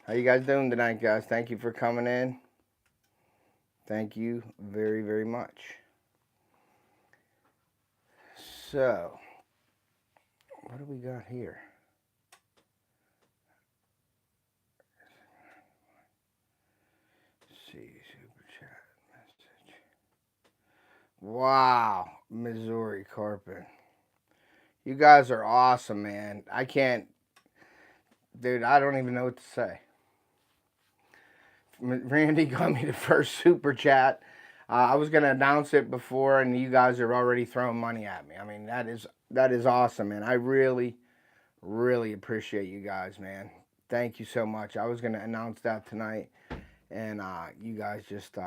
How you guys doing tonight, guys? Thank you for coming in. Thank you very, very much. So, what do we got here? Let's see, super chat message. Wow, Missouri Carpet. You guys are awesome, man. I can't, dude, I don't even know what to say. Randy got me the first super chat. I was gonna announce it before, and you guys are already throwing money at me. I mean, that is awesome, man. I really, really appreciate you guys, man. Thank you so much. I was gonna announce that tonight, and you guys just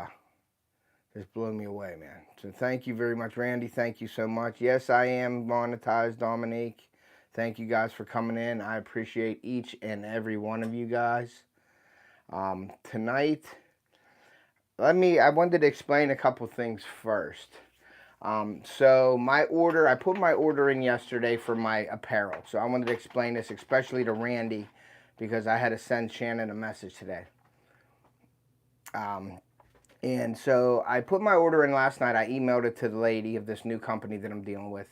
blew me away, man. So thank you very much, Randy. Thank you so much. Yes, I am monetized, Dominique. Thank you guys for coming in. I appreciate each and every one of you guys. Tonight, I wanted to explain a couple things first. So my order, I put my order in yesterday for my apparel. So I wanted to explain this, especially to Randy, because I had to send Shannon a message today. And so I put my order in last night. I emailed it to the lady of this new company that I'm dealing with.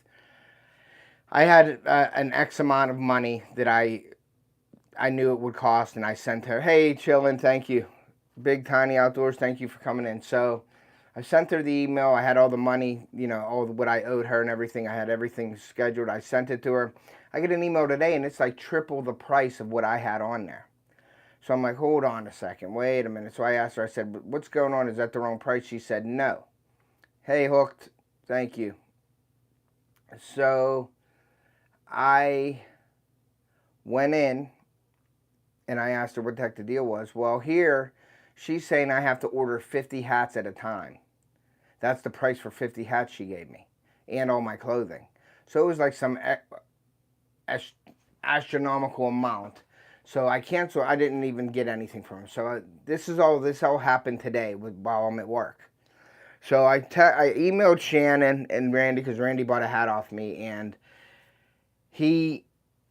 I had an X amount of money that I knew it would cost, and I sent her, hey, chillin', thank you. Big Tiny Outdoors, thank you for coming in. So I sent her the email. I had all the money, all what I owed her and everything. I had everything scheduled. I sent it to her. I get an email today, and it's like triple the price of what I had on there. So I'm like, hold on a second. Wait a minute. So I asked her, I said, what's going on? Is that the wrong price? She said, no. Hey, Hooked, thank you. So I went in, and I asked her what the heck the deal was. Well, here, she's saying I have to order 50 hats at a time. That's the price for 50 hats she gave me, and all my clothing. So it was like some astronomical amount. So I canceled. I didn't even get anything from her. So this all happened today while I'm at work. So I emailed Shannon and Randy, because Randy bought a hat off me, and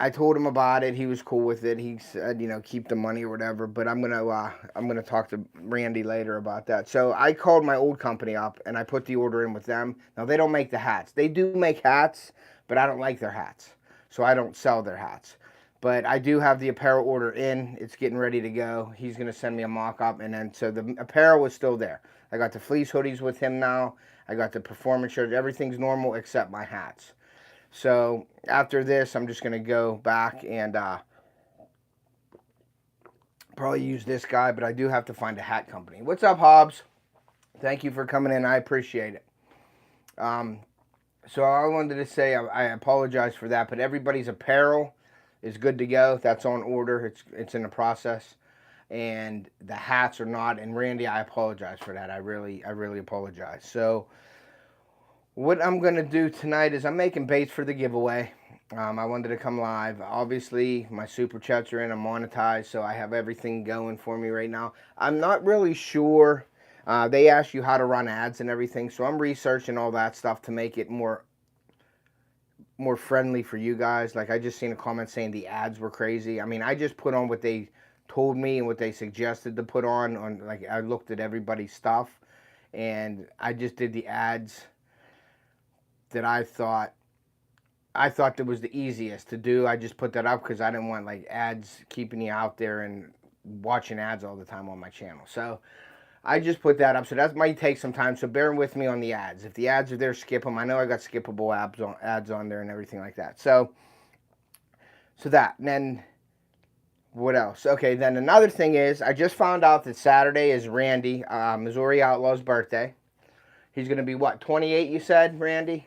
I told him about it. He was cool with it. He said, keep the money or whatever. But I'm gonna talk to Randy later about that. So I called my old company up, and I put the order in with them. Now they don't make the hats. They do make hats, but I don't like their hats, so I don't sell their hats. But I do have the apparel order in. It's getting ready to go. He's gonna send me a mock-up, and then so the apparel is still there. I got the fleece hoodies with him now. I got the performance shirts. Everything's normal except my hats. So after this, I'm just going to go back and probably use this guy, but I do have to find a hat company. What's up, Hobbs? Thank you for coming in. I appreciate it. So I wanted to say I apologize for that, but everybody's apparel is good to go. That's on order. It's in the process. And the hats are not. And Randy, I apologize for that. I really apologize. So what I'm going to do tonight is I'm making baits for the giveaway. I wanted to come live. Obviously, my super chats are in. I'm monetized, so I have everything going for me right now. I'm not really sure. They ask you how to run ads and everything, so I'm researching all that stuff to make it more friendly for you guys. Like, I just seen a comment saying the ads were crazy. I mean, I just put on what they told me and what they suggested to put on. Like, I looked at everybody's stuff, and I just did the ads that I thought that was the easiest to do. I just put that up because I didn't want like ads keeping you out there and watching ads all the time on my channel. So I just put that up. So that might take some time. So bear with me on the ads. If the ads are there, skip them. I know I got skippable ads on there and everything like that. So that. And then what else? Okay, then another thing is I just found out that Saturday is Randy, Missouri Outlaw's birthday. He's going to be, what, 28, you said, Randy?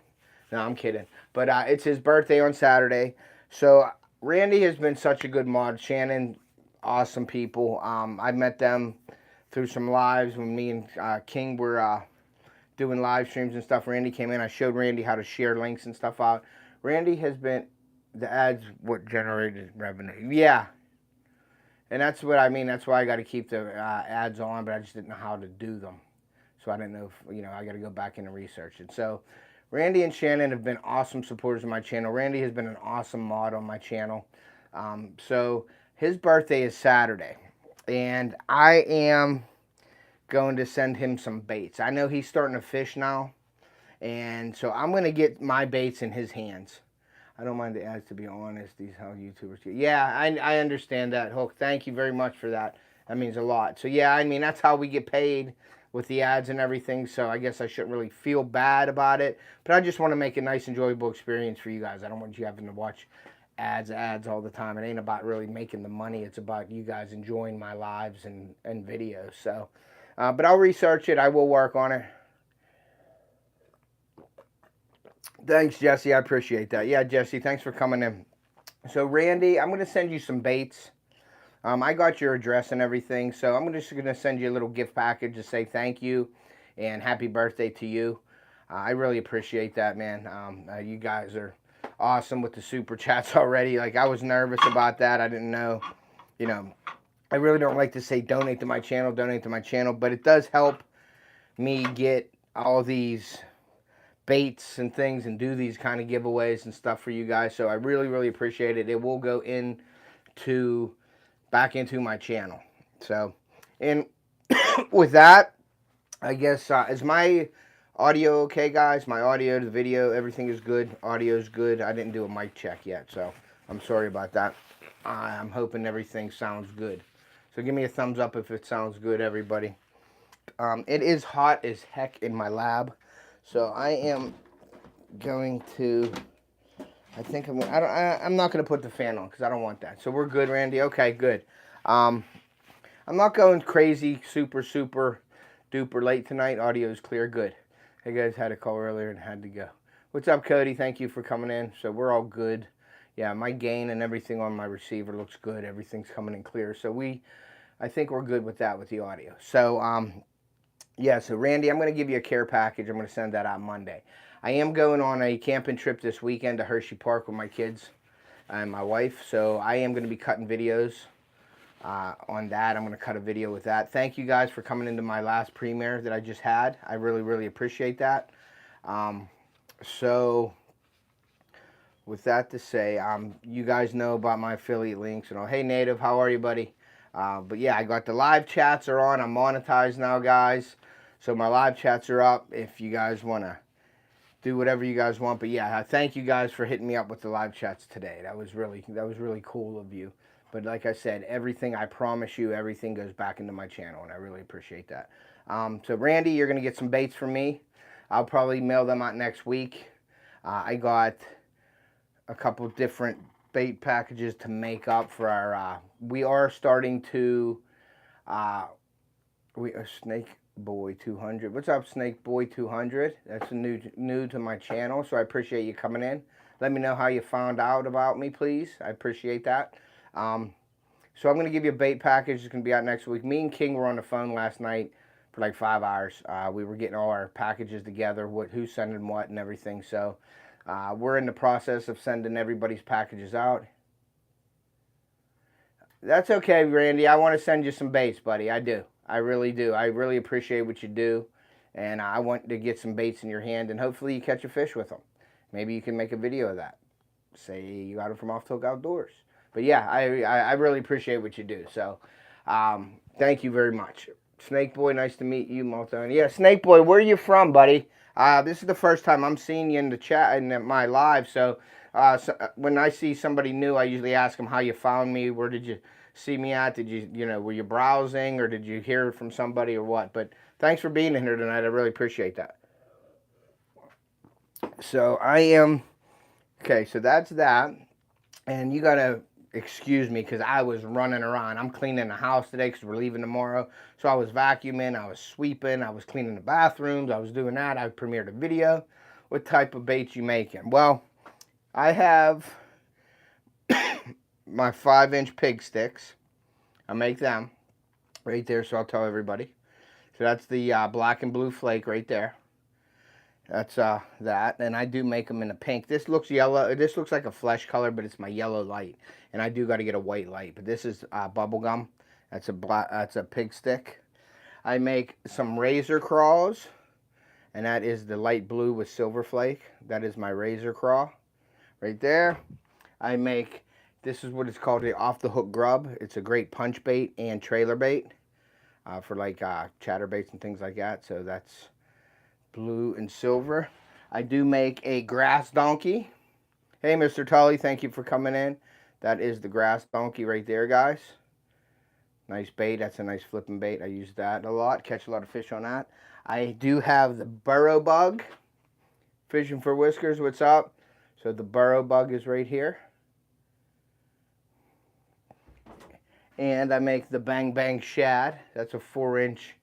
No, I'm kidding. But it's his birthday on Saturday. So Randy has been such a good mod. Shannon, awesome people. I met them through some lives when me and King were doing live streams and stuff. Randy came in. I showed Randy how to share links and stuff out. Randy has been, the ads, what generated revenue. Yeah. And that's what I mean. That's why I got to keep the ads on, but I just didn't know how to do them. So I didn't know if, I got to go back in and research it. So Randy and Shannon have been awesome supporters of my channel. Randy has been an awesome mod on my channel. So his birthday is Saturday. and I am going to send him some baits. I know he's starting to fish now, and so I'm going to get my baits in his hands. I don't mind the ads, to be honest. These how YouTubers get. Yeah, I understand that, Hook. Thank you very much for that. That means a lot. So yeah, I mean that's how we get paid with the ads and everything. So I guess I shouldn't really feel bad about it. But I just want to make a nice, enjoyable experience for you guys. I don't want you having to watch ads all the time. It ain't about really making the money. It's about you guys enjoying my lives and videos. So, but I'll research it. I will work on it. Thanks, Jesse. I appreciate that. Yeah, Jesse, thanks for coming in. So, Randy, I'm going to send you some baits. I got your address and everything, so I'm just going to send you a little gift package to say thank you and happy birthday to you. I really appreciate that, man. You guys are awesome with the super chats already. Like, I was nervous about that. I didn't know, you know, I really don't like to say donate to my channel, but it does help me get all these baits and things and do these kind of giveaways and stuff for you guys. So I really, really appreciate it. It will go back into my channel. So, and with that, I guess, is my audio okay, guys? My audio, the video, everything is good. Audio is good. I didn't do a mic check yet, so I'm sorry about that. I'm hoping everything sounds good. So give me a thumbs up if it sounds good, everybody. It is hot as heck in my lab. So I am going to, I'm not going to put the fan on because I don't want that. So we're good, Randy? Okay, good. I'm not going crazy, super duper late tonight. Audio is clear, good. Hey guys, had a call earlier and had to go. What's up, Cody? Thank you for coming in. So we're all good. Yeah, my gain and everything on my receiver looks good. Everything's coming in clear. So I think we're good with that with the audio. So, yeah, so Randy, I'm going to give you a care package. I'm going to send that out Monday. I am going on a camping trip this weekend to Hershey Park with my kids and my wife. So I am going to be cutting videos on that. I'm going to cut a video with that. Thank you guys for coming into my last premiere that I just had. I really, really appreciate that. So with that to say, you guys know about my affiliate links and all. Hey, Native, how are you, buddy? But yeah, I got the live chats are on. I'm monetized now, guys. So my live chats are up if you guys want to do whatever you guys want. But yeah, thank you guys for hitting me up with the live chats today. That was really cool of you. But like I said, everything, I promise you, everything goes back into my channel, and I really appreciate that. So Randy, you're going to get some baits from me. I'll probably mail them out next week. I got a couple different bait packages to make up for our, we are starting to, Snake Boy 200. What's up, Snake Boy 200? That's new to my channel, so I appreciate you coming in. Let me know how you found out about me, please. I appreciate that. So I'm going to give you a bait package. It's going to be out next week. Me and King were on the phone last night for like 5 hours. We were getting all our packages together, who's sending what and everything. So we're in the process of sending everybody's packages out. That's okay, Randy. I want to send you some baits, buddy. I do. I really do. I really appreciate what you do. And I want to get some baits in your hand, and hopefully you catch a fish with them. Maybe you can make a video of that. Say you got them from Off Toke Outdoors. But yeah, I really appreciate what you do. So thank you very much. Snake Boy, nice to meet you, Malton. Yeah, Snake Boy, where are you from, buddy? This is the first time I'm seeing you in the chat in my live. So when I see somebody new, I usually ask them how you found me. Where did you see me at? Did you, were you browsing, or did you hear from somebody, or what? But thanks for being in here tonight. I really appreciate that. So I am, okay, so that's that. And you got to excuse me because I was running around. I'm cleaning the house today because we're leaving tomorrow. So I was vacuuming, I was sweeping, I was cleaning the bathrooms, I was doing that. I premiered a video. What type of baits you making? Well, I have my 5-inch pig sticks. I make them right there, so I'll tell everybody. So that's the black and blue flake right there. That's that, and I do make them in a pink. This looks yellow. This looks like a flesh color, but it's my yellow light, and I do got to get a white light. But this is bubble gum. That's a pig stick. I make some razor craws, and that is the light blue with silver flake. That is my razor craw right there. I make This is what it's called, the off the hook grub. It's a great punch bait and trailer bait for like chatterbaits and things like that. So that's blue and silver. I do make a grass donkey. Hey, Mr. Tully, thank you for coming in. That is the grass donkey right there, guys. Nice bait. That's a nice flipping bait. I use that a lot. Catch a lot of fish on that. I do have the burrow bug. Fishing for Whiskers, what's up? So the burrow bug is right here. And I make the Bang Bang Shad. That's a 4-inch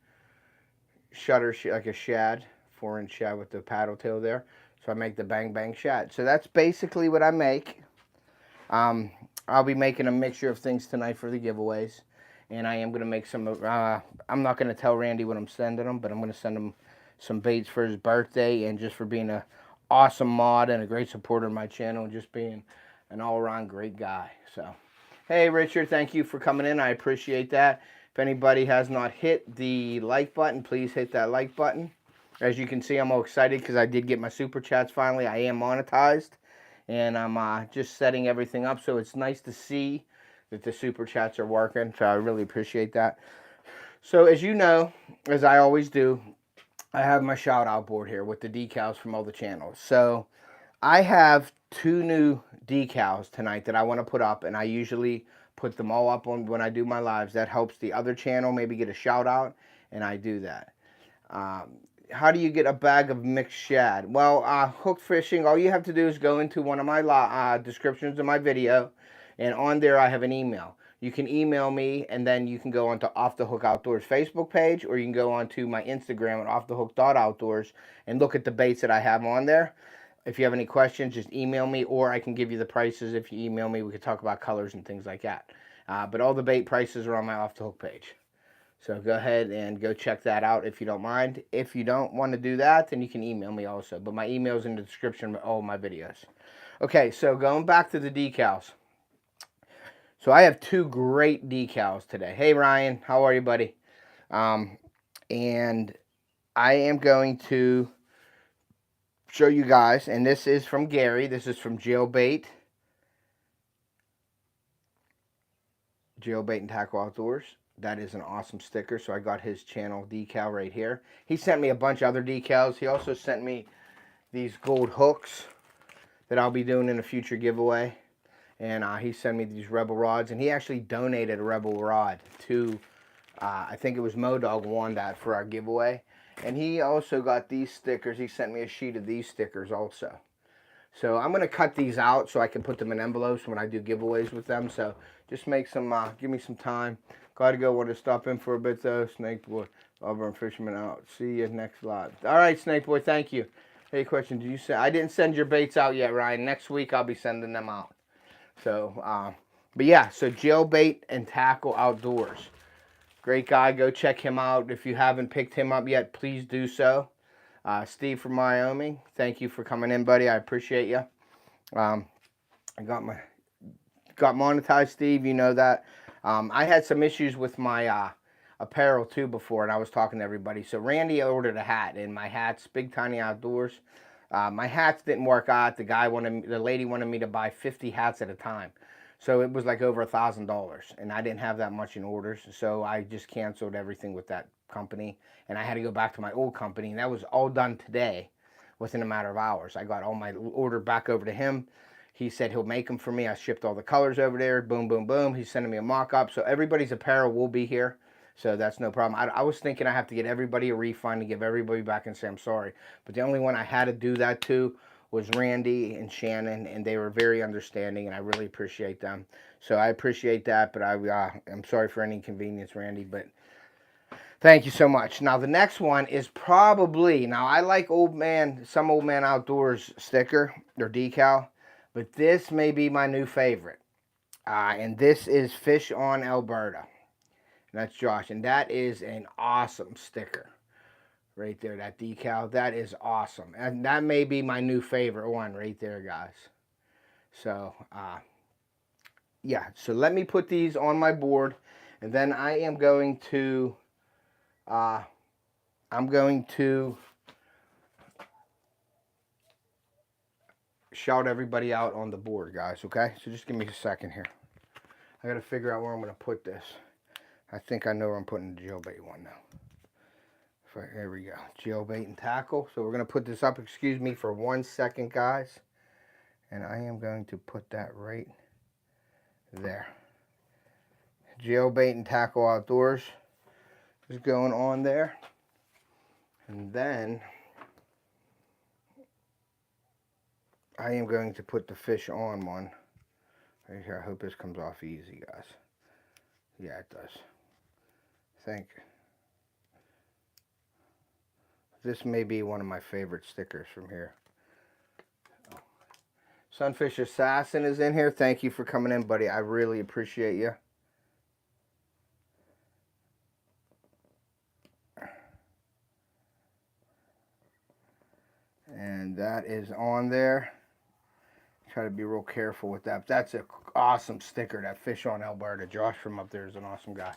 shutter, like a shad. 4-inch shad with the paddle tail there. So I make the Bang Bang Shad. So that's basically what I make. I'll be making a mixture of things tonight for the giveaways. And I am going to make some, I'm not going to tell Randy what I'm sending him, but I'm going to send him some baits for his birthday and just for being an awesome mod and a great supporter of my channel and just being an all-around great guy. So, hey, Richard, thank you for coming in. I appreciate that. If anybody has not hit the like button, please hit that like button. As you can see, I'm all excited because I did get my super chats finally. I am monetized, and I'm just setting everything up. So it's nice to see that the super chats are working. So I really appreciate that. So as you know, as I always do, I have my shout out board here with the decals from all the channels. So I have 2 new decals tonight that I want to put up, and I usually put them all up on when I do my lives. That helps the other channel maybe get a shout out, and I do that. How do you get a bag of mixed shad? Well, hook fishing, all you have to do is go into one of my descriptions of my video, and on there I have an email. You can email me, and then you can go onto Off the Hook Outdoors Facebook page, or you can go onto my Instagram at offthehook.outdoors and look at the baits that I have on there. If you have any questions, just email me, or I can give you the prices. If you email me, we could talk about colors and things like that. But all the bait prices are on my Off the Hook page. So go ahead and go check that out if you don't mind. If you don't want to do that, then you can email me also. But my email is in the description of all my videos. Okay, so going back to the decals. So I have 2 great decals today. Hey, Ryan, how are you, buddy? And I am going to show you guys, and this is from Gary. This is from Jailbait and Tackle Outdoors. That is an awesome sticker. So I got his channel decal right here. He sent me a bunch of other decals. He also sent me these gold hooks that I'll be doing in a future giveaway. And he sent me these Rebel rods, and he actually donated a Rebel rod to, I think it was Modog won that for our giveaway. And he also got these stickers. He sent me a sheet of these stickers also. So I'm going to cut these out so I can put them in envelopes when I do giveaways with them. So just make some, give me some time. Got to go. Want to stop in for a bit though. Snake Boy, Auburn Fisherman out. See you next live. All right, Snake Boy, thank you. Hey, question, did you send? I didn't send your baits out yet, Ryan. Next week I'll be sending them out. So, but yeah, so Jailbait and Tackle Outdoors. Great guy. Go check him out. If you haven't picked him up yet, please do so. Steve from Wyoming, thank you for coming in, buddy. I appreciate you. I got monetized, Steve. You know that. I had some issues with my apparel too before, and I was talking to everybody. So Randy ordered a hat, and my hats, Big Tiny Outdoors. My hats didn't work out. The lady wanted me to buy 50 hats at a time. So it was like over $1,000, and I didn't have that much in orders. So I just canceled everything with that company, and I had to go back to my old company, and that was all done today within a matter of hours. I got all my order back over to him. He said he'll make them for me. I shipped all the colors over there. Boom, boom, boom. He's sending me a mock-up. So everybody's apparel will be here. So that's no problem. I was thinking I have to get everybody a refund and give everybody back and say I'm sorry. But the only one I had to do that to was Randy and Shannon, and they were very understanding, and I really appreciate them. So I appreciate that, but I'm sorry for any inconvenience, Randy, but thank you so much. Now, the next one is probably, now I like some Old Man Outdoors sticker or decal, but this may be my new favorite. And this is Fish on Alberta. And that's Josh, and that is an awesome sticker. Right there, that decal, that is awesome. And that may be my new favorite one right there, guys. So, yeah. So let me put these on my board, and then I am going to, shout everybody out on the board, guys, okay? So just give me a second here. I got to figure out where I'm going to put this. I think I know where I'm putting the jailbait one now. Here we go. Jailbait and tackle. So we're going to put this up, excuse me, for 1 second, guys. And I am going to put that right there. Jailbait and tackle outdoors is going on there. And then I am going to put the fish on one right here. I hope this comes off easy, guys. Yeah, it does. I think this may be one of my favorite stickers from here. Sunfish Assassin is in here. Thank you for coming in, buddy. I really appreciate you. And that is on there. Try to be real careful with that. That's an awesome sticker, that fish on Alberta. Josh from up there is an awesome guy.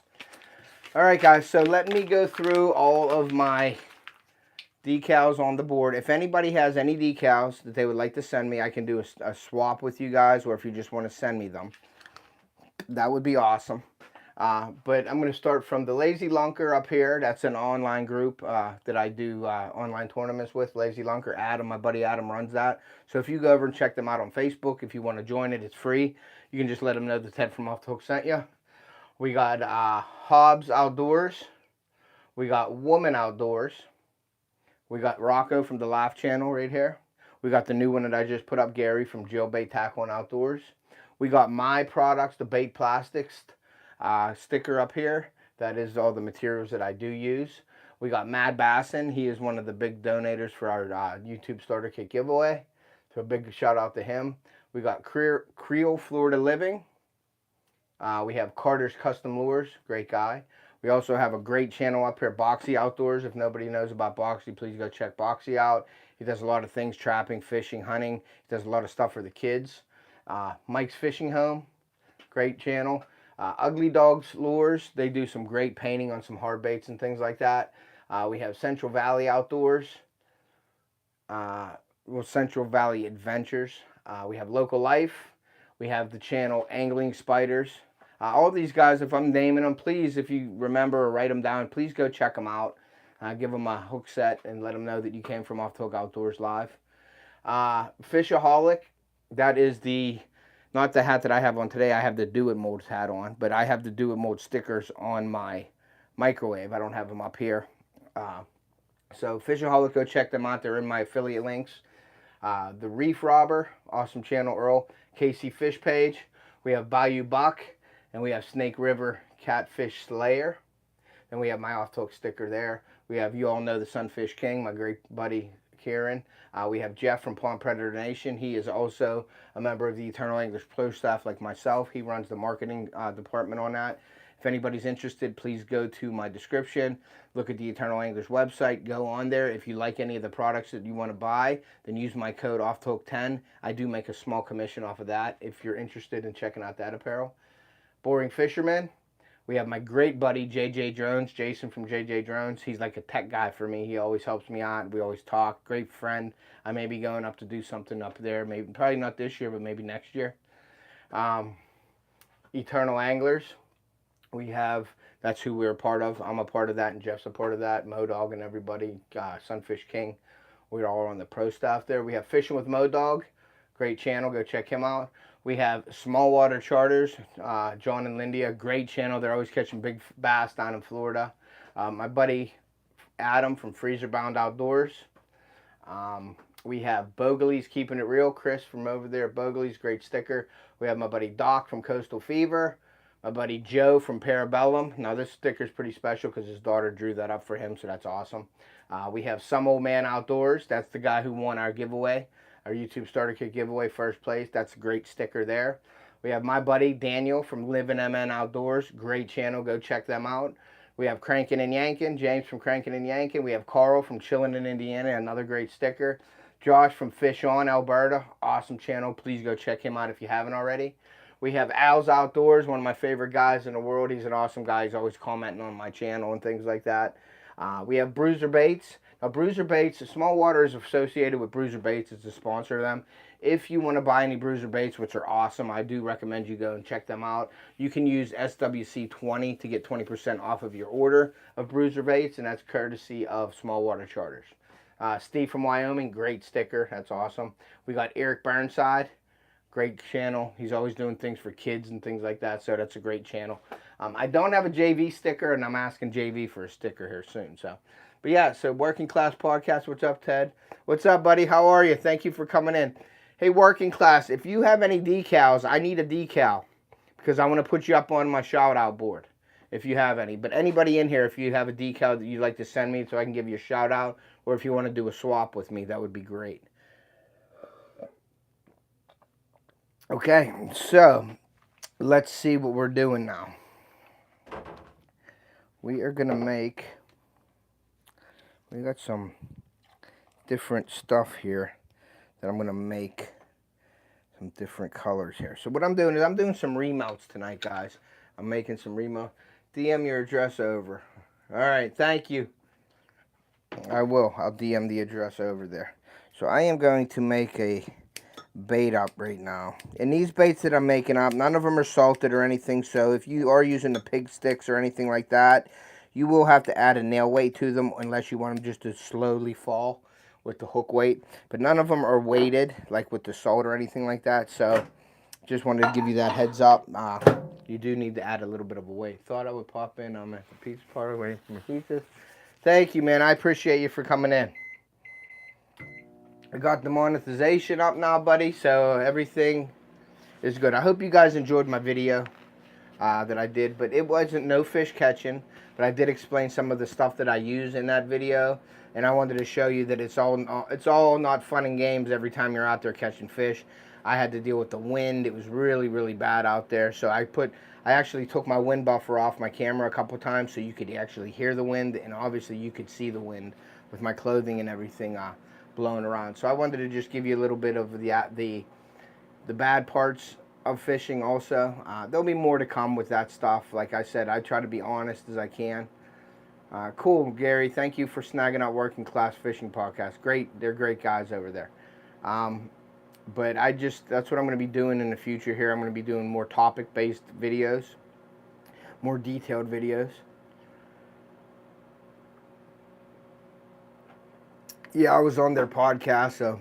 All right, guys, so let me go through all of my decals on the board. If anybody has any decals that they would like to send me, I can do a swap with you guys, or if you just want to send me them, that would be awesome. But I'm going to start from the Lazy Lunker up here. That's an online group that I do online tournaments with. Lazy Lunker. Adam, my buddy Adam, runs that. So if you go over and check them out on Facebook, if you want to join it, it's free. You can just let them know that Ted from Off the Hook sent you. We got Hobbs Outdoors. We got Woman Outdoors. We got Rocco from the Laugh Channel right here. We got the new one that I just put up, Gary from Jailbait Tackle and Outdoors. We got my products, the Bait Plastics sticker up here. That is all the materials that I do use. We got Mad Bassin. He is one of the big donators for our YouTube Starter Kit giveaway. So a big shout out to him. We got Creole Florida Living. We have Carter's Custom Lures. Great guy. We also have a great channel up here, Boxy Outdoors. If nobody knows about Boxy, please go check Boxy out. He does a lot of things, trapping, fishing, hunting. He does a lot of stuff for the kids. Mike's Fishing Home, great channel. Ugly Dogs Lures, they do some great painting on some hard baits and things like that. We have Central Valley Outdoors, Central Valley Adventures. We have Local Life. We have the channel Angling Spiders. All these guys, if I'm naming them, please, if you remember or write them down, please go check them out. Give them a hook set and let them know that you came from Off the Hook Outdoors Live. Fishaholic, that is not the hat that I have on today. I have the Do It Mold hat on, but I have the Do It Mold stickers on my microwave. I don't have them up here. So Fishaholic, go check them out. They're in my affiliate links. The Reef Robber, awesome channel, Earl. Casey Fish Page. We have Bayou Buck. And we have Snake River Catfish Slayer. Then we have my Off the Hook sticker there. We have, you all know, the Sunfish King, my great buddy Kieran. We have Jeff from Plum Predator Nation. He is also a member of the Eternal Anglers Pro staff like myself. He runs the marketing department on that. If anybody's interested, please go to my description. Look at the Eternal Anglers website. Go on there. If you like any of the products that you want to buy, then use my code OffTheHook10. I do make a small commission off of that if you're interested in checking out that apparel. Boring Fisherman. We have my great buddy JJ Drones, Jason from JJ Drones. He's like a tech guy for me. He always helps me out. We always talk. Great friend. I may be going up to do something up there. Maybe, probably not this year, but maybe next year. Eternal Anglers. We have, that's who we're a part of. I'm a part of that, and Jeff's a part of that. Modog and everybody. Sunfish King. We're all on the pro staff there. We have Fishing with Modog. Great channel. Go check him out. We have Small Water Charters, John and Lindia, great channel. They're always catching big bass down in Florida. My buddy Adam from Freezer Bound Outdoors. We have Bogley's Keeping It Real, Chris from over there at Bogley's, great sticker. We have my buddy Doc from Coastal Fever. My buddy Joe from Parabellum. Now this sticker is pretty special because his daughter drew that up for him, so that's awesome. We have Some Old Man Outdoors. That's the guy who won our giveaway. Our YouTube Starter Kit giveaway, first place. That's a great sticker there. We have my buddy Daniel from Living MN Outdoors. Great channel. Go check them out. We have Crankin' and Yankin'. James from Crankin' and Yankin'. We have Carl from Chillin' in Indiana. Another great sticker. Josh from Fish On Alberta. Awesome channel. Please go check him out if you haven't already. We have Al's Outdoors, one of my favorite guys in the world. He's an awesome guy. He's always commenting on my channel and things like that. We have Bruiser Baits. Now, Bruiser Baits, Small Water is associated with Bruiser Baits. It's a sponsor of them. If you want to buy any bruiser baits, which are awesome, I do recommend you go and check them out. You can use SWC20 to get 20% off of your order of bruiser baits, and that's courtesy of Small Water Charters. Steve from Wyoming, great sticker. That's awesome. We got Eric Burnside, great channel. He's always doing things for kids and things like that, so that's a great channel. I don't have a JV sticker, and I'm asking JV for a sticker here soon. But yeah, so Working Class Podcast. What's up, Ted? What's up, buddy? How are you? Thank you for coming in. Hey, Working Class, if you have any decals, I need a decal because I want to put you up on my shout-out board if you have any. But anybody in here, if you have a decal that you'd like to send me so I can give you a shout-out, or if you want to do a swap with me, that would be great. Okay, so let's see what we're doing now. We are going to make... We got some different stuff here that I'm going to make some different colors here. So what I'm doing is I'm doing some remounts tonight, guys. I'm making some remount. DM your address over. All right, thank you. I will. I'll DM the address over there. So I am going to make a bait up right now. And these baits that I'm making up, none of them are salted or anything. So if you are using the pig sticks or anything like that, you will have to add a nail weight to them unless you want them just to slowly fall with the hook weight. But none of them are weighted like with the salt or anything like that. So just wanted to give you that heads up. You do need to add a little bit of a weight. Thought I would pop in. I'm at the pizza parlor waiting for my pizzas. Thank you, man. I appreciate you for coming in. I got the monetization up now, buddy. So everything is good. I hope you guys enjoyed my video that I did. But it wasn't no fish catching. But I did explain some of the stuff that I use in that video, and I wanted to show you that it's all not fun and games every time you're out there catching fish. I had to deal with the wind. It was really, really bad out there. So I actually took my wind buffer off my camera a couple times so you could actually hear the wind, and obviously you could see the wind with my clothing and everything blowing around. So I wanted to just give you a little bit of the bad parts of fishing also. There'll be more to come with that stuff. Like I said, I try to be honest as I can. Cool, Gary. Thank you for snagging out Working Class Fishing Podcast. Great. They're great guys over there. But that's what I'm going to be doing in the future here. I'm going to be doing more topic-based videos, more detailed videos. Yeah, I was on their podcast, so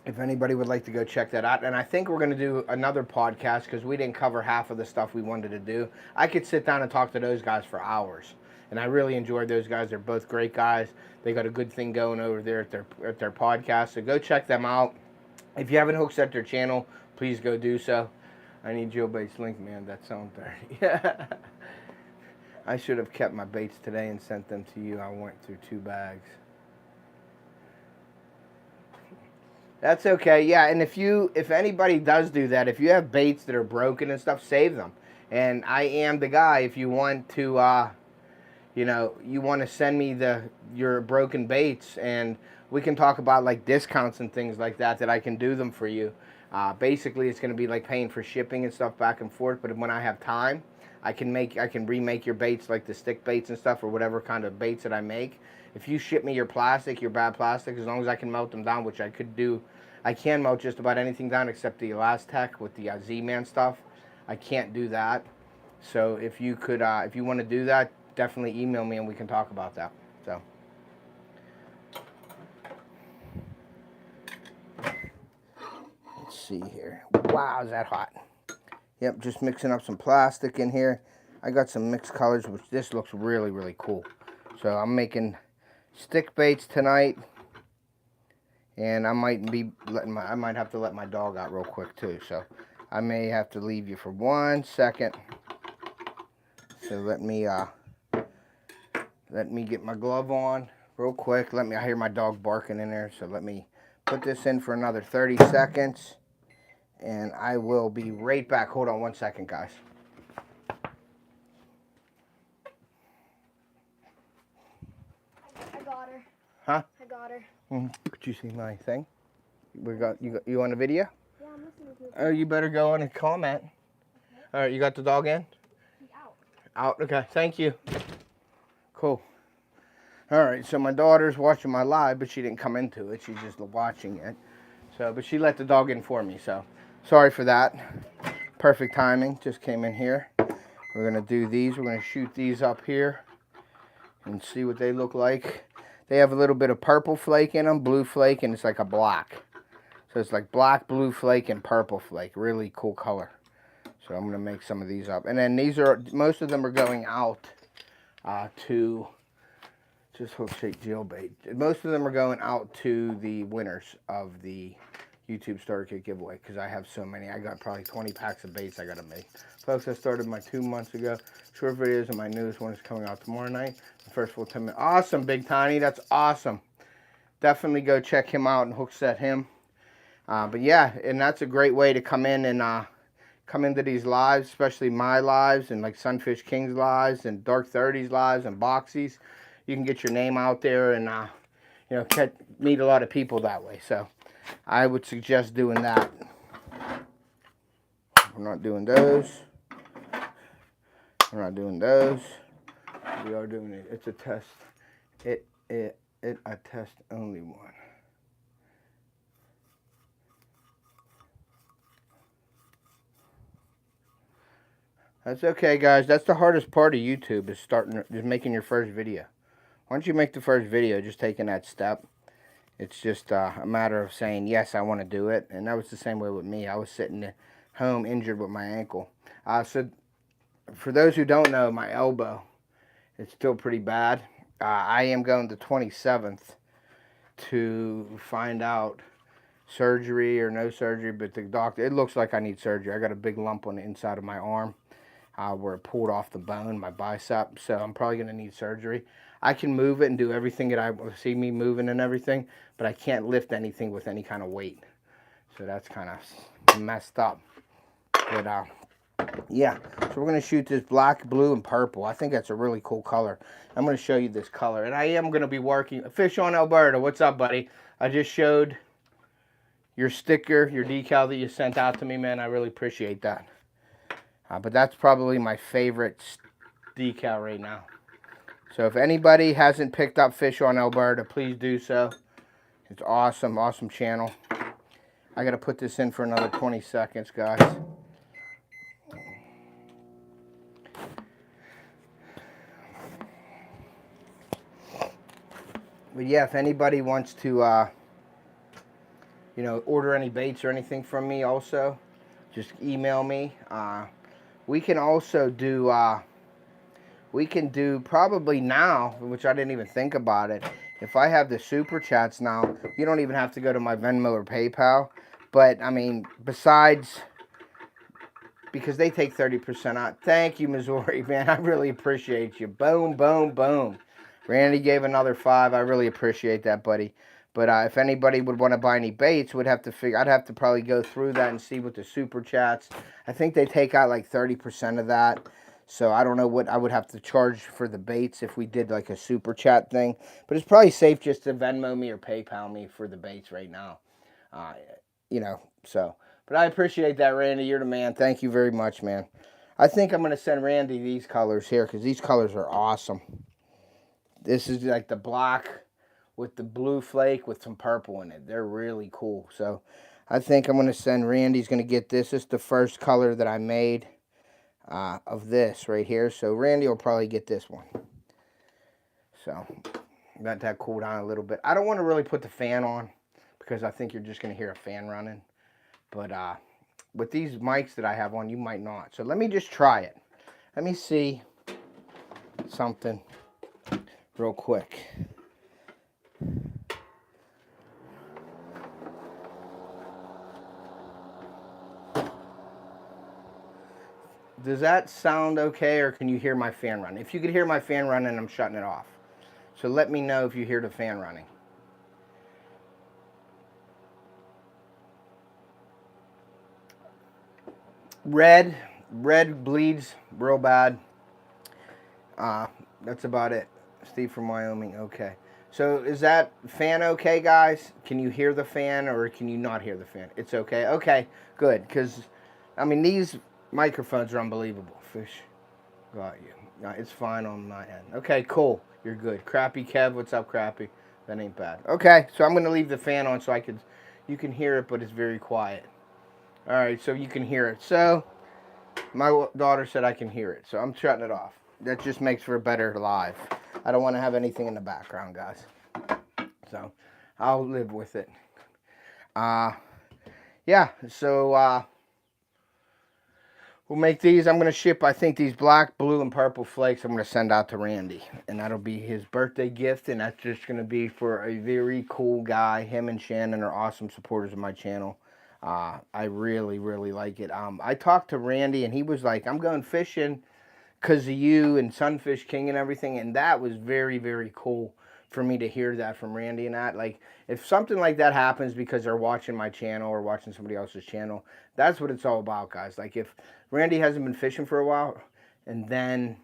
if anybody would like to go check that out. And I think we're going to do another podcast because we didn't cover half of the stuff we wanted to do. I could sit down and talk to those guys for hours. And I really enjoyed those guys. They're both great guys. They got a good thing going over there at their podcast. So go check them out. If you haven't hooked up their channel, please go do so. I need Joe Bates link, man. That sounds dirty. Yeah. I should have kept my baits today and sent them to you. I went through 2 bags. That's okay, yeah. And if anybody does do that, if you have baits that are broken and stuff, save them. And I am the guy. If you want to, you want to send me your broken baits, and we can talk about like discounts and things like that I can do them for you. Basically, it's going to be like paying for shipping and stuff back and forth. But when I have time, I can remake your baits, like the stick baits and stuff, or whatever kind of baits that I make. If you ship me your plastic, your bad plastic, as long as I can melt them down, which I could do, I can melt just about anything down except the Elastec with the Z-Man stuff. I can't do that. So if you could, if you want to do that, definitely email me and we can talk about that. So. Let's see here. Wow, is that hot? Yep, just mixing up some plastic in here. I got some mixed colors, which this looks really, really cool. So I'm making stick baits tonight, and I might have to let my dog out real quick too. So I may have to leave you for 1 second. So let me get my glove on real quick. I hear my dog barking in there, so let me put this in for another 30 seconds, and I will be right back. Hold on 1 second, guys. I got her. Huh? I got her. Could you see my thing? You on the video? Yeah, I'm listening to it. Oh, you better go on and comment. Okay. All right, you got the dog in? He's out. Out, okay, thank you. Cool. All right, so my daughter's watching my live, but she didn't come into it. She's just watching it. So, but she let the dog in for me, so sorry for that. Perfect timing, just came in here. We're gonna do these, we're gonna shoot these up here and see what they look like. They have a little bit of purple flake in them, blue flake, and it's like a black. So it's like black, blue flake, and purple flake. Really cool color. So I'm gonna make some of these up. And then these are, most of them are going out to, just hook, shake, jailbait. Most of them are going out to the winners of the YouTube Starter Kit giveaway, because I have so many. I got probably 20 packs of baits I gotta make. Folks, I started my 2 months ago. Short videos, and my newest one is coming out tomorrow night. The first full 10 minutes. Awesome, Big Tiny. That's awesome. Definitely go check him out and hook set him. But yeah, and that's a great way to come in and come into these lives, especially my lives and like Sunfish King's lives and Dark 30's lives and Boxies. You can get your name out there and you know, meet a lot of people that way. So I would suggest doing that. We're not doing those. We're not doing those. We are doing it. It's a test. It a test only one. That's okay, guys. That's the hardest part of YouTube, is making your first video. Once you make the first video, just taking that step, it's just a matter of saying, yes, I want to do it. And that was the same way with me. I was sitting at home injured with my ankle. So for those who don't know, my elbow, it's still pretty bad. I am going the 27th to find out surgery or no surgery, but the doctor, it looks like I need surgery. I got a big lump on the inside of my arm where it pulled off the bone, my bicep, so I'm probably going to need surgery. I can move it and do everything that I see me moving and everything, but I can't lift anything with any kind of weight. So that's kind of messed up. But yeah, so we're going to shoot this black, blue, and purple. I think that's a really cool color. I'm going to show you this color. And I am going to be working. Fish on Alberta, what's up, buddy? I just showed your sticker, your decal that you sent out to me, man. I really appreciate that. But that's probably my favorite decal right now. So if anybody hasn't picked up Fish on Alberta, please do so. It's awesome, awesome channel. I got to put this in for another 20 seconds, guys. But yeah, if anybody wants to, you know, order any baits or anything from me also, just email me. We can also do, we can do probably now, which I didn't even think about it. If I have the super chats now, you don't even have to go to my Venmo or PayPal. But, I mean, besides, because they take 30% out. Thank you, Missouri, man. I really appreciate you. Boom, boom, boom. Randy gave another 5. I really appreciate that, buddy. But if anybody would want to buy any baits, I'd have to probably go through that and see what the super chats. I think they take out like 30% of that. So I don't know what I would have to charge for the baits if we did like a super chat thing. But it's probably safe just to Venmo me or PayPal me for the baits right now. You know, so. But I appreciate that, Randy. You're the man. Thank you very much, man. I think I'm going to send Randy these colors here because these colors are awesome. This is like the black with the blue flake with some purple in it. They're really cool. So I think I'm going to send Randy's going to get this. This is the first color that I made of this right here. So Randy will probably get this one. So let that cool down a little bit. I don't want to really put the fan on because I think you're just going to hear a fan running. But with these mics that I have on, you might not. So let me just try it. Let me see something real quick. Does that sound okay, or can you hear my fan running? If you could hear my fan running, I'm shutting it off. So let me know if you hear the fan running. Red bleeds real bad. That's about it. Steve from Wyoming, okay. So is that fan okay, guys? Can you hear the fan, or can you not hear the fan? It's okay. Okay, good, because, I mean, these microphones are unbelievable. Fish, got you. It's fine on my end. Okay, cool. You're good. Crappy Kev, what's up, Crappy? That ain't bad. Okay, so I'm going to leave the fan on so I could You can hear it, but it's very quiet. All right, so you can hear it. So my daughter said I can hear it, so I'm shutting it off. That just makes for a better live. I don't want to have anything in the background, guys. So I'll live with it. Yeah, so we'll make these. I'm going to ship, I think, these black, blue, and purple flakes I'm going to send out to Randy. And that'll be his birthday gift. And that's just going to be for a very cool guy. Him and Shannon are awesome supporters of my channel. I really, really like it. I talked to Randy, and he was like, I'm going fishing because of you and Sunfish King and everything. And that was very, very cool for me to hear that from Randy and that. Like, if something like that happens because they're watching my channel or watching somebody else's channel, that's what it's all about, guys. Like, if Randy hasn't been fishing for a while and then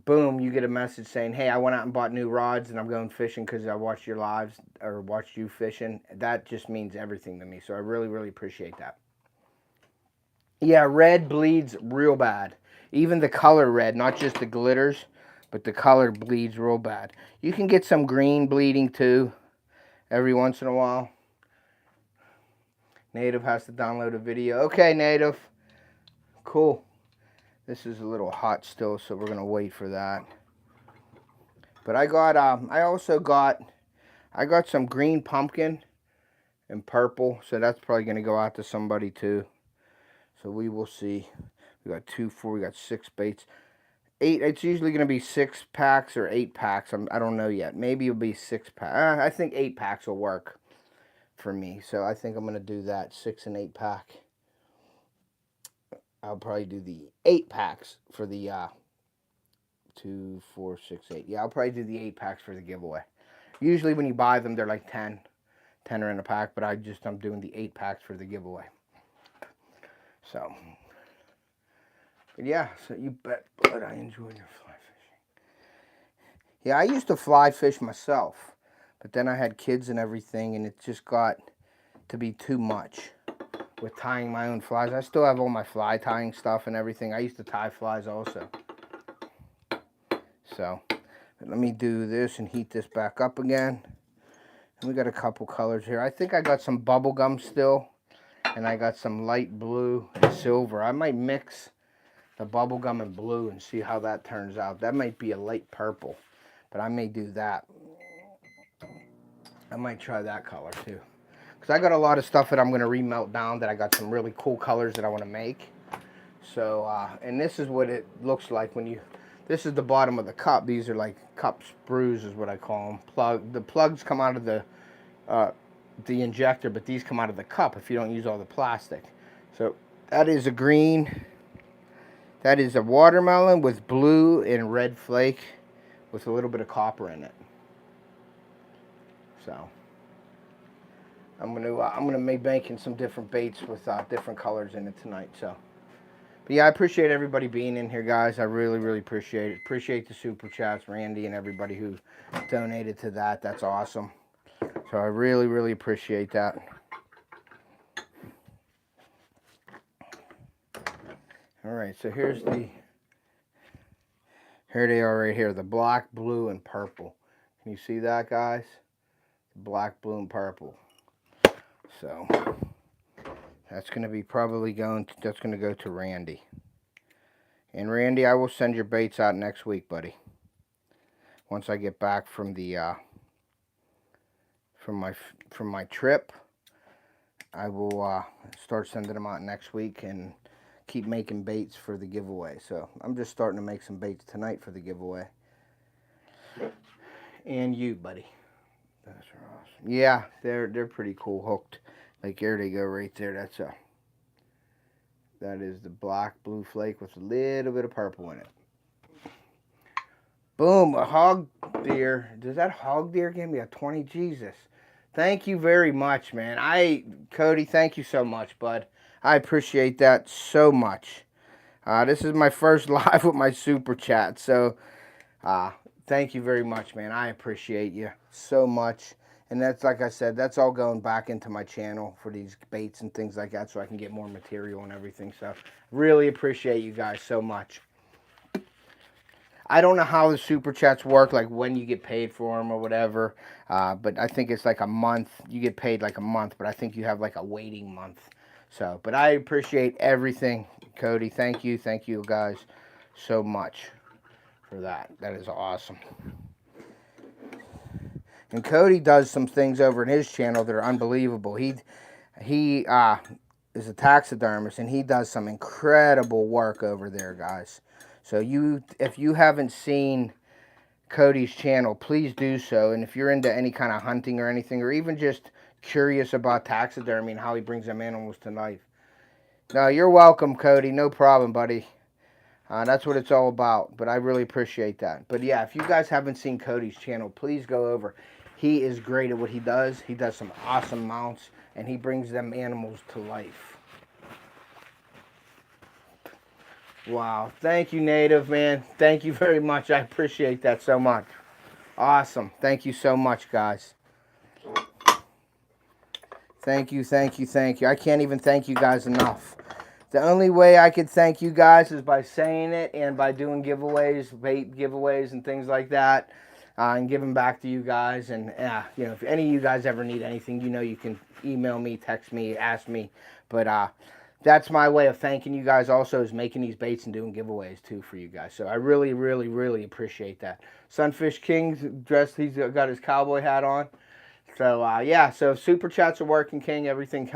boom, you get a message saying, hey, I went out and bought new rods and I'm going fishing because I watched your lives or watched you fishing, that just means everything to me. So I really, really appreciate that. Yeah, red bleeds real bad. Even the color red, not just the glitters, but the color bleeds real bad. You can get some green bleeding too every once in a while. Native has to download a video. Okay, Native. Cool. This is a little hot still, so we're going to wait for that. But I got some green pumpkin and purple, so that's probably going to go out to somebody too. So we will see. We got 2, 4, we got 6 baits. 8, it's usually going to be 6 packs or 8 packs. I don't know yet. Maybe it'll be 6 packs. I think 8 packs will work for me. So I think I'm going to do that, 6 and 8 pack. I'll probably do the 8 packs for the 2, 4, 6, 8. Yeah, I'll probably do the 8 packs for the giveaway. Usually when you buy them, they're like 10 are in a pack, but I'm doing the 8 packs for the giveaway. So, but yeah, so you bet but I enjoy your fly fishing. Yeah, I used to fly fish myself, but then I had kids and everything, and it just got to be too much with tying my own flies. I still have all my fly tying stuff and everything. I used to tie flies also. So, let me do this and heat this back up again. And we got a couple colors here. I think I got some bubble gum still. And I got some light blue and silver. I might mix the bubble gum and blue and see how that turns out. That might be a light purple. But I may do that. I might try that color too. Because I got a lot of stuff that I'm going to remelt down that I got some really cool colors that I want to make. So, and this is what it looks like when you... This is the bottom of the cup. These are like cup sprues is what I call them. The plugs come out of the injector, but these come out of the cup if you don't use all the plastic. So that is a green. That is a watermelon with blue and red flake with a little bit of copper in it. So I'm gonna be making some different baits with different colors in it tonight. So. But yeah, I appreciate everybody being in here, guys. I really, really appreciate it. Appreciate the super chats, Randy, and everybody who donated to that. That's awesome. So I really, really appreciate that. All right, so here they are right here, the black, blue, and purple. Can you see that, guys? Black, blue, and purple. So... that's going to be that's going to go to Randy. And Randy, I will send your baits out next week, buddy. Once I get back from the, from my trip, I will start sending them out next week and keep making baits for the giveaway. So I'm just starting to make some baits tonight for the giveaway. And you, buddy. Those are awesome. Yeah, they're pretty cool hooked. Like, there they go right there. That is the black blue flake with a little bit of purple in it. Boom, a hog deer. Does that hog deer give me a 20? Jesus. Thank you very much, man. Cody, thank you so much, bud. I appreciate that so much. This is my first live with my super chat. So, thank you very much, man. I appreciate you so much. And that's, like I said, that's all going back into my channel for these baits and things like that so I can get more material and everything. So, really appreciate you guys so much. I don't know how the super chats work, like when you get paid for them or whatever. But I think it's like a month. You get paid like a month, but I think you have like a waiting month. So, but I appreciate everything, Cody. Thank you guys so much for that. That is awesome. And Cody does some things over in his channel that are unbelievable. He is a taxidermist, and he does some incredible work over there, guys. So if you haven't seen Cody's channel, please do so. And if you're into any kind of hunting or anything, or even just curious about taxidermy and how he brings them animals to life. No, you're welcome, Cody. No problem, buddy. That's what it's all about. But I really appreciate that. But yeah, if you guys haven't seen Cody's channel, please go over. He is great at what he does. He does some awesome mounts, and he brings them animals to life. Wow. Thank you, Native, man. Thank you very much. I appreciate that so much. Awesome. Thank you so much, guys. Thank you. I can't even thank you guys enough. The only way I could thank you guys is by saying it and by doing giveaways, bait giveaways and things like that, and giving back to you guys. And you know, if any of you guys ever need anything, you know, you can email me, text me, ask me. But that's my way of thanking you guys also, is making these baits and doing giveaways too for you guys. So I really, really, really appreciate that. Sunfish King's dressed, he's got his cowboy hat on. So yeah, so super chats are working, King, everything.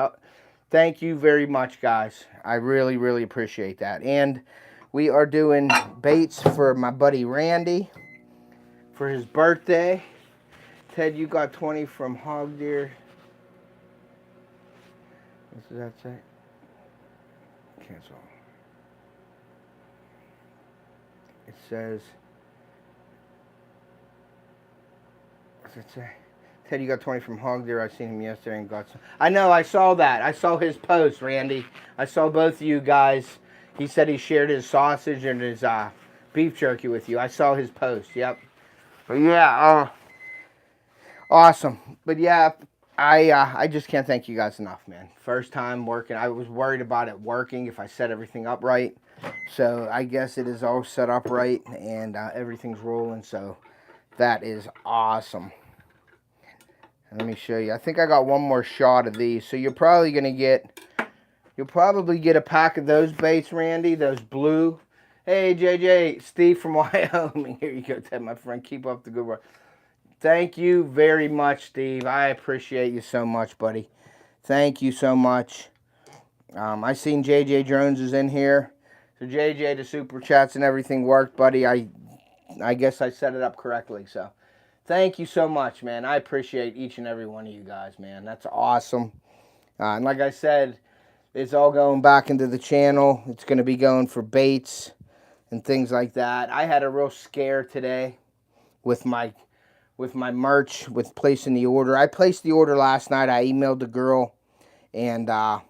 Thank you very much, guys. I really, really appreciate that. And we are doing baits for my buddy Randy for his birthday. Ted, you got 20 from Hog Deer. What does that say? Cancel. It says, what's it say? Ted, you got 20 from Hog Deer. I seen him yesterday and got some. I know, I saw that. I saw his post, Randy. I saw both of you guys. He said he shared his sausage and his beef jerky with you. I saw his post, yep. But yeah, awesome. But yeah, I just can't thank you guys enough, man. First time working. I was worried about it working if I set everything up right. So I guess it is all set up right, and everything's rolling. So that is awesome. Let me show you. I think I got one more shot of these. So you're probably going to get, you'll probably get a pack of those baits, Randy, those blue. Hey, JJ, Steve from Wyoming. Here you go, Ted, my friend. Keep up the good work. Thank you very much, Steve. I appreciate you so much, buddy. Thank you so much. I seen JJ Drones is in here. So JJ, the super chats and everything worked, buddy. I guess I set it up correctly, so. Thank you so much, man. I appreciate each and every one of you guys, man. That's awesome. And like I said, it's all going back into the channel. It's going to be going for baits and things like that. I had a real scare today with my merch, with placing the order. I placed the order last night. I emailed the girl, and I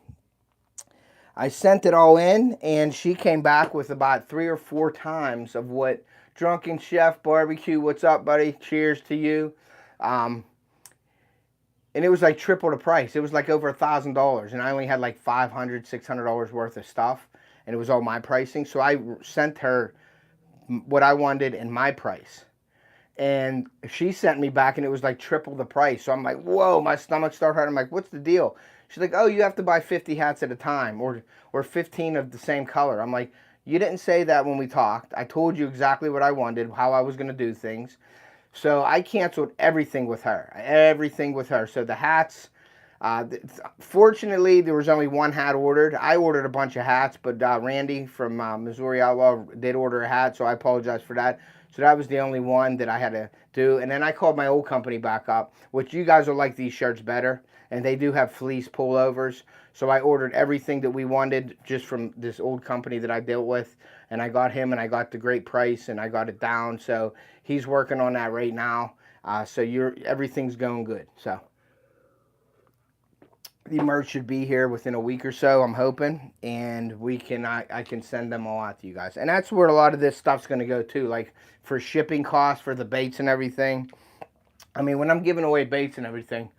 sent it all in, and she came back with about 3 or 4 times of what Drunken Chef Barbecue, what's up, buddy? Cheers to you. And it was like triple the price. It was like over $1,000, and I only had like $500, $600 worth of stuff, and it was all my pricing. So I sent her what I wanted and my price, and she sent me back, and it was like triple the price. So I'm like, whoa, my stomach started hurting. I'm like, what's the deal? She's like, oh, you have to buy 50 hats at a time, or 15 of the same color. I'm like, you didn't say that when we talked. I told you exactly what I wanted, how I was going to do things. So I canceled everything with her. So the hats, fortunately, there was only one hat ordered. I ordered a bunch of hats, but Randy from Missouri Outlaw did order a hat, so I apologize for that. So that was the only one that I had to do. And then I called my old company back up, which you guys will like these shirts better. And they do have fleece pullovers. So I ordered everything that we wanted just from this old company that I dealt with. And I got him, and I got the great price, and I got it down. So he's working on that right now. So everything's going good. So the merch should be here within a week or so, I'm hoping. And I can send them all out to you guys. And that's where a lot of this stuff's going to go too. Like for shipping costs for the baits and everything. I mean, when I'm giving away baits and everything,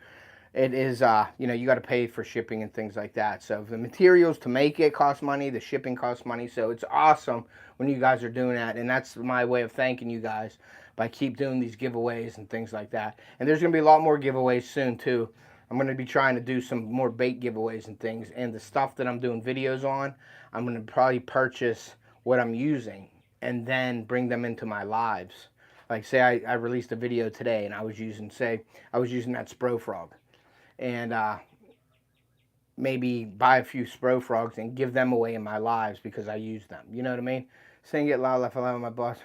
it is, you know, you got to pay for shipping and things like that. So the materials to make it cost money, the shipping costs money. So it's awesome when you guys are doing that. And that's my way of thanking you guys, by keep doing these giveaways and things like that. And there's going to be a lot more giveaways soon too. I'm going to be trying to do some more bait giveaways and things. And the stuff that I'm doing videos on, I'm going to probably purchase what I'm using and then bring them into my lives. Like say I released a video today and I was using that Spro Frog. And maybe buy a few Spro Frogs and give them away in my lives because I use them. You know what I mean? Sing it loud, left alive with my boss.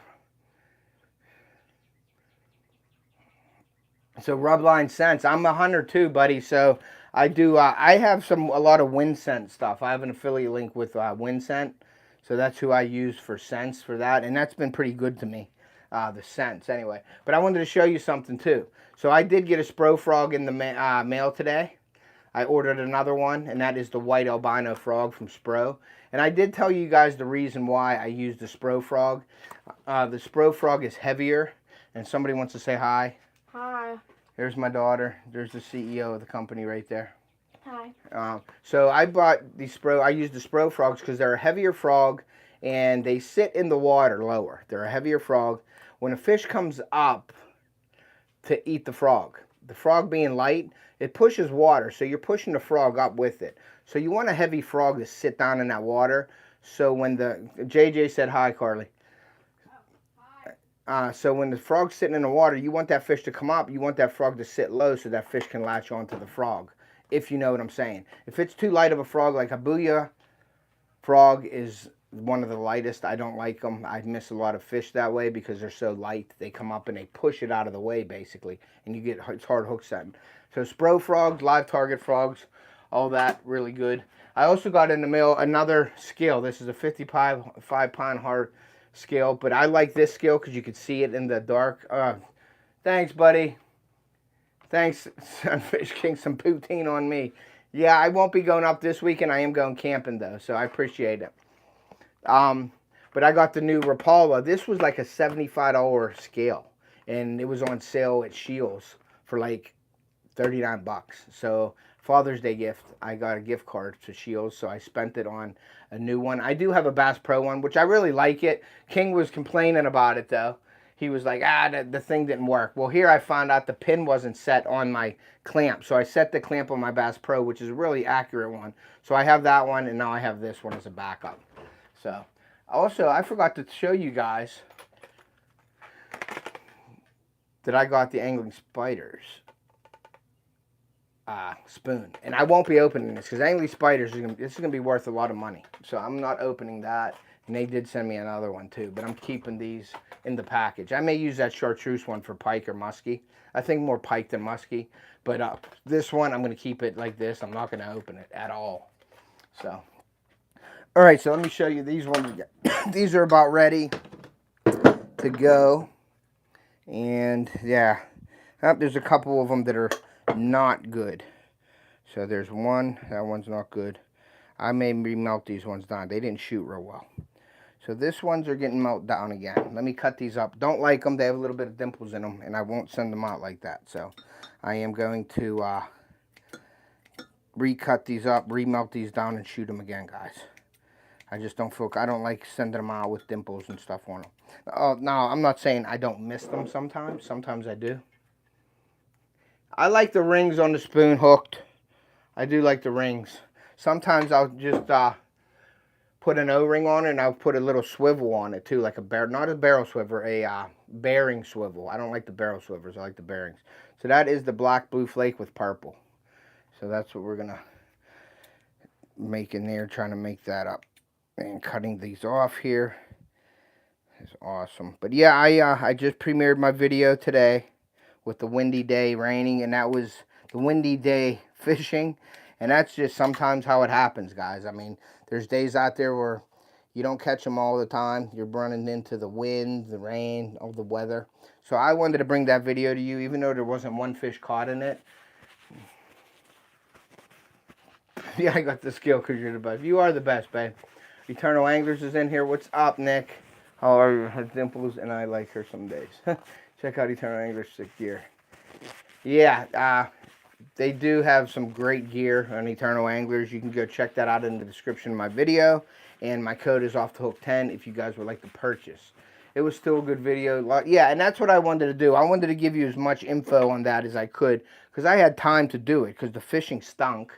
So Rubline Scents. I'm a hunter too, buddy. So I do. I have a lot of wind scent stuff. I have an affiliate link with wind scent. So that's who I use for scents for that, and that's been pretty good to me. The scents anyway. But I wanted to show you something too. So I did get a Spro Frog in the mail today. I ordered another one, and that is the white albino frog from Spro. And I did tell you guys the reason why I used the Spro Frog. The Spro Frog is heavier, and somebody wants to say hi. Hi. There's my daughter. There's the CEO of the company right there. Hi. So I bought these I used the Spro Frogs because they're a heavier frog, and they sit in the water lower. They're a heavier frog. When a fish comes up to eat the frog being light, it pushes water, so you're pushing the frog up with it. So you want a heavy frog to sit down in that water. So when JJ said hi, Carly. So when the frog's sitting in the water, you want that fish to come up. You want that frog to sit low so that fish can latch onto the frog, if you know what I'm saying. If it's too light of a frog, like a Booyah frog is one of the lightest. I don't like them. I miss a lot of fish that way because they're so light. They come up and they push it out of the way, basically, and it's hard hook setting. So Spro Frogs, live target frogs, all that, really good. I also got in the mail another scale. This is a 55-pound hard scale, but I like this scale because you can see it in the dark. Thanks, buddy. Thanks, Sunfish King, some poutine on me. Yeah, I won't be going up this weekend. I am going camping, though, so I appreciate it. But I got the new Rapala. This was like a $75 scale, and it was on sale at Shields for like 39 bucks. So Father's Day gift, I got a gift card to Shields, so I spent it on a new one. I do have a Bass Pro one, which I really like it. King was complaining about it, though. He was like, the thing didn't work. Well, here I found out the pin wasn't set on my clamp. So I set the clamp on my Bass Pro, which is a really accurate one. So I have that one, and now I have this one as a backup. So, also, I forgot to show you guys that I got the Angling Spiders spoon. And I won't be opening this because Angling Spiders, this is going to be worth a lot of money. So I'm not opening that. And they did send me another one too, but I'm keeping these in the package. I may use that chartreuse one for pike or muskie. I think more pike than muskie. But this one, I'm going to keep it like this. I'm not going to open it at all. So, all right, so let me show you these ones. These are about ready to go. And yeah, there's a couple of them that are not good. So there's one, that one's not good. I may remelt these ones down. They didn't shoot real well. So this ones are getting melted down again. Let me cut these up. Don't like them. They have a little bit of dimples in them, and I won't send them out like that. So I am going to recut these up, remelt these down, and shoot them again, guys. I just don't feel, I don't like sending them out with dimples and stuff on them. Oh, no, I'm not saying I don't miss them sometimes. Sometimes I do. I like the rings on the spoon hooked. I do like the rings. Sometimes I'll just put an O-ring on it, and I'll put a little swivel on it too, like not a barrel swivel, a bearing swivel. I don't like the barrel swivels. I like the bearings. So that is the black blue flake with purple. So that's what we're going to make in there, trying to make that up. And cutting these off here is awesome. But yeah, I just premiered my video today with the windy day raining, and that was the windy day fishing. And that's just sometimes how it happens, guys. I mean, there's days out there where you don't catch them all the time. You're running into the wind, the rain, all the weather. So I wanted to bring that video to you, even though there wasn't one fish caught in it. Yeah, I got the skill because you're the best. You are the best, babe. Eternal Anglers is in here. What's up, Nick? How are you? Her dimples, and I like her some days. Check out Eternal Anglers 6 gear. Yeah, they do have some great gear on Eternal Anglers. You can go check that out in the description of my video. And my code is off the hook 10 if you guys would like to purchase. It was still a good video. Yeah, and that's what I wanted to do. I wanted to give you as much info on that as I could because I had time to do it because the fishing stunk.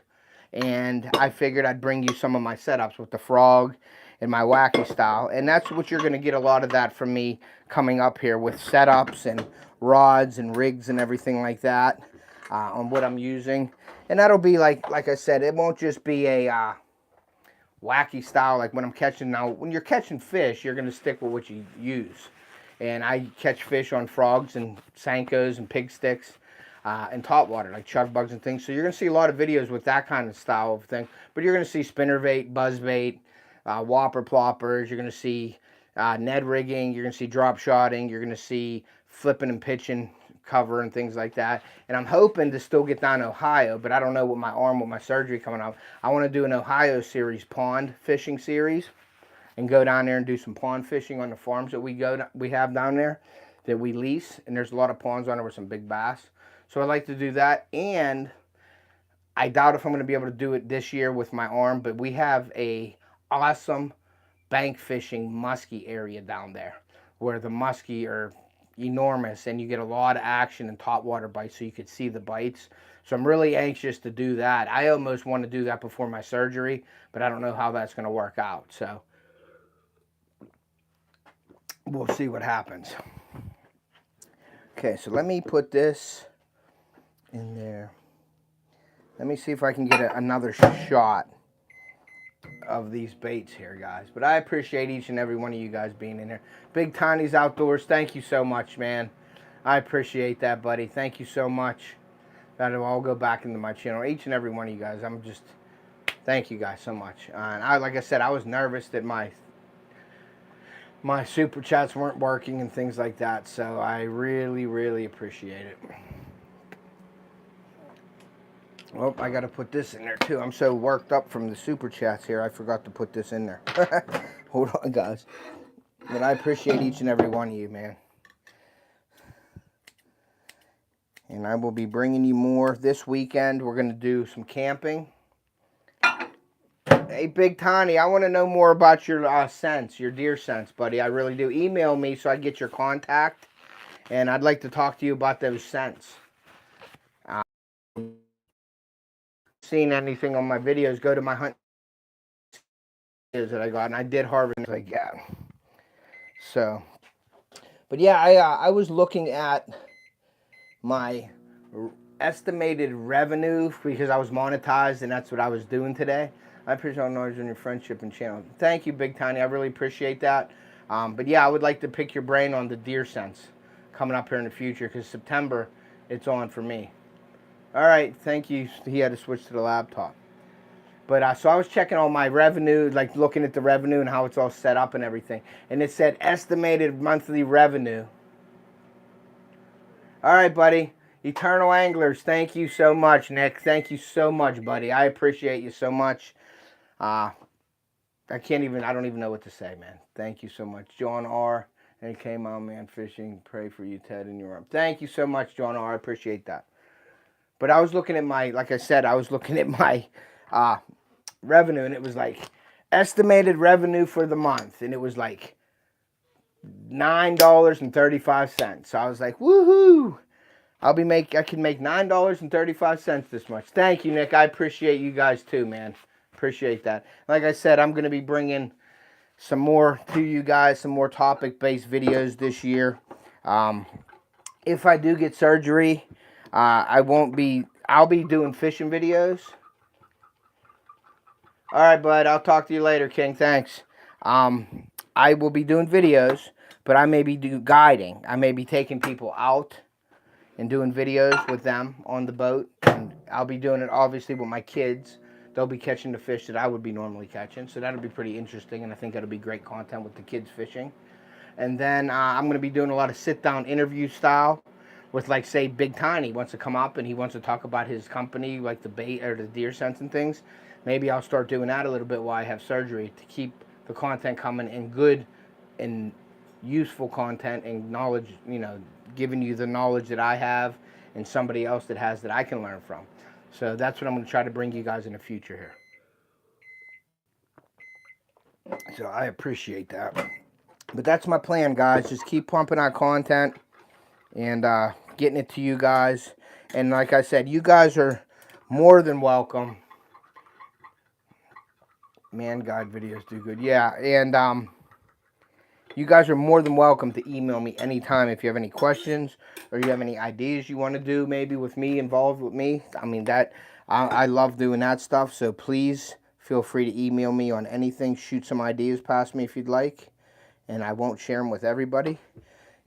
And I figured I'd bring you some of my setups with the frog and my wacky style. And that's what you're going to get a lot of that from me coming up here with setups and rods and rigs and everything like that on what I'm using. And that'll be like I said, it won't just be a wacky style like when I'm catching. Now, when you're catching fish, you're going to stick with what you use. And I catch fish on frogs and Sankos and pig sticks. And top water, like chug bugs and things. So you're going to see a lot of videos with that kind of style of thing. But you're going to see spinnerbait, buzzbait, whopper ploppers. You're going to see Ned rigging. You're going to see drop shotting. You're going to see flipping and pitching cover and things like that. And I'm hoping to still get down to Ohio, but I don't know with my arm, with my surgery coming up. I want to do an Ohio series, pond fishing series, and go down there and do some pond fishing on the farms that we have down there that we lease. And there's a lot of ponds on there with some big bass. So I'd like to do that, and I doubt if I'm going to be able to do it this year with my arm, but we have a awesome bank fishing muskie area down there where the muskie are enormous, and you get a lot of action and top water bites so you could see the bites. So I'm really anxious to do that. I almost want to do that before my surgery, but I don't know how that's going to work out. So we'll see what happens. Okay, so let me put this in there. Let me see if I can get another shot of these baits here, guys. But I appreciate each and every one of you guys being in there. Big Tiny's Outdoors, thank you so much, man. I appreciate that, buddy. Thank you so much. That'll all go back into my channel. Each and every one of you guys. Thank you guys so much. And like I said, I was nervous that my super chats weren't working and things like that. So I really, really appreciate it. Well, I got to put this in there, too. I'm so worked up from the super chats here, I forgot to put this in there. Hold on, guys. But I appreciate each and every one of you, man. And I will be bringing you more this weekend. We're going to do some camping. Hey, Big Tiny, I want to know more about your scents, your deer scents, buddy. I really do. Email me so I get your contact. And I'd like to talk to you about those scents. Seen anything on my videos, go to my hunt videos that I got, and I did harvest like that. So, but yeah, I was looking at my estimated revenue because I was monetized, and that's what I was doing today. I appreciate all knowledge on your friendship and channel. Thank you, Big Tiny. I really appreciate that. But yeah, I would like to pick your brain on the deer scents coming up here in the future because September, it's on for me. All right, thank you. He had to switch to the laptop. But so I was checking all my revenue, like looking at the revenue and how it's all set up and everything. And it said estimated monthly revenue. All right, buddy. Eternal Anglers, thank you so much, Nick. Thank you so much, buddy. I appreciate you so much. I don't even know what to say, man. Thank you so much. John R. And came on, man, fishing. Pray for you, Ted, and your arm. Thank you so much, John R. I appreciate that. But I was looking at like I said, I was looking at my revenue, and it was like estimated revenue for the month, and it was like $9.35. So I was like, woohoo! I can make $9.35 this much. Thank you, Nick. I appreciate you guys too, man. Appreciate that. Like I said, I'm going to be bringing some more to you guys, some more topic-based videos this year. If I do get surgery, I'll be doing fishing videos. All right, bud. I'll talk to you later, King. Thanks. I will be doing videos, but I may be guiding. I may be taking people out and doing videos with them on the boat. And I'll be doing it, obviously, with my kids. They'll be catching the fish that I would be normally catching. So that'll be pretty interesting, and I think that'll be great content with the kids fishing. And then I'm going to be doing a lot of sit-down interview style with, like, say, Big Tiny wants to come up and he wants to talk about his company, like the bait or the deer scents and things. Maybe I'll start doing that a little bit while I have surgery to keep the content coming in good and useful content and knowledge, giving you the knowledge that I have and somebody else that has that I can learn from. So that's what I'm going to try to bring you guys in the future here. So I appreciate that. But that's my plan, guys. Just keep pumping out content and getting it to you guys. And like I said, you guys are more than welcome. Man, guide videos do good. Yeah, and you guys are more than welcome to email me anytime if you have any questions or you have any ideas you want to do maybe with me, involved with me. I mean, I love doing that stuff, so please feel free to email me on anything. Shoot some ideas past me if you'd like, and I won't share them with everybody.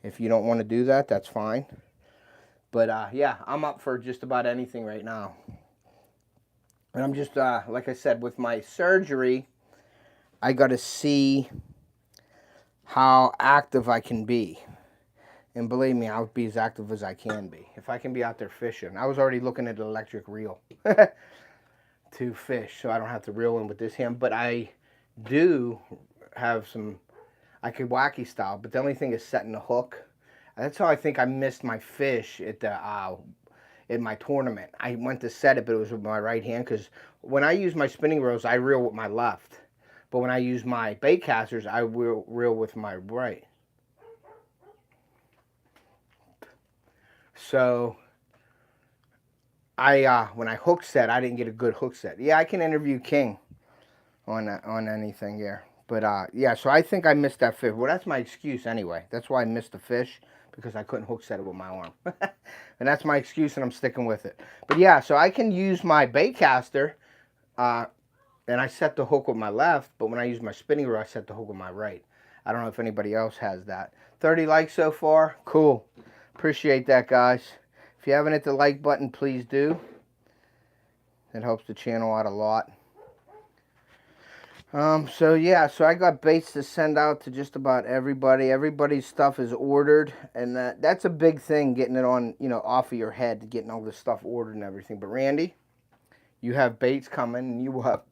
If you don't want to do that, that's fine. But yeah, I'm up for just about anything right now. And I'm just, like I said, with my surgery, I got to see how active I can be. And believe me, I'll be as active as I can be. If I can be out there fishing. I was already looking at an electric reel to fish, so I don't have to reel in with this hand. But I do have some, I could wacky style, but the only thing is setting the hook. That's how I think I missed my fish at the in my tournament. I went to set it, but it was with my right hand, because when I use my spinning reels, I reel with my left. But when I use my bait casters, I will reel with my right. So when I hook set, I didn't get a good hook set. Yeah, I can interview King on anything here. But yeah, so I think I missed that fish. Well, that's my excuse anyway. That's why I missed the fish, because I couldn't hook set it with my arm. And that's my excuse, and I'm sticking with it. But yeah, so I can use my bait caster, and I set the hook with my left, but when I use my spinning reel, I set the hook with my right. I don't know if anybody else has that. 30 likes so far. Cool. Appreciate that, guys. If you haven't hit the like button, please do. It helps the channel out a lot. So yeah, so I got baits to send out to just about everybody. Everybody's stuff is ordered, and that's a big thing, getting it on, off of your head, getting all this stuff ordered and everything. But Randy, you have baits coming, and you will have,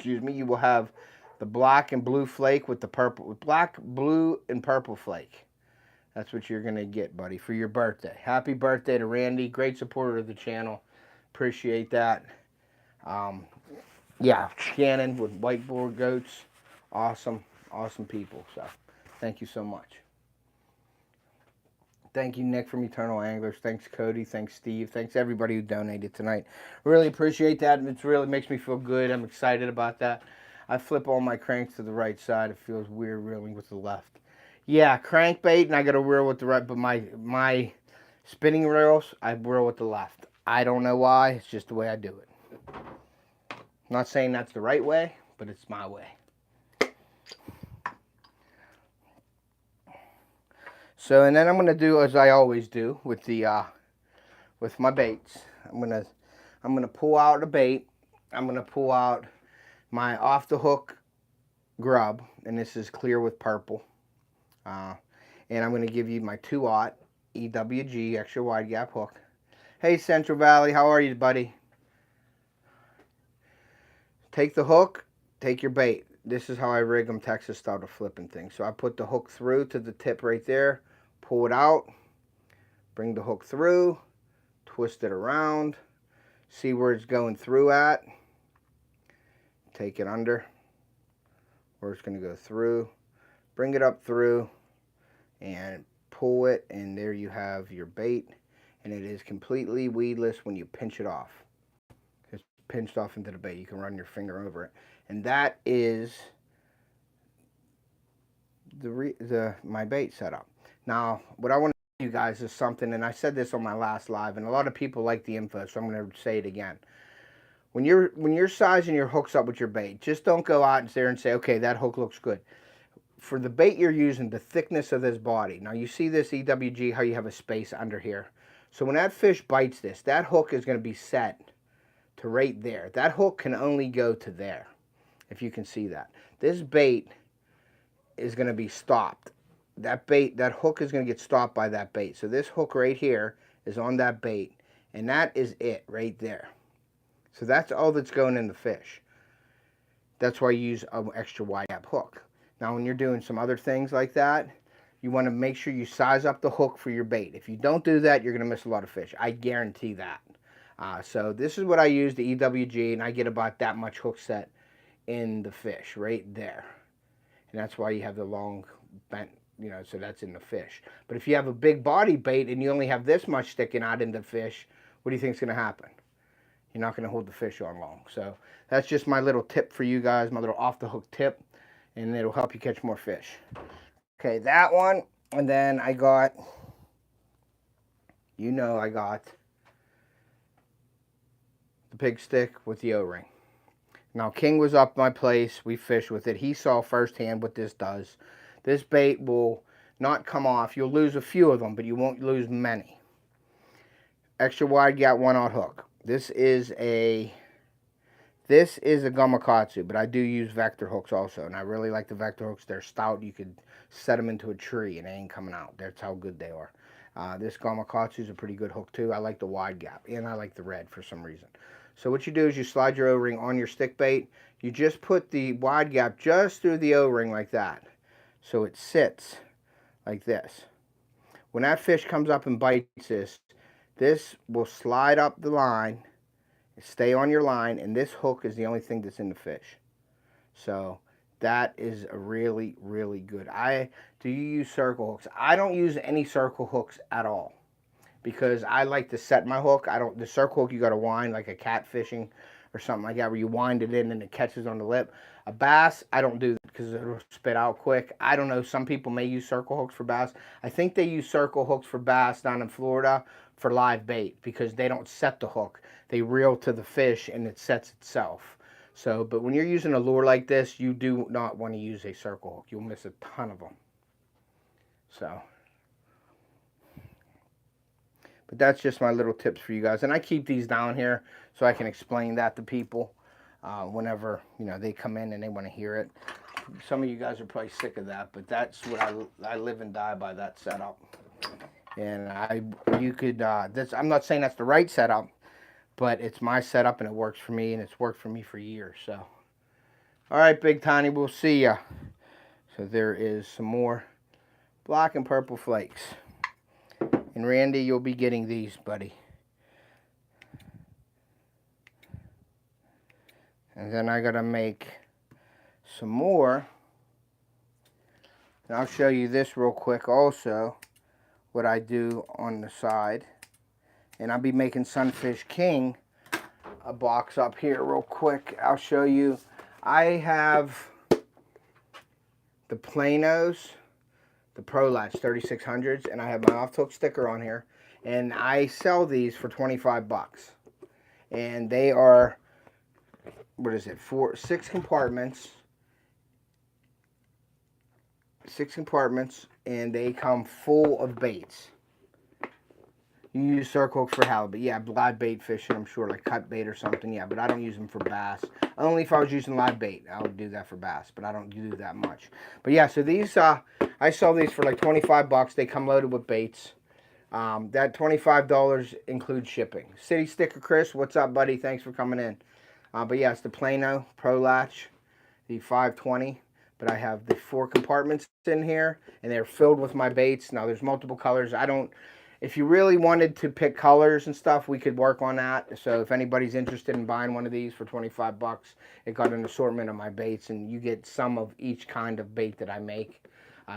you will have the black and blue flake with the purple, with black, blue, and purple flake. That's what you're gonna get, buddy, for your birthday. Happy birthday to Randy, great supporter of the channel. Appreciate that. Yeah, Shannon with Whiteboard Goats. Awesome, awesome people. So, thank you so much. Thank you, Nick from Eternal Anglers. Thanks, Cody. Thanks, Steve. Thanks, everybody who donated tonight. Really appreciate that. It really makes me feel good. I'm excited about that. I flip all my cranks to the right side. It feels weird reeling with the left. Yeah, crankbait, and I got to reel with the right, but my spinning reels, I reel with the left. I don't know why. It's just the way I do it. I'm not saying that's the right way, but it's my way. So, and then I'm gonna do as I always do with the with my baits. I'm gonna pull out a bait. I'm gonna pull out my off the hook grub, and this is clear with purple. And I'm gonna give you my 2/0 EWG extra wide gap hook. Hey Central Valley, how are you, buddy? Take the hook, take your bait. This is how I rig them Texas style to flipping things. So I put the hook through to the tip right there, pull it out, bring the hook through, twist it around, see where it's going through at, take it under, where it's going to go through, bring it up through, and pull it, and there you have your bait, and it is completely weedless when you pinch it off. It's pinched off into the bait. You can run your finger over it, and that is my bait setup. Now, what I want to you guys is something, and I said this on my last live, and a lot of people like the info, so I'm going to say it again. When you're sizing your hooks up with your bait, just don't go out there and say, okay, that hook looks good. For the bait you're using, the thickness of this body. Now you see this EWG, how you have a space under here. So when that fish bites this, that hook is going to be set to right there. That hook can only go to there, if you can see that. This bait is going to be stopped. That hook is going to get stopped by that bait. So this hook right here is on that bait, and that is it right there. So that's all that's going in the fish. That's why you use an extra wide gap hook. Now when you're doing some other things like that, you want to make sure you size up the hook for your bait. If you don't do that, you're going to miss a lot of fish. I guarantee that. So this is what I use, the EWG, and I get about that much hook set in the fish right there. And that's why you have the long bent, so that's in the fish. But if you have a big body bait and you only have this much sticking out in the fish, what do you think is going to happen? You're not going to hold the fish on long. So that's just my little tip for you guys, my little off the hook tip, and it'll help you catch more fish. Okay, that one, and then I got, I got the pig stick with the O-ring. Now, King was up my place. We fished with it. He saw firsthand what this does. This bait will not come off. You'll lose a few of them, but you won't lose many. Extra wide gap 1/0 hook. This is a Gamakatsu, but I do use vector hooks also, and I really like the vector hooks. They're stout. You could set them into a tree, and they ain't coming out. That's how good they are. This Gamakatsu is a pretty good hook, too. I like the wide gap, and I like the red for some reason. So what you do is you slide your O-ring on your stick bait. You just put the wide gap just through the O-ring like that. So it sits like this. When that fish comes up and bites this will slide up the line, stay on your line, and this hook is the only thing that's in the fish. So that is a really, really good. Do you use circle hooks? I don't use any circle hooks at all, because I like to set my hook. The circle hook you got to wind like a catfishing or something like that, where you wind it in and it catches on the lip. A bass, I don't do that because it'll spit out quick. I don't know. Some people may use circle hooks for bass. I think they use circle hooks for bass down in Florida for live bait because they don't set the hook. They reel to the fish and it sets itself. So, but when you're using a lure like this, you do not want to use a circle hook. You'll miss a ton of them. So, but that's just my little tips for you guys. And I keep these down here so I can explain that to people whenever, they come in and they want to hear it. Some of you guys are probably sick of that, but that's what I live and die by, that setup. And I'm not saying that's the right setup, but it's my setup and it works for me, and it's worked for me for years. So, all right, Big Tiny, we'll see ya. So there is some more black and purple flakes. And Randy, you'll be getting these, buddy. And then I gotta make some more. And I'll show you this real quick also, what I do on the side. And I'll be making Sunfish King a box up here real quick. I'll show you. I have the Planos, the Pro Latch 3600s, and I have my off-hook sticker on here. And I sell these for 25 bucks. And they are, what is it, 6 compartments. 6 compartments, and they come full of baits. You use circle hooks for halibut. Yeah, live bait fishing, I'm sure, like cut bait or something. Yeah, but I don't use them for bass. Only if I was using live bait, I would do that for bass, but I don't do that much. But yeah, so these, I sell these for like 25 bucks. They come loaded with baits. That $25 includes shipping. City Sticker Chris, what's up, buddy? Thanks for coming in. But yeah, it's the Plano Pro Latch, the 520. But I have the 4 compartments in here, and they're filled with my baits. Now, there's multiple colors. If you really wanted to pick colors and stuff, we could work on that. So if anybody's interested in buying one of these for 25 bucks, it got an assortment of my baits, and you get some of each kind of bait that I make.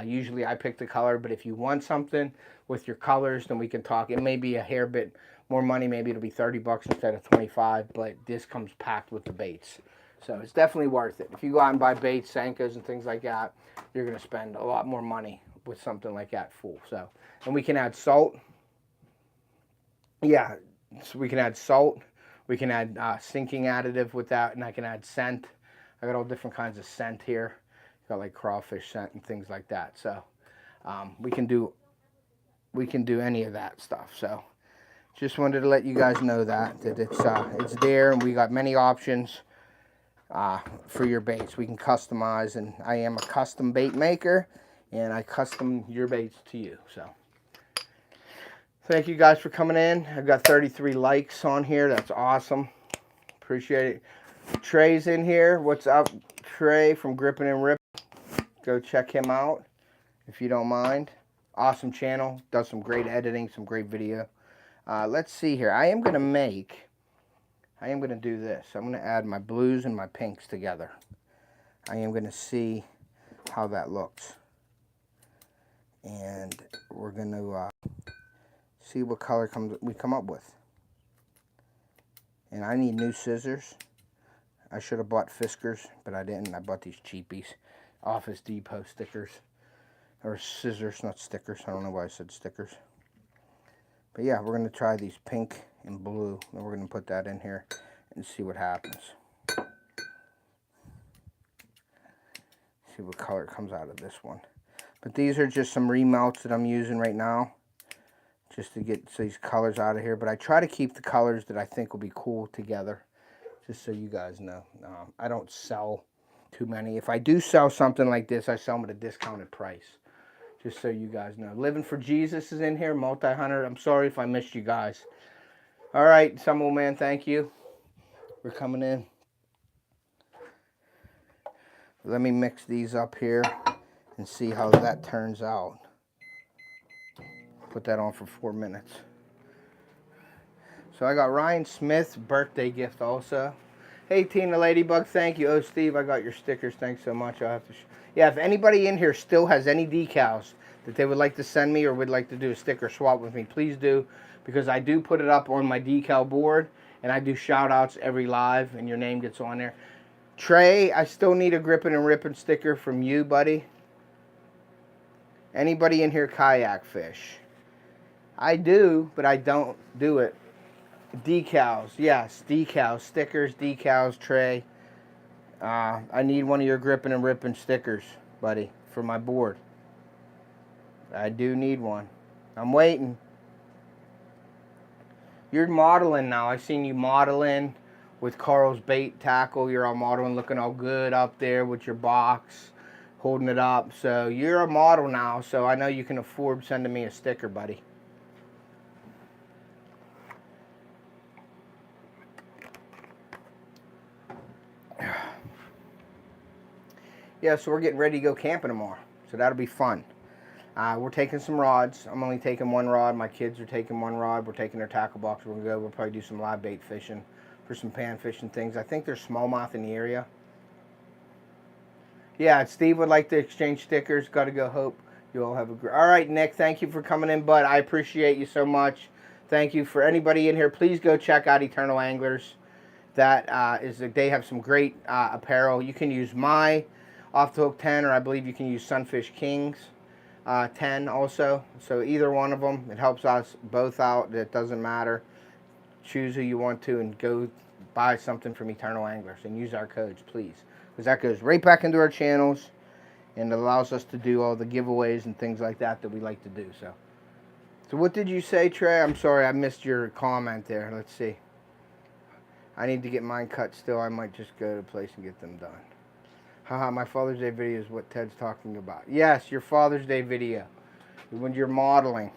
Usually I pick the color, but if you want something with your colors, then we can talk. It may be a hair bit more money. Maybe it'll be 30 bucks instead of 25, but this comes packed with the baits. So it's definitely worth it. If you go out and buy baits, Senkos, and things like that, you're going to spend a lot more money with something like that full. So, and we can add salt. Yeah, so we can add salt. We can add sinking additive with that, and I can add scent. I got all different kinds of scent here. Got like crawfish scent and things like that. So we can do any of that stuff. So just wanted to let you guys know that it's there, and we got many options for your baits. We can customize, and I am a custom bait maker, and I custom your baits to you. So thank you guys for coming in. I've got 33 likes on here. That's awesome. Appreciate it. Trey's in here. What's up, Trey from Gripping and Rip? Go check him out if you don't mind. Awesome channel. Does some great editing, some great video. Let's see here. I am going to make I am going to do this. I'm going to add my blues and my pinks together. I am going to see how that looks. And we're going to see what color we come up with. And I need new scissors. I should have bought Fiskars, but I didn't. I bought these cheapies. Office Depot stickers. Or scissors, not stickers. I don't know why I said stickers. But yeah, we're going to try these pink and blue. And we're going to put that in here and see what happens. See what color comes out of this one. But these are just some remelts that I'm using right now. Just to get these colors out of here. But I try to keep the colors that I think will be cool together. Just so you guys know. I don't sell too many. If I do sell something like this, I sell them at a discounted price. Just so you guys know. Living for Jesus is in here. Multi-hunter. I'm sorry if I missed you guys. All right. Some old man, thank you for coming in. Let me mix these up here and see how that turns out. Put that on for 4 minutes. So I got Ryan Smith's birthday gift also. Hey Tina Ladybug, thank you. Oh Steve, I got your stickers. Thanks so much. I'll have to. Yeah, if anybody in here still has any decals that they would like to send me or would like to do a sticker swap with me, please do, because I do put it up on my decal board and I do shout outs every live and your name gets on there. Trey, I still need a gripping and ripping sticker from you, buddy. Anybody in here kayak fish? I do, but I don't do it. Decals, yes, decals, stickers, decals, Trey. I need one of your gripping and ripping stickers, buddy, for my board. I do need one. I'm waiting. You're modeling now. I've seen you modeling with Carl's bait tackle. You're all modeling, looking all good up there with your box, holding it up. So you're a model now, so I know you can afford sending me a sticker, buddy. Yeah, so we're getting ready to go camping tomorrow. So that'll be fun. We're taking some rods. I'm only taking one rod. My kids are taking one rod. We're taking their tackle box. We're going to go. We'll probably do some live bait fishing for some pan fishing things. I think there's smallmouth in the area. Yeah, Steve would like to exchange stickers. Got to go. Hope you all have a great... All right, Nick, thank you for coming in, bud. I appreciate you so much. Thank you for anybody in here. Please go check out Eternal Anglers. That they have some great apparel. You can use my Off the Hook 10, or I believe you can use Sunfish Kings 10 also. So either one of them, it helps us both out. It doesn't matter. Choose who you want to and go buy something from Eternal Anglers and use our codes, please. Because that goes right back into our channels and it allows us to do all the giveaways and things like that we like to do. So what did you say, Trey? I'm sorry, I missed your comment there. Let's see. I need to get mine cut still. I might just go to a place and get them done. Haha, my Father's Day video is what Ted's talking about. Yes, your Father's Day video. When you're modeling.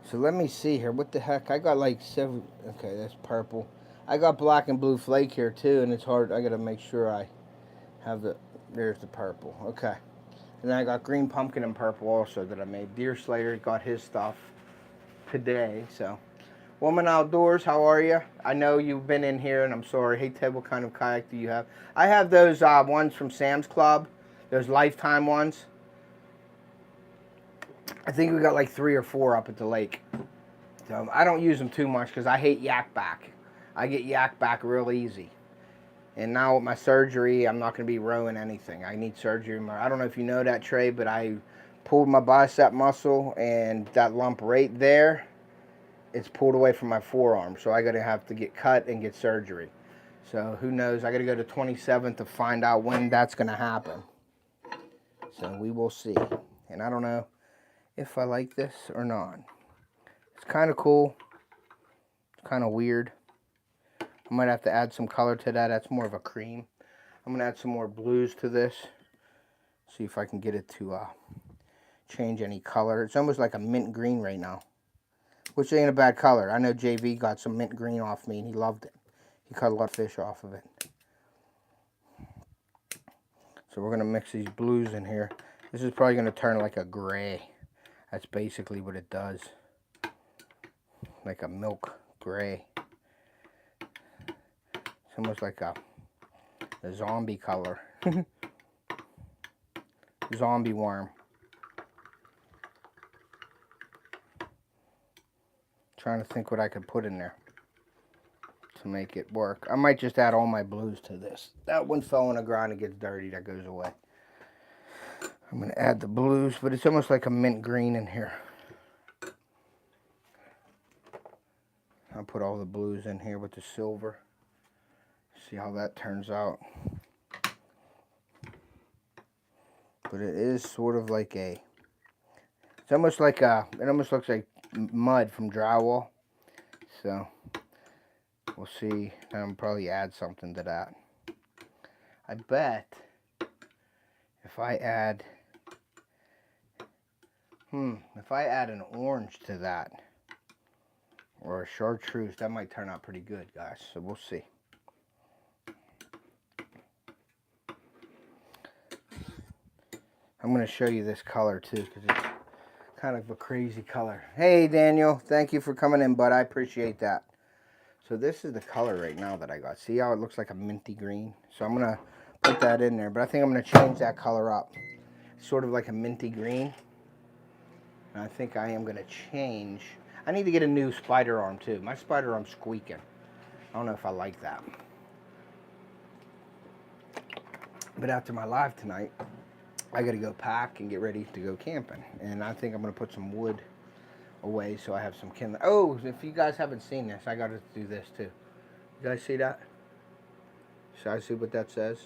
So let me see here. What the heck? I got like 7. Okay, that's purple. I got black and blue flake here too, and it's hard. I got to make sure I have the... There's the purple. Okay. And then I got green pumpkin and purple also that I made. Deer Slayer got his stuff today. So, Woman Outdoors, how are you? I know you've been in here, and I'm sorry. Hey, Ted, what kind of kayak do you have? I have those ones from Sam's Club. Those Lifetime ones. I think we got like 3 or 4 up at the lake. So, I don't use them too much because I hate yak back. I get yak back real easy. And now with my surgery, I'm not going to be rowing anything. I need surgery. I don't know if you know that, Trey, but I pulled my bicep muscle, and that lump right there, it's pulled away from my forearm. So I got to have to get cut and get surgery. So who knows? I got to go to 27th to find out when that's going to happen. So we will see. And I don't know if I like this or not. It's kind of cool. It's kind of weird. I might have to add some color to that. That's more of a cream. I'm going to add some more blues to this. See if I can get it to change any color. It's almost like a mint green right now, which ain't a bad color. I know JV got some mint green off me, and he loved it. He caught a lot of fish off of it. So we're going to mix these blues in here. This is probably going to turn like a gray. That's basically what it does. Like a milk gray. It's almost like a zombie color. Zombie worm. Trying to think what I could put in there to make it work. I might just add all my blues to this. That one fell on the ground and gets dirty. That goes away. I'm going to add the blues, but it's almost like a mint green in here. I'll put all the blues in here with the silver. See how that turns out. But it is sort of like a, it's almost like a, it almost looks like mud from drywall. So we'll see. I'll probably add something to that. I bet if I add, if I add an orange to that, or a chartreuse, that might turn out pretty good, guys. So we'll see. I'm going to show you this color too, because it's kind of a crazy color. Hey, Daniel. Thank you for coming in, bud. I appreciate that. So this is the color right now that I got. See how it looks like a minty green? So I'm going to put that in there, but I think I'm going to change that color up. Sort of like a minty green. And I think I am going to change. I need to get a new spider arm too. My spider arm's squeaking. I don't know if I like that. But after my live tonight, I got to go pack and get ready to go camping. And I think I'm going to put some wood away so I have some kindling. Oh, if you guys haven't seen this, I got to do this too. You guys see that? Should I see what that says?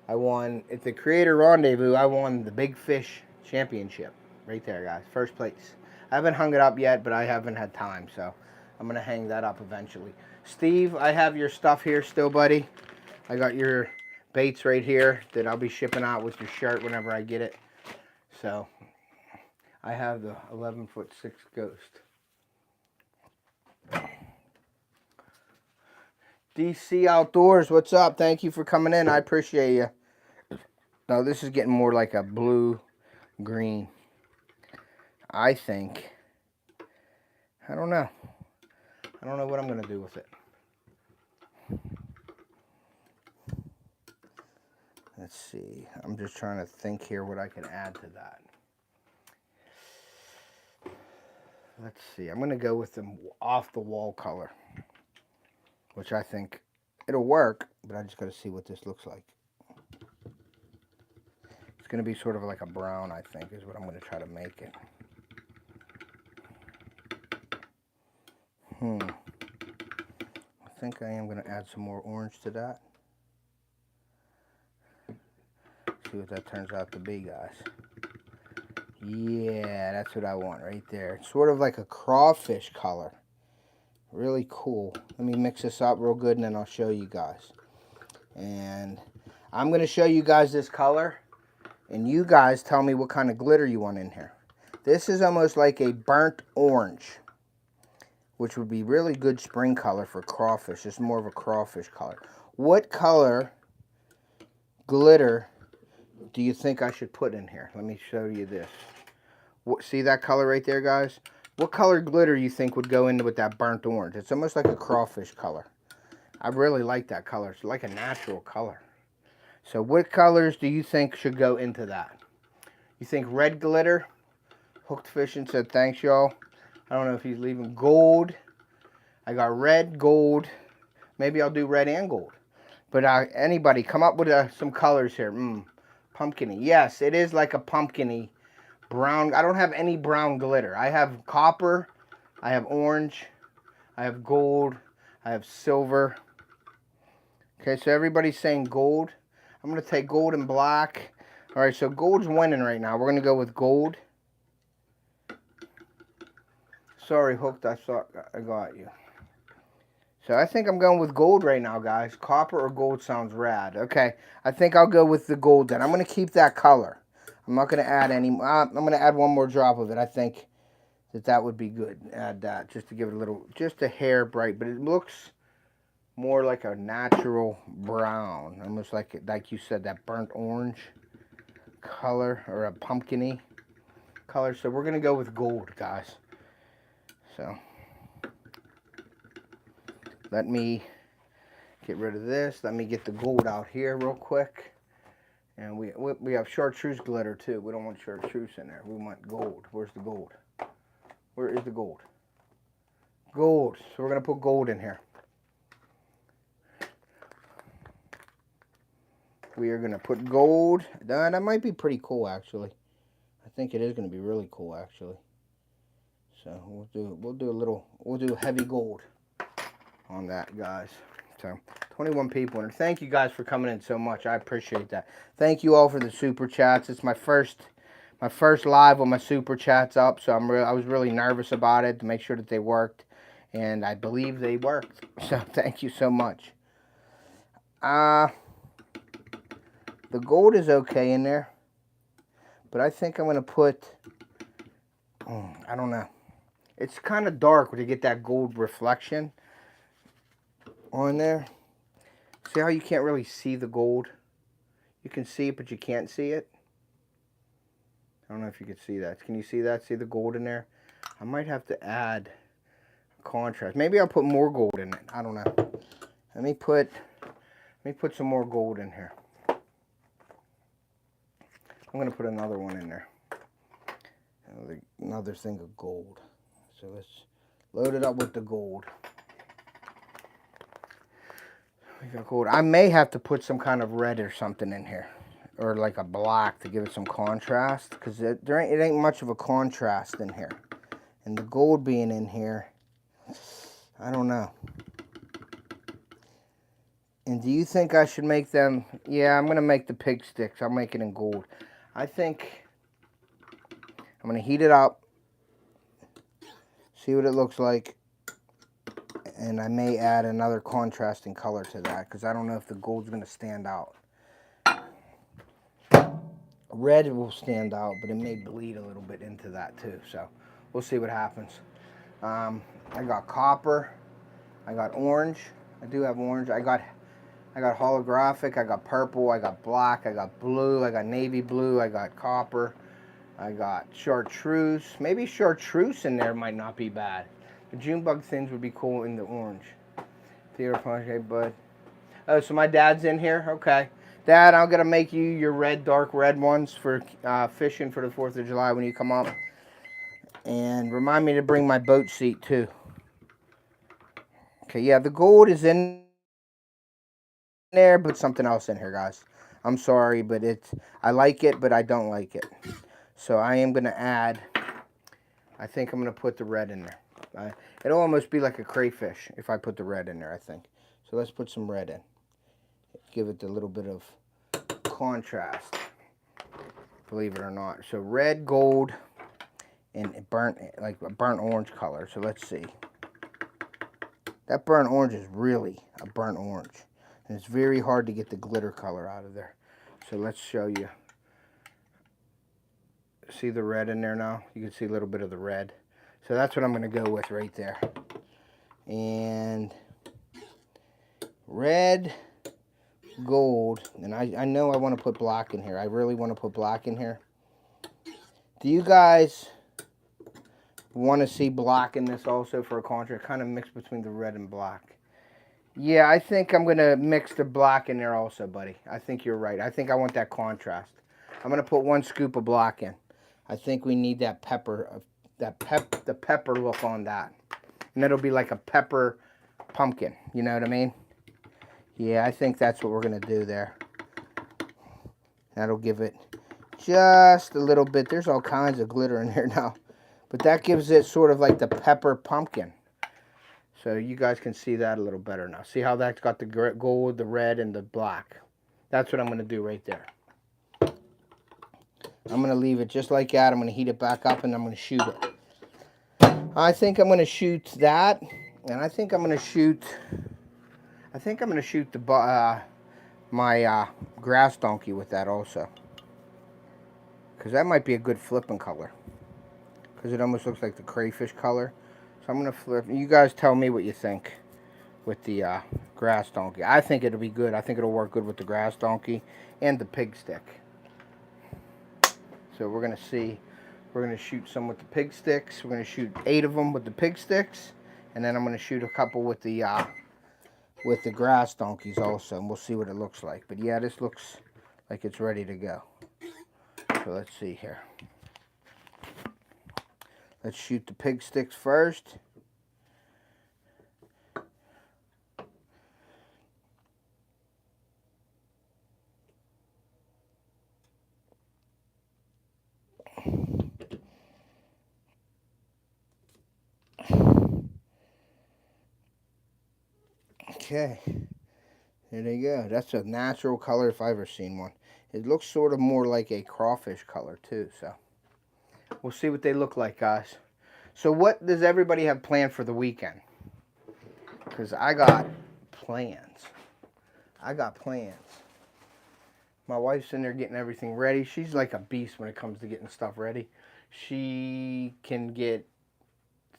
I won, at the Creator Rendezvous, I won the Big Fish Championship. Right there, guys. First place. I haven't hung it up yet, but I haven't had time, so I'm going to hang that up eventually. Steve, I have your stuff here still, buddy. I got your baits right here that I'll be shipping out with your shirt whenever I get it. So, I have the 11'6" Ghost. DC Outdoors, what's up? Thank you for coming in. I appreciate you. Now, this is getting more like a blue-green. I think. I don't know. I don't know what I'm going to do with it. Let's see. I'm just trying to think here what I can add to that. Let's see. I'm going to go with the off-the-wall color, which I think it'll work, but I just got to see what this looks like. It's going to be sort of like a brown, I think, is what I'm going to try to make it. I think I am going to add some more orange to that. See what that turns out to be, guys. Yeah, that's what I want right there. It's sort of like a crawfish color. Really cool. Let me mix this up real good and then I'll show you guys. And I'm going to show you guys this color. And you guys tell me what kind of glitter you want in here. This is almost like a burnt orange, which would be really good spring color for crawfish. It's more of a crawfish color. What color glitter do you think I should put in here? Let me show you this. See that color right there, guys? What color glitter you think would go in with that burnt orange? It's almost like a crawfish color. I really like that color. It's like a natural color. So what colors do you think should go into that? You think red glitter? Hooked Fishing said, thanks, y'all. I don't know if he's leaving. Gold. I got red, gold. Maybe I'll do red and gold. But anybody, come up with some colors here. Pumpkin-y. Yes, it is like a pumpkin-y brown. I don't have any brown glitter. I have copper. I have orange. I have gold. I have silver. Okay, so everybody's saying gold. I'm going to take gold and black. All right, so gold's winning right now. We're going to go with gold. Sorry, Hooked, I thought I got you. So I think I'm going with gold right now, guys. Copper or gold sounds rad. Okay, I think I'll go with the gold then. I'm going to keep that color. I'm not going to add any. I'm going to add one more drop of it. I think that would be good. Add that just to give it a little, just a hair bright. But it looks more like a natural brown, almost like you said, that burnt orange color or a pumpkin-y color. So we're gonna go with gold, guys. So let me get rid of this. Let me get the gold out here real quick. And we have chartreuse glitter too. We don't want chartreuse in there. We want gold. Where's the gold? Where is the gold? Gold. So we're gonna put gold in here. We are gonna put gold. That might be pretty cool, actually. I think it is gonna be really cool, actually. So we'll do heavy gold on that, guys. So 21 people in. Thank you guys for coming in so much. I appreciate that. Thank you all for the super chats. It's my first live with my super chats up, so I was really nervous about it to make sure that they worked, and I believe they worked. So thank you so much. The gold is okay in there, but I think I'm gonna put. I don't know. It's kind of dark when you get that gold reflection on there. See how you can't really see the gold? You can see it, but you can't see it. I don't know if you can see that. Can you see that? See the gold in there? I might have to add contrast. Maybe I'll put more gold in it. I don't know. Let me put some more gold in here. I'm gonna put another one in there. Another thing of gold. So let's load it up with the gold. We got gold. I may have to put some kind of red or something in here, or like a black to give it some contrast, because it ain't much of a contrast in here. And the gold being in here, I don't know. And do you think I should make them? Yeah, I'm gonna make the pig sticks. I'll make it in gold. I think I'm gonna heat it up, see what it looks like, and I may add another contrasting color to that, because I don't know if the gold's gonna stand out. Red will stand out, but it may bleed a little bit into that too, so we'll see what happens. I got copper, I got orange, I do have orange, I got holographic, I got purple, I got black, I got blue, I got navy blue, I got copper, I got chartreuse. Maybe chartreuse in there might not be bad. The Junebug things would be cool in the orange. Theo, okay, bud. Oh, so my dad's in here? Okay. Dad, I'm going to make you your dark red ones for fishing for the 4th of July when you come up. And remind me to bring my boat seat, too. Okay, yeah, the gold is in there, but something else in here, guys. I'm sorry, but I like it, but I don't like it. So I am going to add, I think I'm going to put the red in there. It'll almost be like a crayfish if I put the red in there, I think. So let's put some red in. Give it a little bit of contrast, believe it or not. So red, gold, and like a burnt orange color. So let's see. That burnt orange is really a burnt orange. And it's very hard to get the glitter color out of there. So let's show you. See the red in there now? You can see a little bit of the red. So that's what I'm going to go with right there. And red, gold, and I know I want to put black in here. I really want to put black in here. Do you guys want to see black in this also for a contrast? Kind of mix between the red and black. Yeah, I think I'm going to mix the black in there also, buddy. I think you're right. I think I want that contrast. I'm going to put 1 scoop of black in. I think we need that pepper, the pepper look on that. And it'll be like a pepper pumpkin. You know what I mean? Yeah, I think that's what we're going to do there. That'll give it just a little bit. There's all kinds of glitter in here now. But that gives it sort of like the pepper pumpkin. So you guys can see that a little better now. See how that's got the gold, the red, and the black. That's what I'm going to do right there. I'm going to leave it just like that. I'm going to heat it back up, and I'm going to shoot it. I think I'm going to shoot that. And I think I'm going to shoot... my grass donkey with that also. Because that might be a good flipping color. Because it almost looks like the crayfish color. So I'm going to flip. You guys tell me what you think. with the grass donkey. I think it'll be good. I think it'll work good with the grass donkey and the pig stick. So we're going to see. We're going to shoot some with the pig sticks. We're going to shoot 8 of them with the pig sticks. And then I'm going to shoot a couple with the grass donkeys also. And we'll see what it looks like. But yeah, this looks like it's ready to go. So let's see here. Let's shoot the pig sticks first. Okay, there they go. That's a natural color if I've ever seen one. It looks sort of more like a crawfish color too, so we'll see what they look like, guys. So what does everybody have planned for the weekend? Because I got plans. My wife's in there getting everything ready. She's like a beast when it comes to getting stuff ready. She can get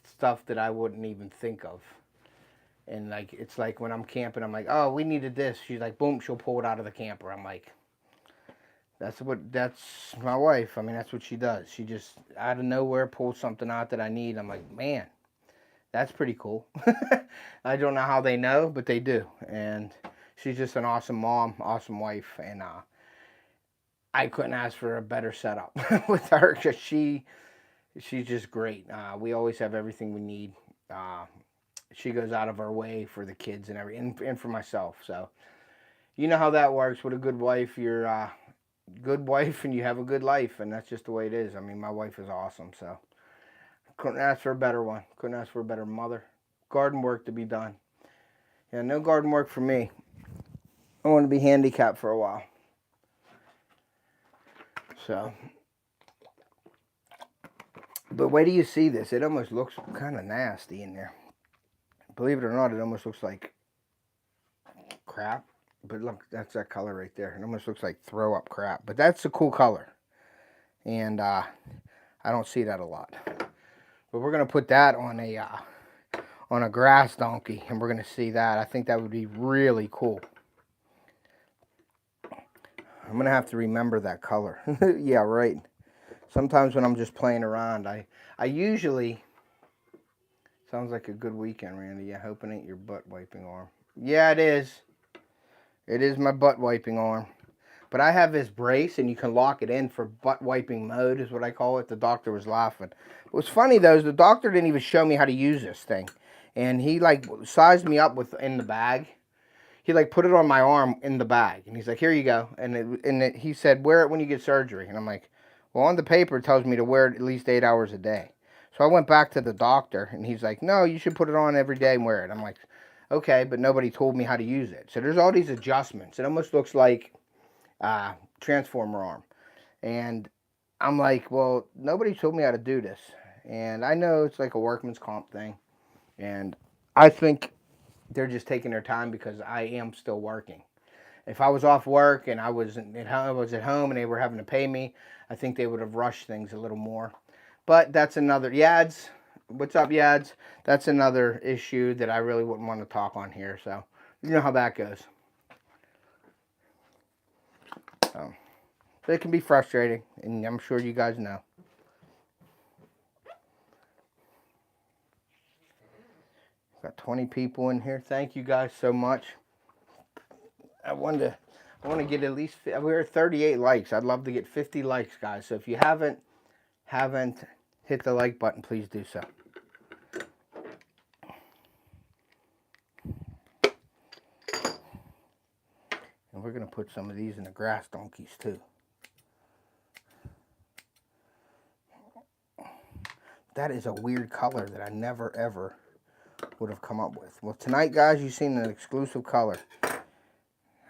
stuff that I wouldn't even think of. And like, it's like when I'm camping, I'm like, oh, we needed this. She's like, boom, she'll pull it out of the camper. I'm like, that's my wife. I mean, that's what she does. She just out of nowhere pulls something out that I need. I'm like, man, that's pretty cool. I don't know how they know, but they do. And she's just an awesome mom, awesome wife. And I couldn't ask for a better setup with her, because she's just great. We always have everything we need. She goes out of her way for the kids and everything, and for myself. So you know how that works with a good wife. You're a good wife and you have a good life, and that's just the way it is. I mean, my wife is awesome, so couldn't ask for a better one. Couldn't ask for a better mother. Garden work to be done. Yeah, no garden work for me. I want to be handicapped for a while. So, but wait till you see this. It almost looks kind of nasty in there. Believe it or not, it almost looks like crap. But look, that's that color right there. It almost looks like throw up crap. But that's a cool color. And I don't see that a lot. But we're going to put that on a grass donkey. And we're going to see that. I think that would be really cool. I'm going to have to remember that color. Yeah, right. Sometimes when I'm just playing around, I usually... Sounds like a good weekend, Randy. Yeah, hoping it ain't your butt wiping arm. Yeah, it is. It is my butt wiping arm. But I have this brace, and you can lock it in for butt wiping mode, is what I call it. The doctor was laughing. What's funny, though, is the doctor didn't even show me how to use this thing. And he, like, sized me up in the bag. He, like, put it on my arm in the bag. And he's like, here you go. And he said, wear it when you get surgery. And I'm like, well, on the paper, it tells me to wear it at least 8 hours a day. So I went back to the doctor, and he's like, no, you should put it on every day and wear it. I'm like, okay, but nobody told me how to use it. So there's all these adjustments. It almost looks like Transformer arm. And I'm like, well, nobody told me how to do this. And I know it's like a workman's comp thing. And I think they're just taking their time because I am still working. If I was off work and I was at home and they were having to pay me, I think they would have rushed things a little more. But that's another, Yads, what's up, Yads? That's another issue that I really wouldn't want to talk on here. So, you know how that goes. So it can be frustrating, and I'm sure you guys know. Got 20 people in here. Thank you guys so much. I want to get at least, we're at 38 likes. I'd love to get 50 likes, guys. So if you haven't hit the like button, please do so. And we're going to put some of these in the grass donkeys too. That is a weird color that I never ever would have come up with. Well, tonight, guys, you've seen an exclusive color.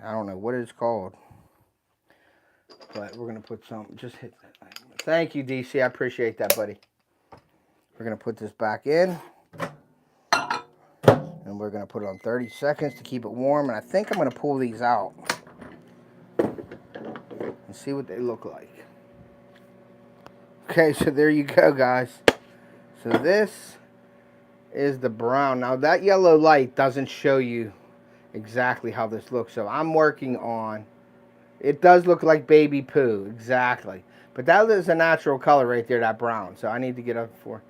I don't know what it's called, but we're going to put some, just hit that. Thank you, DC. I appreciate that, buddy. We're going to put this back in, and we're going to put it on 30 seconds to keep it warm, and I think I'm going to pull these out and see what they look like. Okay, so there you go, guys. So this is the brown. Now that yellow light doesn't show you exactly how this looks, so I'm working on, it does look like baby poo, exactly. But that is a natural color right there, that brown, so I need to get up for.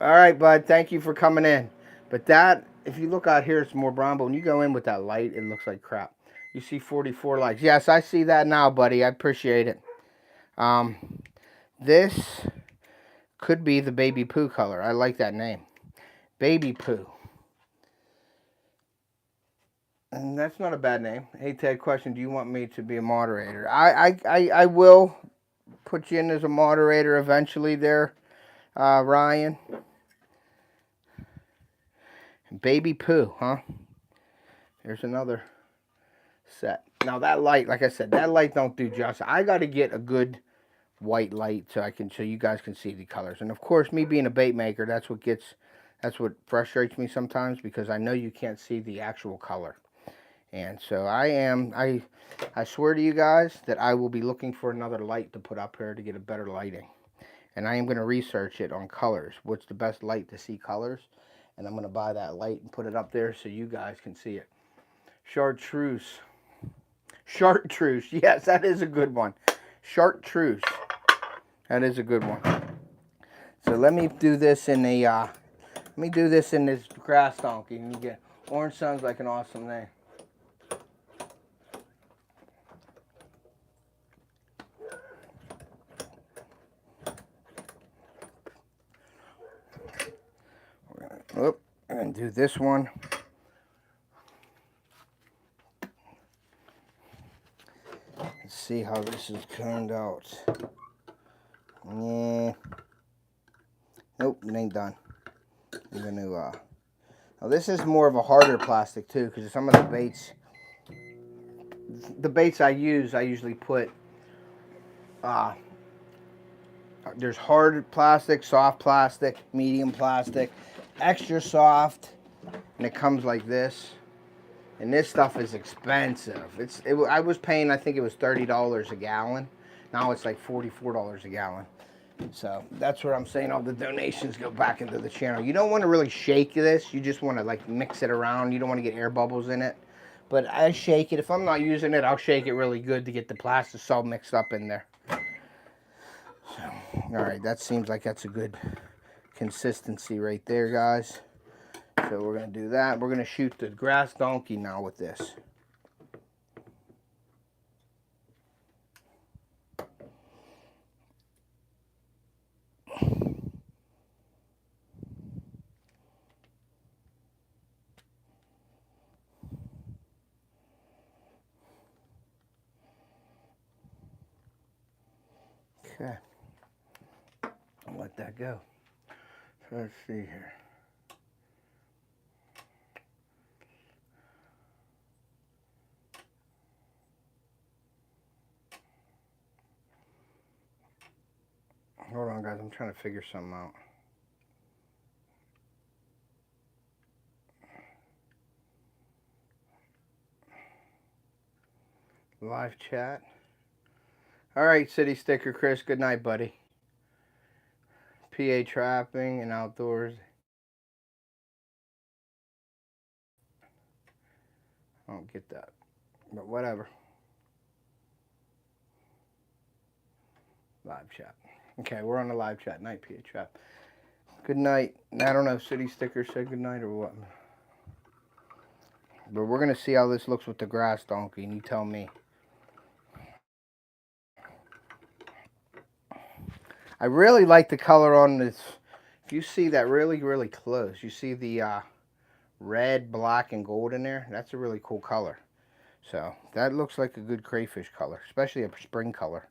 All right, bud, thank you for coming in. But that, if you look out here, it's more brown, but when you go in with that light, it looks like crap. You see 44 likes. Yes, I see that now, buddy. I appreciate it. This could be the baby poo color. I like that name. Baby poo. And that's not a bad name. Hey, Ted, question, do you want me to be a moderator? I will put you in as a moderator eventually there, Ryan. Baby poo, huh? There's another set. Now that light, like I said, that light don't do justice. I got to get a good white light so you guys can see the colors. And of course, me being a bait maker, that's what frustrates me sometimes, because I know you can't see the actual color. And so I swear to you guys that I will be looking for another light to put up here to get a better lighting. And I am going to research it on colors. What's the best light to see colors? And I'm going to buy that light and put it up there so you guys can see it. Chartreuse. Chartreuse. Yes, that is a good one. Chartreuse. That is a good one. So let me do this in this grass donkey. And you get, orange sounds like an awesome name. I'm going to do this one. Let's see how this has turned out. Yeah. Nope, it ain't done. I'm going to, now this is more of a harder plastic too, because some of the baits I use, I usually put, there's hard plastic, soft plastic, medium plastic, extra soft, and it comes like this. And this stuff is expensive. I was paying, I think it was $30 a gallon. Now it's like $44 a gallon. So that's what I'm saying. All the donations go back into the channel. You don't want to really shake this. You just want to like mix it around. You don't want to get air bubbles in it. But I shake it. If I'm not using it, I'll shake it really good to get the plastic all mixed up in there. So, all right, that seems like that's a good consistency right there, guys. So we're going to do that. We're going to shoot the grass donkey now with this. Okay. I'll let that go. So let's see here. Hold on, guys. I'm trying to figure something out. Live chat. All right, City Sticker Chris. Good night, buddy. PA trapping and outdoors. I don't get that, but whatever. Live chat. Okay, we're on the live chat. Night, PA trap. Good night. I don't know if City Sticker said good night or what. But we're going to see how this looks with the grass donkey, and you tell me. I really like the color on this. If you see that really, really close, you see the red, black, and gold in there. That's a really cool color. So that looks like a good crayfish color, especially a spring color.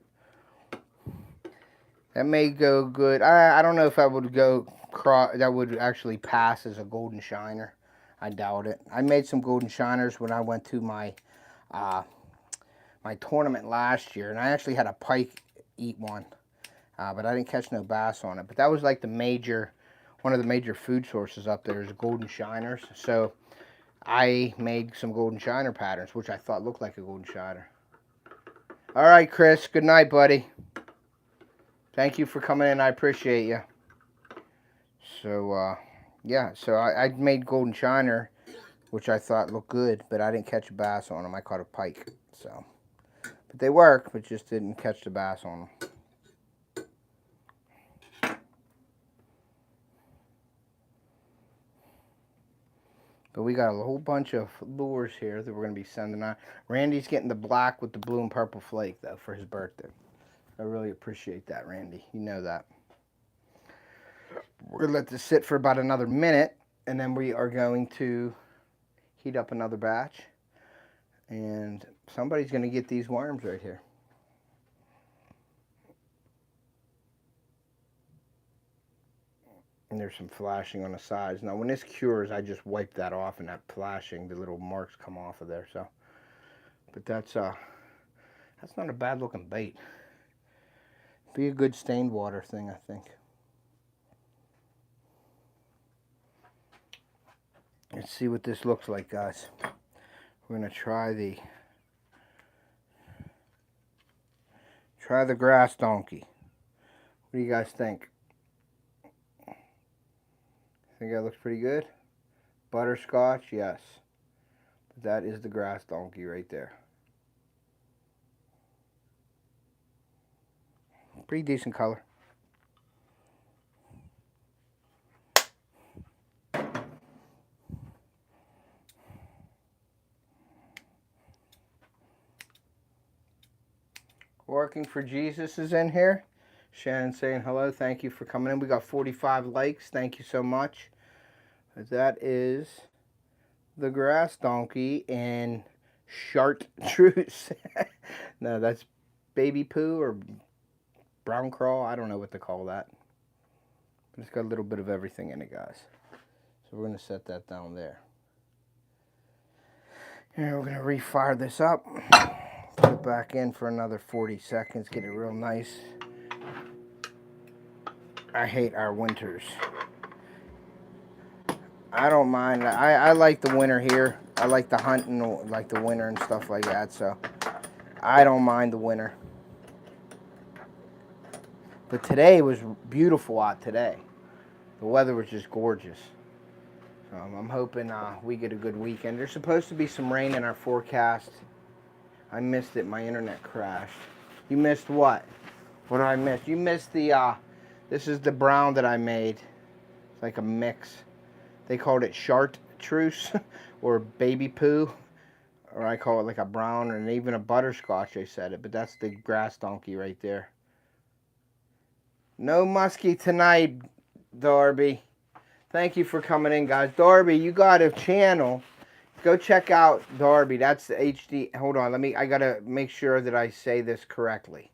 That may go good. I don't know if I would go that would actually pass as a golden shiner. I doubt it. I made some golden shiners when I went to my my tournament last year, and I actually had a pike eat one, but I didn't catch no bass on it. But that was like one of the major food sources up there is golden shiners. So I made some golden shiner patterns, which I thought looked like a golden shiner. All right, Chris. Good night, buddy. Thank you for coming in. I appreciate you. So, yeah, so I made golden shiner, which I thought looked good, but I didn't catch a bass on them. I caught a pike, so. But they work, but just didn't catch the bass on them. But we got a whole bunch of lures here that we're going to be sending out. Randy's getting the black with the blue and purple flake, though, for his birthday. I really appreciate that, Randy. You know that. We're going to let this sit for about another minute, and then we are going to heat up another batch. And somebody's going to get these worms right here. And there's some flashing on the sides. Now, when this cures, I just wipe that off, and that flashing, the little marks come off of there. So, but that's not a bad looking bait. Be a good stained water thing, I think. Let's see what this looks like, guys. We're gonna try the grass donkey. What do you guys think? Think that looks pretty good? Butterscotch, yes. But that is the grass donkey right there. Pretty decent color. Working for Jesus is in here. Shannon saying hello. Thank you for coming in. We got 45 likes. Thank you so much. That is the grass donkey and chartreuse. No, that's baby poo or brown crawl. I don't know what to call that. But it's got a little bit of everything in it, guys. So we're going to set that down there. And we're going to refire this up. Put it back in for another 40 seconds. Get it real nice. I hate our winters. I don't mind. I like the winter here. I like the hunting, like the winter and stuff like that. So I don't mind the winter. But today was beautiful out today. The weather was just gorgeous. So I'm hoping we get a good weekend. There's supposed to be some rain in our forecast. I missed it. My internet crashed. You missed what? What did I miss? You missed the, this is the brown that I made. It's like a mix. They called it chartreuse or baby poo. Or I call it like a brown and even a butterscotch, they said it. But that's the grass donkey right there. No muskie tonight, Darby. Thank you for coming in, guys. Darby, you got a channel. Go check out Darby. That's the HD. Hold on. I got to make sure that I say this correctly.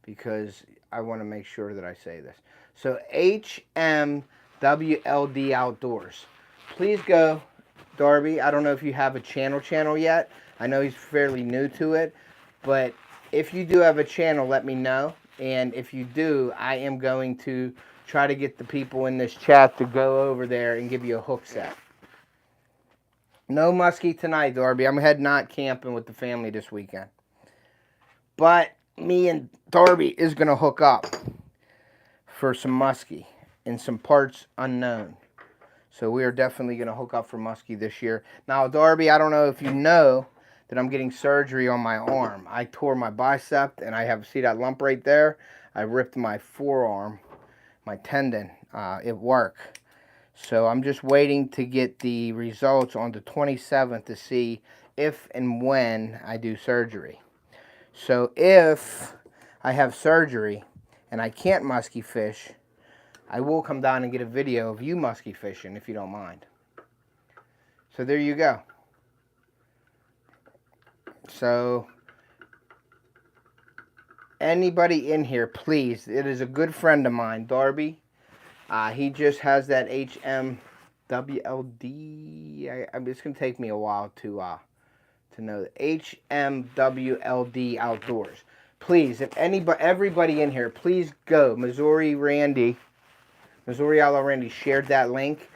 Because I want to make sure that I say this. So, HMWLD Outdoors. Please go, Darby. I don't know if you have a channel yet. I know he's fairly new to it. But if you do have a channel, let me know. And if you do, I am going to try to get the people in this chat to go over there and give you a hook set. No muskie tonight, Darby. I'm heading out camping with the family this weekend. But me and Darby is going to hook up for some muskie in some parts unknown. So we are definitely going to hook up for muskie this year. Now, Darby, I don't know if you know that I'm getting surgery on my arm. I tore my bicep, and I have, see that lump right there? I ripped my forearm, my tendon at work. So I'm just waiting to get the results on the 27th to see if and when I do surgery. So if I have surgery and I can't musky fish, I will come down and get a video of you musky fishing if you don't mind. So there you go. So anybody in here, please, it is a good friend of mine, Darby. He just has that HMWLD. It's going to take me a while to know the HMWLD Outdoors. Please, if everybody in here, please go. Missouri Outlaw Randy shared that link.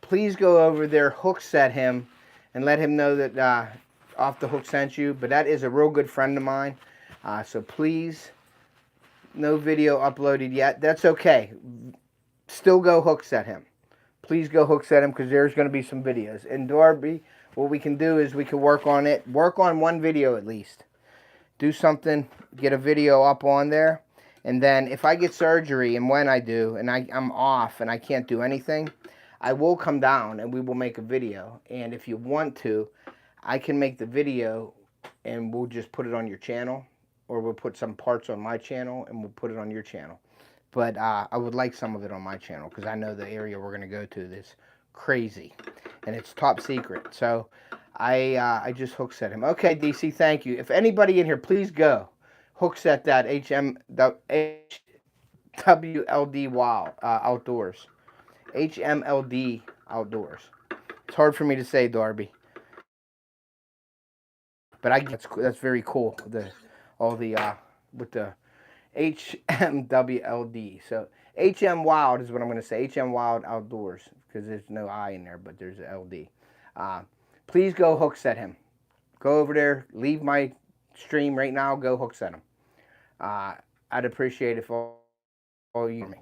Please go over there, hook set him, and let him know that Off the Hook sent you. But that is a real good friend of mine. So please, no video uploaded yet. That's okay. Still go hook set him. please go hook set him because there's going to be some videos. And Darby, what we can do is we can work on it. Work on one video at least. Do something, get a video up on there. And then if I get surgery, and when I do, and I'm off and I can't do anything, I will come down and we will make a video. And if you want to, I can make the video and we'll just put it on your channel. Or we'll put some parts on my channel and we'll put it on your channel. But I would like some of it on my channel because I know the area we're going to go to is crazy. And it's top secret. So I just hook set him. Okay, DC, thank you. If anybody in here, please go. Hook set that HWLD Wild Outdoors. HMLD Outdoors. It's hard for me to say, Darby. But that's very cool. With the HMWLD. So HM Wild is what I'm going to say. HM Wild Outdoors. Because there's no I in there, but there's LD. Please go hook set him. Go over there. Leave my stream right now. Go hook set him. I'd appreciate it if all you me.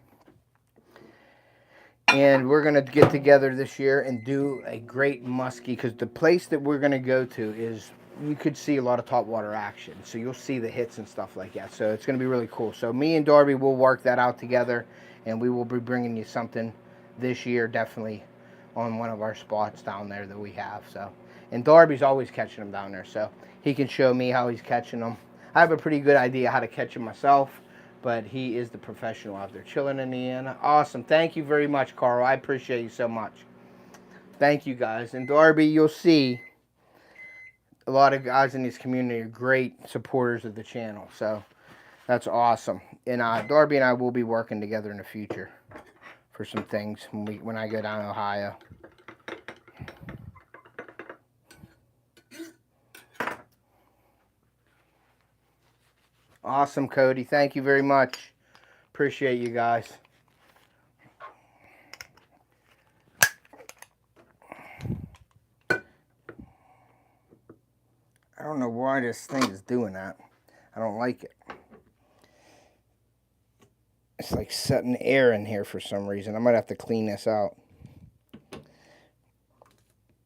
And we're going to get together this year and do a great muskie. Because the place that we're going to go to is, you could see a lot of top water action. So you'll see the hits and stuff like that. So it's going to be really cool. So me and Darby will work that out together. And we will be bringing you something this year, definitely, on one of our spots down there that we have. So, and Darby's always catching them down there. So he can show me how he's catching them. I have a pretty good idea how to catch them myself. But he is the professional out there. Chilling in Indiana. Awesome. Thank you very much, Carl. I appreciate you so much. Thank you, guys. And Darby, you'll see a lot of guys in this community are great supporters of the channel. So that's awesome. And Darby and I will be working together in the future for some things when I go down to Ohio. Awesome, Cody. Thank you very much. Appreciate you guys. I don't know why this thing is doing that. I don't like it. It's like setting air in here for some reason. I might have to clean this out.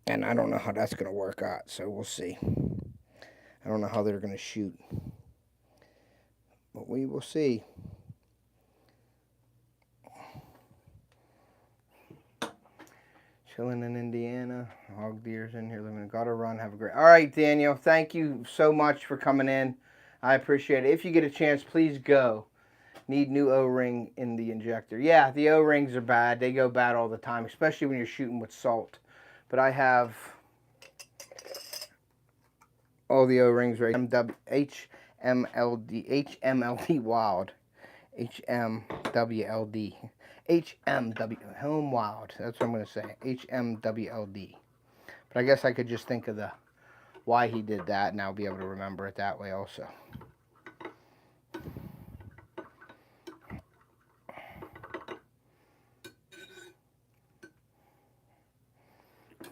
And I don't know how that's going to work out, so we'll see. I don't know how they're going to shoot. But we will see. Chilling in Indiana. Hog deer's in here living. Gotta run. Have a great. All right, Daniel. Thank you so much for coming in. I appreciate it. If you get a chance, please go. Need new O-ring in the injector. Yeah, the O-rings are bad. They go bad all the time, especially when you're shooting with salt. But I have all the O-rings right. HMLD Wild. HMWLD. HMW Home Wild. That's what I'm going to say. HMWLD. But I guess I could just think of the why he did that, and I'll be able to remember it that way also.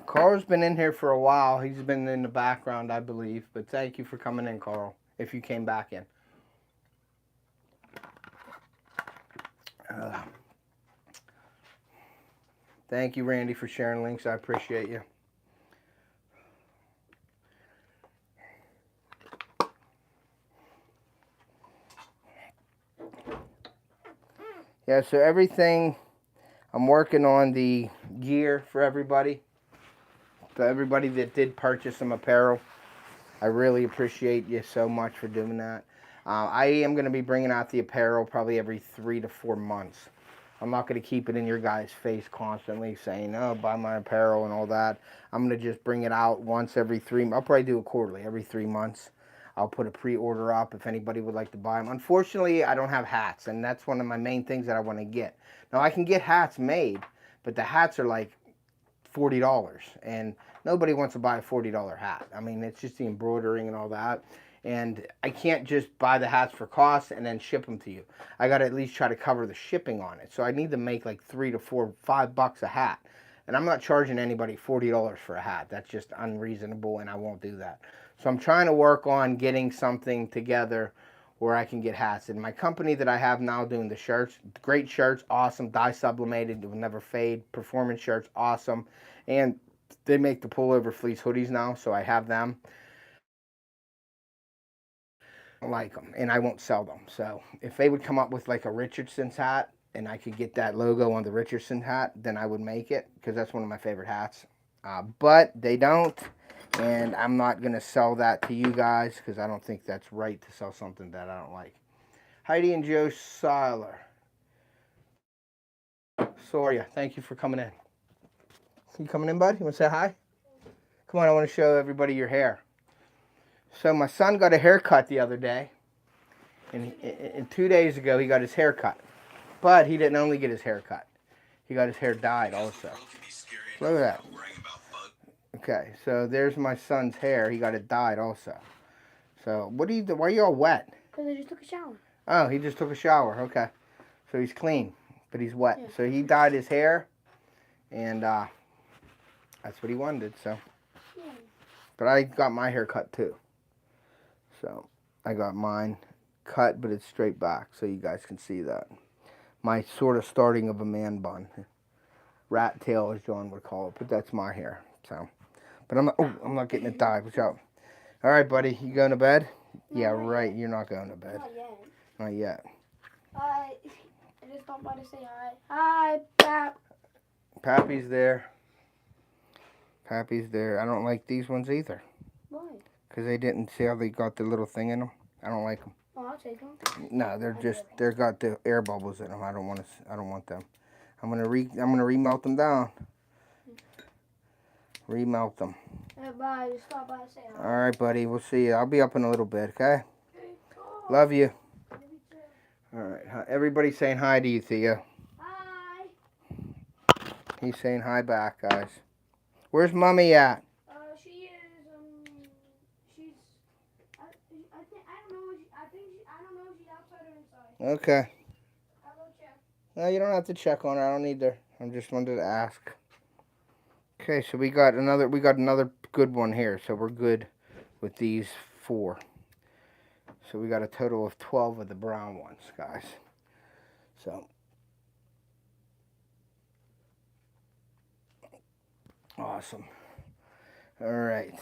Carl's been in here for a while. He's been in the background, I believe. But thank you for coming in, Carl, if you came back in. Thank you, Randy, for sharing links. I appreciate you. Yeah, so everything, I'm working on the gear for everybody. To everybody that did purchase some apparel, I really appreciate you so much for doing that. I am going to be bringing out the apparel probably every 3 to 4 months. I'm not going to keep it in your guys' face constantly saying, oh, buy my apparel and all that. I'm going to just bring it out once every 3 months. I'll probably do it quarterly, every 3 months. I'll put a pre-order up if anybody would like to buy them. Unfortunately, I don't have hats, and that's one of my main things that I want to get. Now, I can get hats made, but the hats are like $40, and nobody wants to buy a $40 hat. I mean, it's just the embroidering and all that. And I can't just buy the hats for cost and then ship them to you. I got to at least try to cover the shipping on it. So I need to make like $3 to $5 a hat. And I'm not charging anybody $40 for a hat. That's just unreasonable, and I won't do that. So I'm trying to work on getting something together where I can get hats. And my company that I have now doing the shirts, great shirts, awesome, dye sublimated, it will never fade, performance shirts, awesome. And they make the pullover fleece hoodies now, so I have them. I like them, and I won't sell them. So if they would come up with like a Richardson's hat, and I could get that logo on the Richardson hat, then I would make it, because that's one of my favorite hats. But they don't, and I'm not going to sell that to you guys, because I don't think that's right to sell something that I don't like. Heidi and Joe Seiler. Soria, thank you for coming in. You coming in, bud? You want to say hi? Come on, I want to show everybody your hair. So my son got a haircut the other day, and 2 days ago he got his hair cut. But he didn't only get his hair cut. He got his hair dyed also. Look at that. Okay, so there's my son's hair. He got it dyed also. So what do you do? Why are you all wet? Because I just took a shower. Oh, he just took a shower. Okay. So he's clean, but he's wet. Yeah. So he dyed his hair, and that's what he wanted, so. Yeah. But I got my hair cut too. So I got mine cut, but it's straight back, so you guys can see that. My sort of starting of a man bun. Rat tail, as John would call it, but that's my hair. So, but I'm not getting it dyed. Watch out. All right, buddy, you going to bed? No, Yeah, right. You're not going to bed. Not yet. Not yet. I just stopped by to say hi. Hi, Pap. Pappy's there. Pappy's there. I don't like these ones either. Why? Because they didn't see how they got the little thing in them. I don't like them. Oh, I'll take them. No, they're got the air bubbles in them. I don't want them. I'm gonna remelt them down. Remelt them. Hey, bye. Just stop by to say hi. All right, buddy. We'll see you. I'll be up in a little bit. Okay. Love you. All right. Everybody saying hi to you, Theo. Hi. He's saying hi back, guys. Where's Mommy at? She is. She's. I don't know if she's outside or inside. Okay. I'll go check. No, you don't have to check on her. I don't either. I just wanted to ask. Okay, so we got another good one here. So we're good with these 4. So we got a total of 12 of the brown ones, guys. So awesome. All right.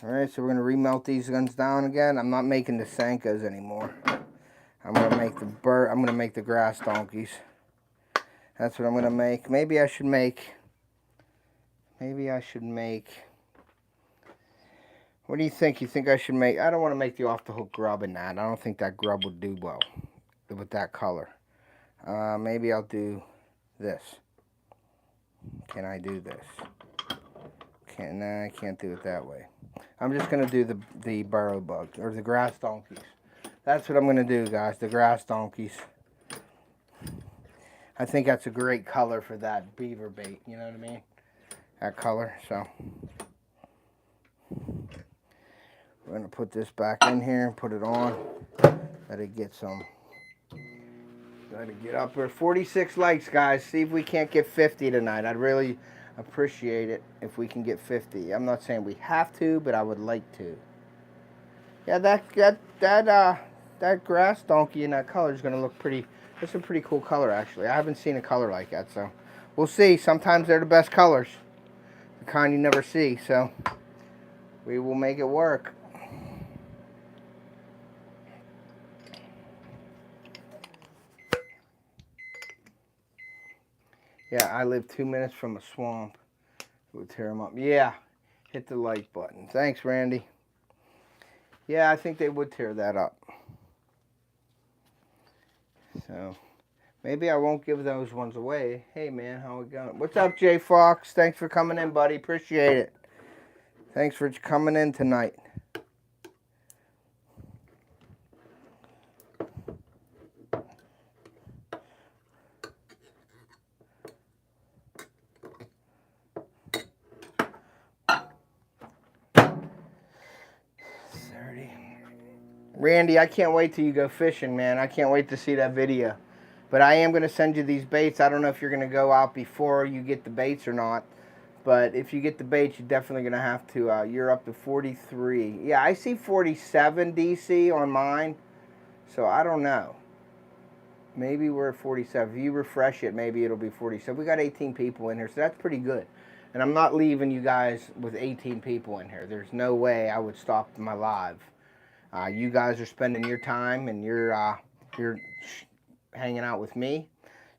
All right, so we're gonna remelt these guns down again. I'm not making the Sankos anymore. I'm gonna make the grass donkeys. That's what I'm gonna make. Maybe I should make. What do you think? You think I should make? I don't want to make the off the hook grub in that. I don't think that grub would do well with that color. Maybe I'll do this. Can I do this? Nah, I can't do it that way. I'm just gonna do the burrow bug or the grass donkeys. That's what I'm gonna do, guys. The grass donkeys. I think that's a great color for that beaver bait. You know what I mean? That color. So we're gonna put this back in here and put it on. Let it get some. Let it get up there. 46 likes, guys. See if we can't get 50 tonight. I'd really appreciate it if we can get 50. I'm not saying we have to, but I would like to. Yeah, that grass donkey in that color is gonna look pretty. It's a pretty cool color, actually. I haven't seen a color like that, so we'll see. Sometimes they're the best colors, the kind you never see. So we will make it work. Yeah, I live 2 minutes from a swamp. It would tear them up. Yeah, hit the like button. Thanks, Randy. Yeah, I think they would tear that up. So maybe I won't give those ones away. Hey, man, how it going? What's up, Jay Fox? Thanks for coming in, buddy. Appreciate it. Thanks for coming in tonight. Randy, I can't wait till you go fishing, man. I can't wait to see that video. But I am going to send you these baits. I don't know if you're going to go out before you get the baits or not. But if you get the baits, you're definitely going to have to, you're up to 43. Yeah, I see 47 DC on mine. So I don't know. Maybe we're at 47. If you refresh it, maybe it'll be 47. We got 18 people in here, so that's pretty good. And I'm not leaving you guys with 18 people in here. There's no way I would stop my live. You guys are spending your time and you're hanging out with me.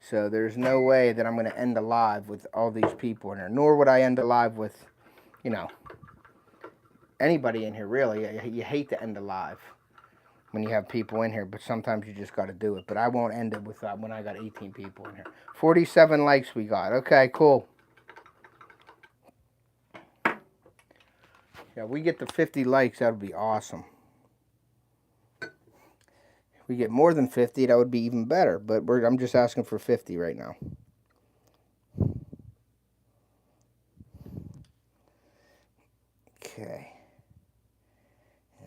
So there's no way that I'm going to end the live with all these people in here. Nor would I end the live with, you know, anybody in here, really. You hate to end the live when you have people in here, but sometimes you just got to do it. But I won't end it with when I got 18 people in here. 47 likes we got. Okay, cool. Yeah, we get to 50 likes, that would be awesome. If we get more than 50, that would be even better. But I'm just asking for 50 right now. Okay.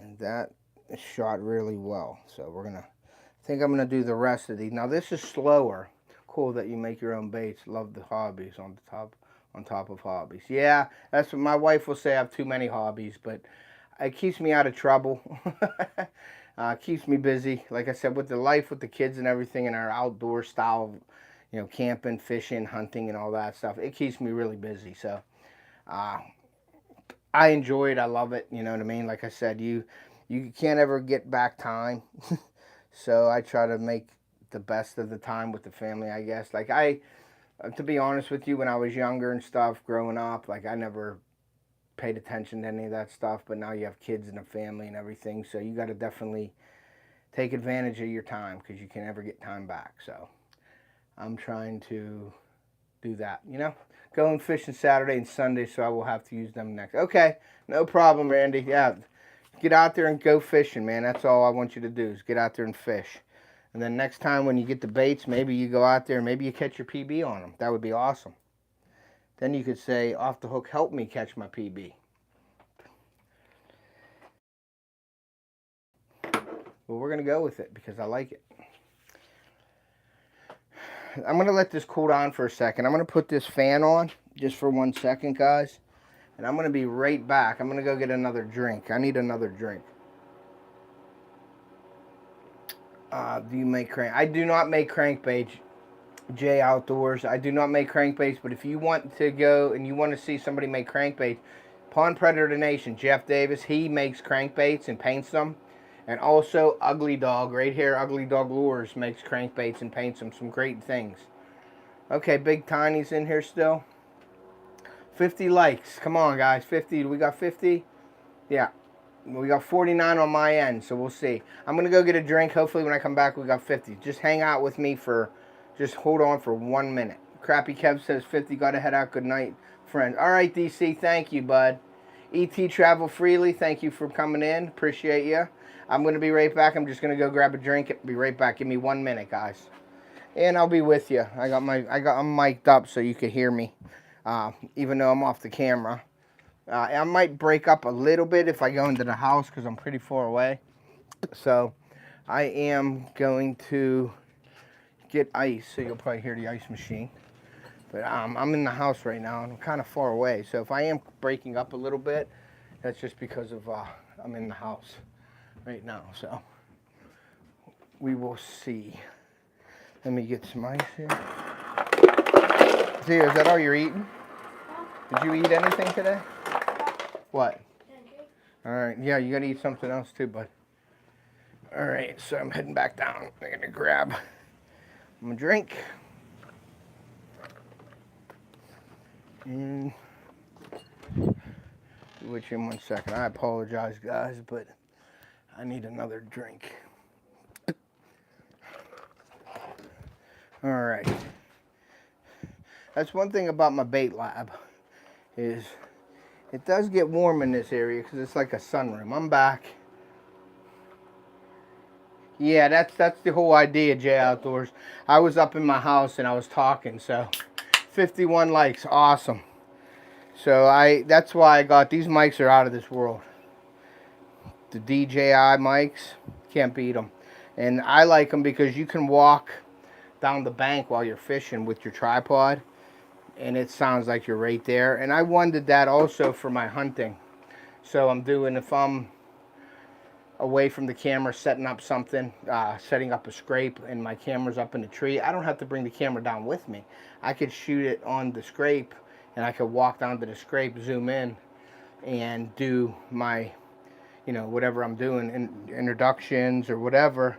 And that shot really well. So we're gonna, I think I'm gonna do the rest of these. Now this is slower. Cool that you make your own baits. Love the hobbies on top of hobbies. Yeah, that's what my wife will say. I have too many hobbies, but it keeps me out of trouble. Keeps me busy. Like I said, with the life with the kids and everything, and our outdoor style, you know, camping, fishing, hunting, and all that stuff. It keeps me really busy. So I enjoy it. I love it. You know what I mean? Like I said, you can't ever get back time. So I try to make the best of the time with the family, I guess. Like to be honest with you, when I was younger and stuff, growing up, like I never paid attention to any of that stuff. But now you have kids and a family and everything. So you got to definitely take advantage of your time because you can never get time back. So I'm trying to do that, you know? Going fishing Saturday and Sunday, so I will have to use them next. Okay, no problem, Randy. Yeah, get out there and go fishing, man. That's all I want you to do is get out there and fish. And then next time when you get the baits, maybe you go out there and maybe you catch your PB on them. That would be awesome. Then you could say, Off the Hook, help me catch my PB. Well, we're going to go with it because I like it. I'm going to let this cool down for a second. I'm going to put this fan on just for 1 second, guys. And I'm going to be right back. I'm going to go get another drink. I need another drink. Do you make crank? I do not make crankbaits, J Outdoors. I do not make crankbaits, but if you want to go and you want to see somebody make crankbaits, Pond Predator Nation, Jeff Davis, he makes crankbaits and paints them. And also Ugly Dog, right here, Ugly Dog Lures makes crankbaits and paints them. Some great things. Okay, Big Tiny's in here still. 50 likes. Come on, guys. 50. We got 50? Yeah. We got 49 on my end, so we'll see. I'm going to go get a drink. Hopefully when I come back, we got 50. Just hang out with me for, just hold on for 1 minute. Crappy Kev says 50. Got to head out. Good night, friend. All right, DC. Thank you, bud. ET Travel Freely. Thank you for coming in. Appreciate you. I'm going to be right back. I'm just going to go grab a drink. Be right back. Give me 1 minute, guys. And I'll be with you. I'm mic'd up so you can hear me, even though I'm off the camera. I might break up a little bit if I go into the house because I'm pretty far away. So I am going to get ice, so you'll probably hear the ice machine. But I'm in the house right now, and I'm kind of far away. So if I am breaking up a little bit, that's just because of I'm in the house right now. So we will see. Let me get some ice here. Theo, is that all you're eating? Did you eat anything today? What? Alright, yeah, you gotta eat something else too, bud. Alright, so I'm heading back down. I'm gonna grab my drink. And which in 1 second. I apologize, guys, but I need another drink. Alright. That's one thing about my bait lab is it does get warm in this area because it's like a sunroom. I'm back. Yeah, that's the whole idea, J Outdoors. I was up in my house and I was talking, so 51 likes, awesome. So that's why I got these mics are out of this world. The DJI mics, can't beat them. And I like them because you can walk down the bank while you're fishing with your tripod. and it sounds like you're right there. And I wanted that also for my hunting. So I'm doing, if I'm away from the camera setting up something, setting up a scrape, and my camera's up in the tree, I don't have to bring the camera down with me. I could shoot it on the scrape, and I could walk down to the scrape, zoom in, and do my, you know, whatever I'm doing, introductions or whatever,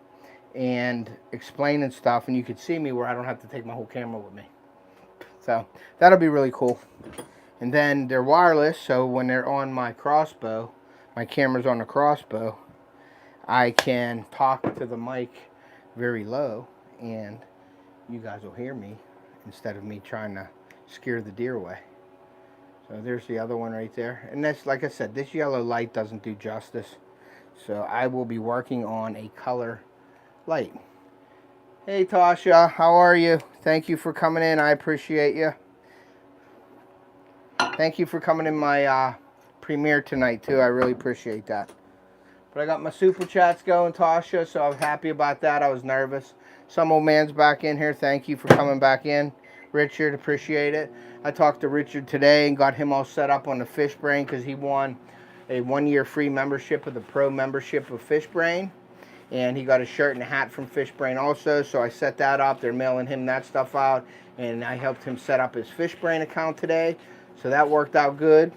and explaining stuff, and you could see me where I don't have to take my whole camera with me. So that'll be really cool. And then they're wireless, so when they're on my crossbow, my camera's on the crossbow, I can talk to the mic very low, and you guys will hear me instead of me trying to scare the deer away. So there's the other one right there. And that's, like I said, this yellow light doesn't do justice. So I will be working on a color light. Hey Tasha, how are you? Thank you for coming in. I appreciate you. Thank you for coming in my premiere tonight too. I really appreciate that. But I got my super chats going, Tasha, so I'm happy about that. I was nervous. Some old man's back in here. Thank you for coming back in. Richard, appreciate it. I talked to Richard today and got him all set up on the Fish Brain because he won a 1-year free membership of the pro membership of Fish Brain. And he got a shirt and a hat from Fish Brain also, so I set that up. They're mailing him that stuff out, and I helped him set up his Fish Brain account today. So that worked out good.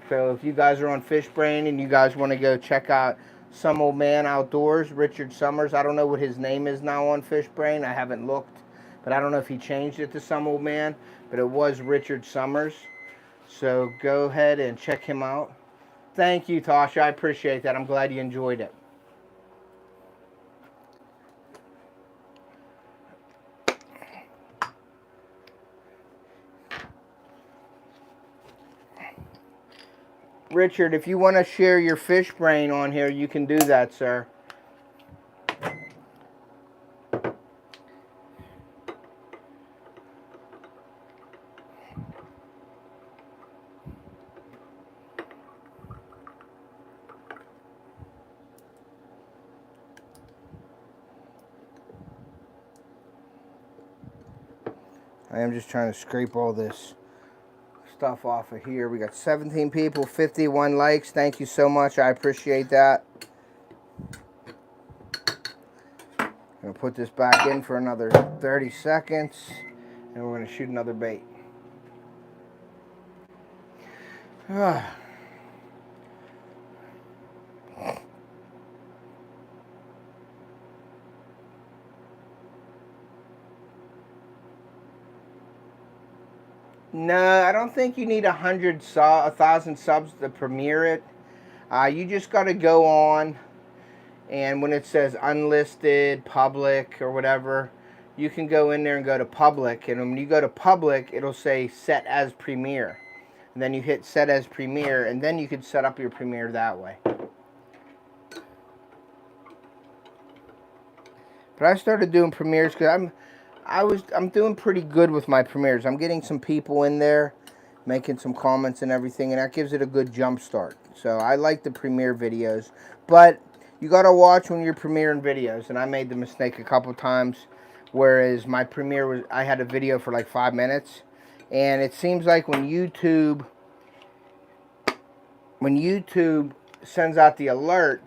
So if you guys are on Fish Brain and you guys want to go check out Some Old Man Outdoors, Richard Summers. I don't know what his name is now on Fish Brain. I haven't looked, but I don't know if he changed it to Some Old Man, but it was Richard Summers. So go ahead and check him out. Thank you, Tasha. I appreciate that. I'm glad you enjoyed it. Richard, if you want to share your Fish Brain on here, you can do that, sir. I am just trying to scrape all this stuff off of here. We got 17 people, 51 likes. Thank you so much. I appreciate that. I'm going to put this back in for another 30 seconds, and we're going to shoot another bait. No, I don't think you need 1,000 subs to premiere it. You just got to go on, and when it says unlisted, public, or whatever, you can go in there and go to public. And when you go to public, it'll say set as premiere. And then you hit set as premiere, and then you can set up your premiere that way. But I started doing premieres because I'm doing pretty good with my premieres. I'm getting some people in there, making some comments and everything, and that gives it a good jump start. So I like the premiere videos, but you gotta watch when you're premiering videos. And I made the mistake a couple times, whereas my premiere was, I had a video for like 5 minutes, and it seems like when YouTube sends out the alert,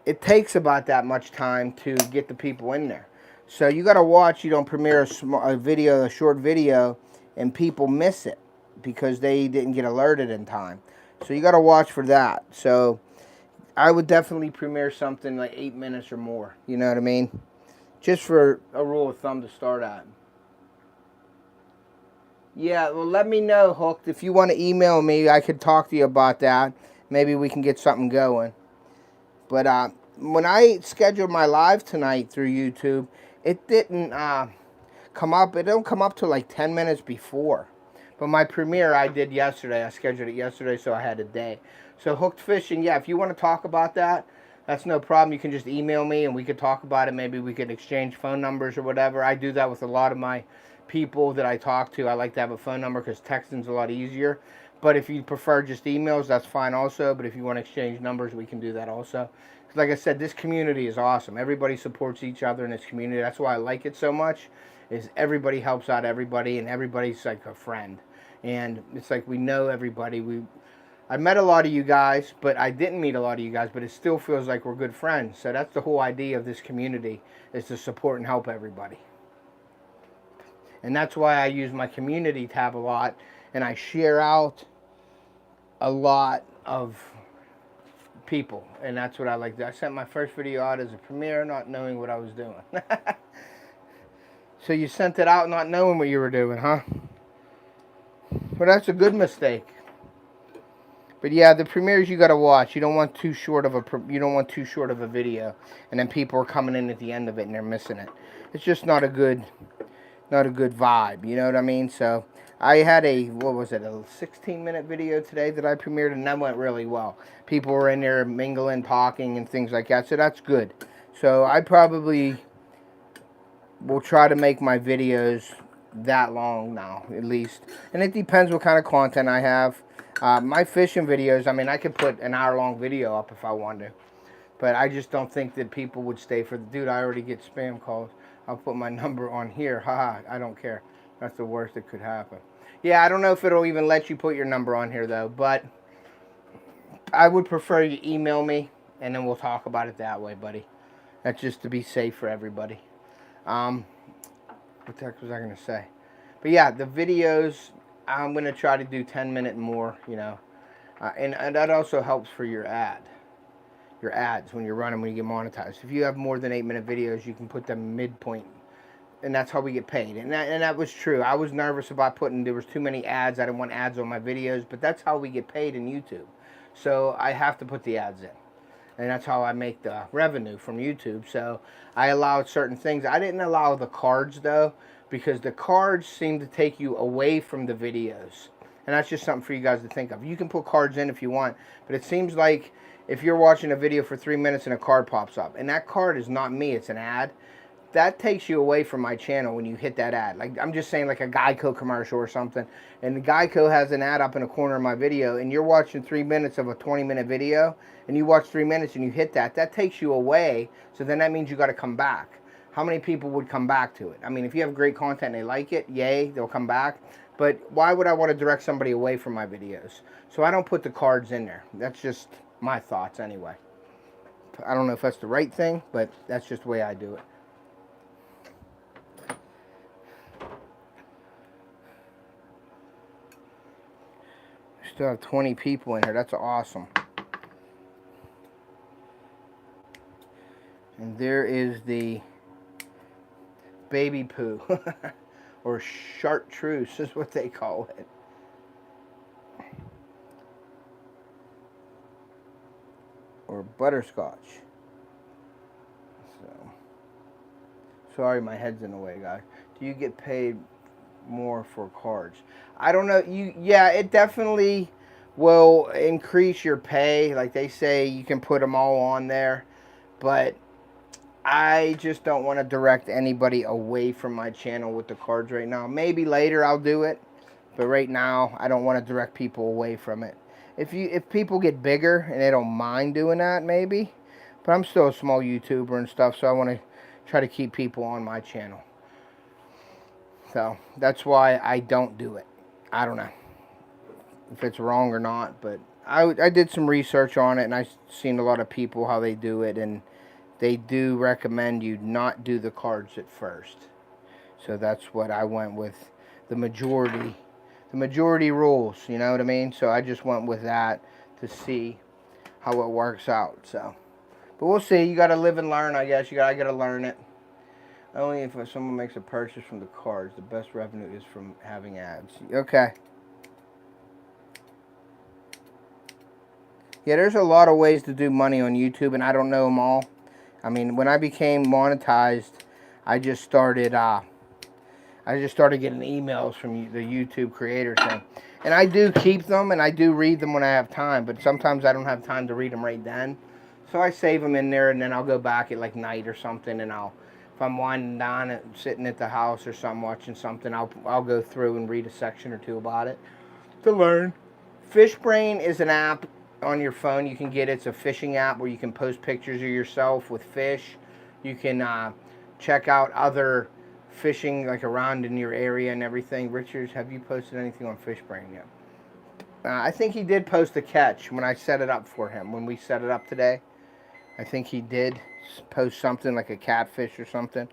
it takes about that much time to get the people in there. So you got to watch. You don't premiere a short video, and people miss it because they didn't get alerted in time. So you got to watch for that. So I would definitely premiere something like 8 minutes or more. You know what I mean? Just for a rule of thumb to start at. Yeah, well, let me know, Hooked. If you want to email me, I could talk to you about that. Maybe we can get something going. But when I scheduled my live tonight through YouTube, it didn't come up. It don't come up till like 10 minutes before. But my premiere I did yesterday. I scheduled it yesterday, so I had a day. So Hooked Fishing, yeah, if you want to talk about that, that's no problem. You can just email me and we could talk about it. Maybe we could exchange phone numbers or whatever. I do that with a lot of my people that I talk to. I like to have a phone number because texting's a lot easier. But if you prefer just emails, that's fine also. But if you want to exchange numbers, we can do that also. Because like I said, this community is awesome. Everybody supports each other in this community. That's why I like it so much, is everybody helps out everybody, and everybody's like a friend. And it's like we know everybody. I met a lot of you guys, but I didn't meet a lot of you guys, but it still feels like we're good friends. So that's the whole idea of this community, is to support and help everybody. And that's why I use my community tab a lot, and I share out a lot of people, and that's what I like to do. I sent my first video out as a premiere not knowing what I was doing. So you sent it out not knowing what you were doing, huh? Well, that's a good mistake. But yeah, the premieres you gotta watch. You don't want too short of a video, and then people are coming in at the end of it and they're missing it. It's just not a good vibe. You know what I mean? So I had a 16-minute video today that I premiered, and that went really well. People were in there mingling, talking, and things like that. So that's good. So I probably will try to make my videos that long now, at least. And it depends what kind of content I have. My fishing videos, I mean, I could put an hour-long video up if I wanted to. But I just don't think that people would stay for the... Dude, I already get spam calls. I'll put my number on here. Haha, I don't care. That's the worst that could happen. Yeah, I don't know if it'll even let you put your number on here, though. But I would prefer you email me, and then we'll talk about it that way, buddy. That's just to be safe for everybody. What the heck was I going to say? But yeah, the videos... I'm going to try to do 10-minute more, you know. And that also helps for your ads when you're running, when you get monetized. If you have more than 8-minute videos, you can put them midpoint. And that's how we get paid. And that was true. I was nervous about there was too many ads. I didn't want ads on my videos. But that's how we get paid in YouTube. So I have to put the ads in. And that's how I make the revenue from YouTube. So I allowed certain things. I didn't allow the cards, though, because the cards seem to take you away from the videos. And that's just something for you guys to think of. You can put cards in if you want, but it seems like if you're watching a video for 3 minutes and a card pops up, and that card is not me, it's an ad, that takes you away from my channel when you hit that ad. Like, I'm just saying, like a Geico commercial or something, and the Geico has an ad up in the corner of my video, and you're watching 3 minutes of a 20-minute video, and you watch 3 minutes and you hit that takes you away, so then that means you got to come back. How many people would come back to it? I mean, if you have great content and they like it, yay, they'll come back. But why would I want to direct somebody away from my videos? So I don't put the cards in there. That's just my thoughts anyway. I don't know if that's the right thing, but that's just the way I do it. Still have 20 people in here. That's awesome. And there is the baby poo. Or chartreuse is what they call it. Or butterscotch. So, sorry, my head's in the way, guys. Do you get paid more for cards? I don't know. Yeah, it definitely will increase your pay. Like they say, you can put them all on there, but I just don't want to direct anybody away from my channel with the cards right now. Maybe later I'll do it, but right now I don't want to direct people away from it. If people get bigger and they don't mind doing that, maybe. But I'm still a small YouTuber and stuff, so I want to try to keep people on my channel. So that's why I don't do it. I don't know if it's wrong or not, but I did some research on it, and I've seen a lot of people how they do it, and they do recommend you not do the cards at first. So that's what I went with, the majority rules, you know what I mean? So I just went with that to see how it works out. So, but we'll see. You got to live and learn, I guess. You got to learn it. Only if someone makes a purchase from the cards, the best revenue is from having ads. Okay. Yeah, there's a lot of ways to do money on YouTube, and I don't know them all. I mean, when I became monetized, I just started getting emails from the YouTube creator thing. And I do keep them, and I do read them when I have time, but sometimes I don't have time to read them right then. So I save them in there, and then I'll go back at like night or something, and if I'm winding down and sitting at the house or something, watching something, I'll go through and read a section or two about it to learn. FishBrain is an app on your phone. You can get it. It's a fishing app where you can post pictures of yourself with fish. You can check out other fishing like around in your area and everything. Richards, have you posted anything on Fishbrain yet? I think he did post a catch when I set it up for him. When we set it up today, I think he did post something like a catfish or something.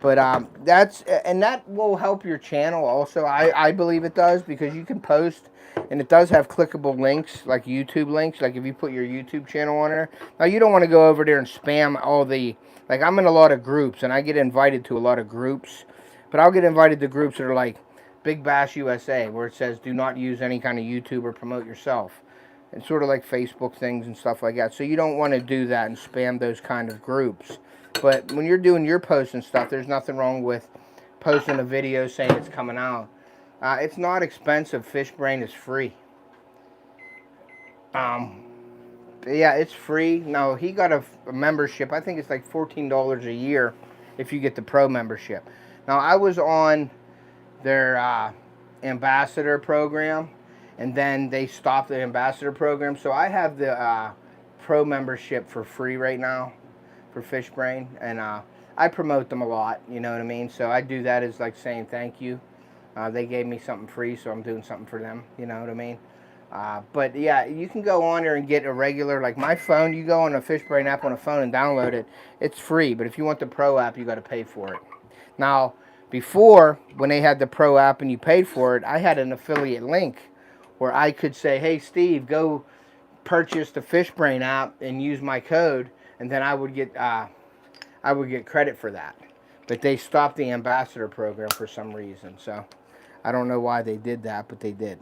But that will help your channel also. I believe it does, because you can post, and it does have clickable links, like YouTube links. Like if you put your YouTube channel on there. Now you don't want to go over there and spam all the, like I'm in a lot of groups, and I get invited to a lot of groups. But I'll get invited to groups that are like Big Bass USA, where it says do not use any kind of YouTube or promote yourself. And sort of like Facebook things and stuff like that. So you don't want to do that and spam those kind of groups. But when you're doing your posts and stuff, there's nothing wrong with posting a video saying it's coming out. It's not expensive. Fishbrain is free. Yeah, it's free. No, he got a membership. I think it's like $14 a year if you get the pro membership. Now, I was on their ambassador program, and then they stopped the ambassador program. So I have the pro membership for free right now for Fishbrain, and I promote them a lot, you know what I mean? So I do that as like saying thank you. They gave me something free, so I'm doing something for them, you know what I mean? But yeah, you can go on there and get a regular, like my phone, you go on a Fishbrain app on a phone and download it. It's free, but if you want the pro app, you got to pay for it. Now, before, when they had the pro app and you paid for it, I had an affiliate link where I could say, hey, Steve, go purchase the Fishbrain app and use my code, and then I would get credit for that. But they stopped the ambassador program for some reason, so I don't know why they did that, but they did.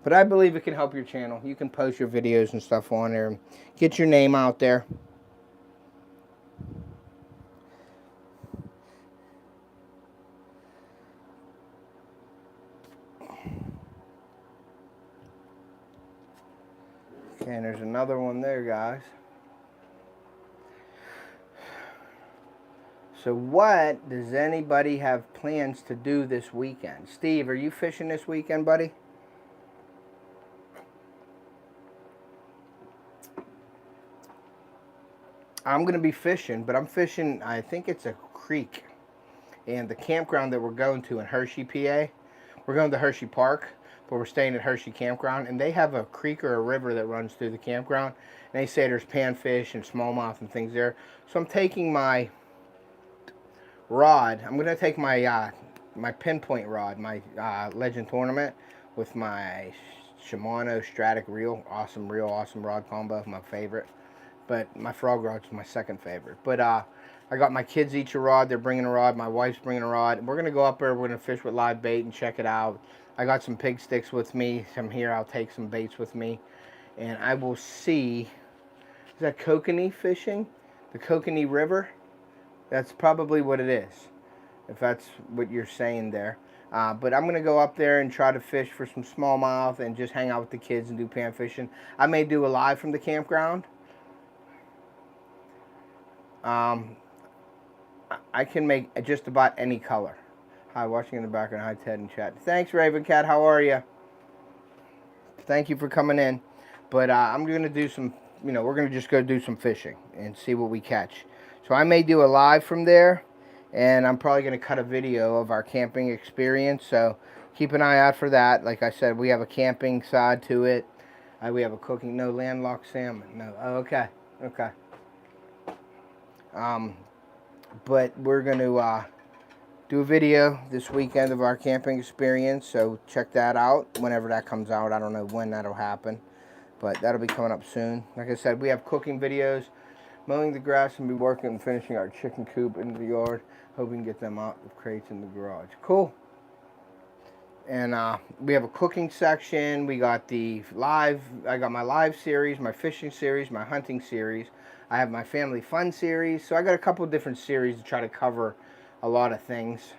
But I believe it can help your channel. You can post your videos and stuff on there and get your name out there. Okay, and there's another one there, guys. So what does anybody have plans to do this weekend? Steve, are you fishing this weekend, buddy? I'm going to be fishing, but I'm fishing, I think it's a creek. And the campground that we're going to in Hershey, PA, we're going to Hershey Park, but we're staying at Hershey Campground. And they have a creek or a river that runs through the campground. And they say there's panfish and smallmouth and things there. So I'm taking my rod. I'm going to take my my pinpoint rod, my Legend Tournament, with my Shimano Stratic reel. Awesome reel, awesome rod combo, my favorite. But my frog rod's my second favorite. But I got my kids each a rod. They're bringing a rod. My wife's bringing a rod. We're going to go up there. We're going to fish with live bait and check it out. I got some pig sticks with me. Some here. I'll take some baits with me. And I will see. Is that kokanee fishing? The Kokanee River? That's probably what it is, if that's what you're saying there. But I'm going to go up there and try to fish for some smallmouth and just hang out with the kids and do pan fishing. I may do a live from the campground. I can make just about any color. Hi, watching in the background. Hi, Ted and chat. Thanks, Raven Cat. How are you? Thank you for coming in. But I'm going to do some, we're going to just go do some fishing and see what we catch. So I may do a live from there, and I'm probably going to cut a video of our camping experience. So keep an eye out for that. Like I said, we have a camping side to it. We have a cooking, no landlocked salmon. No. Oh, okay. Okay. But we're going to do a video this weekend of our camping experience, so check that out whenever that comes out. I don't know when that'll happen, but that'll be coming up soon. Like I said, we have cooking videos, mowing the grass, and be working and finishing our chicken coop in the yard. Hope we can get them out of crates in the garage. Cool. And we have a cooking section. We got the live, I got my live series, my fishing series, my hunting series. I have my family fun series. So I got a couple of different series to try to cover a lot of things.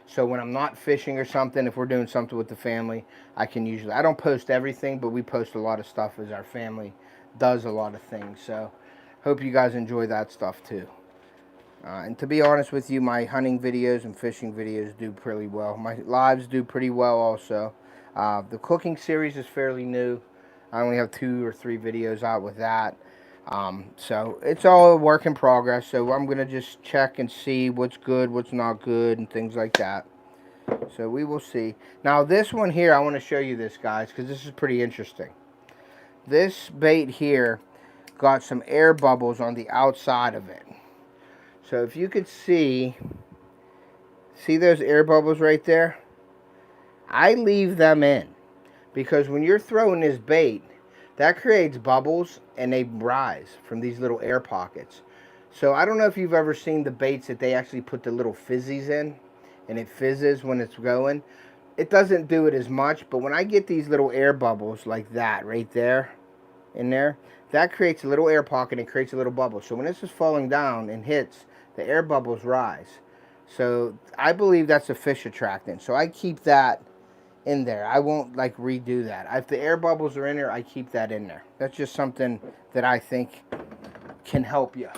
So when I'm not fishing or something, if we're doing something with the family, I can usually, I don't post everything, but we post a lot of stuff as our family does a lot of things. So hope you guys enjoy that stuff too. And to be honest with you, my hunting videos and fishing videos do pretty well. My lives do pretty well also. The cooking series is fairly new. I only have 2 or 3 videos out with that. So it's all a work in progress. So I'm going to just check and see what's good, what's not good, and things like that. So we will see. Now this one here, I want to show you this, guys, because this is pretty interesting. This bait here got some air bubbles on the outside of it. So if you could see those air bubbles right there? I leave them in because when you're throwing this bait, that creates bubbles and they rise from these little air pockets. So I don't know if you've ever seen the baits that they actually put the little fizzies in and it fizzes when it's going. It doesn't do it as much, but when I get these little air bubbles like that right there, in there, that creates a little air pocket and creates a little bubble. So when this is falling down and hits, the air bubbles rise. So I believe that's a fish attractant. So I keep that in there. I won't like redo that. If the air bubbles are in there, I keep that in there. That's just something that I think can help you.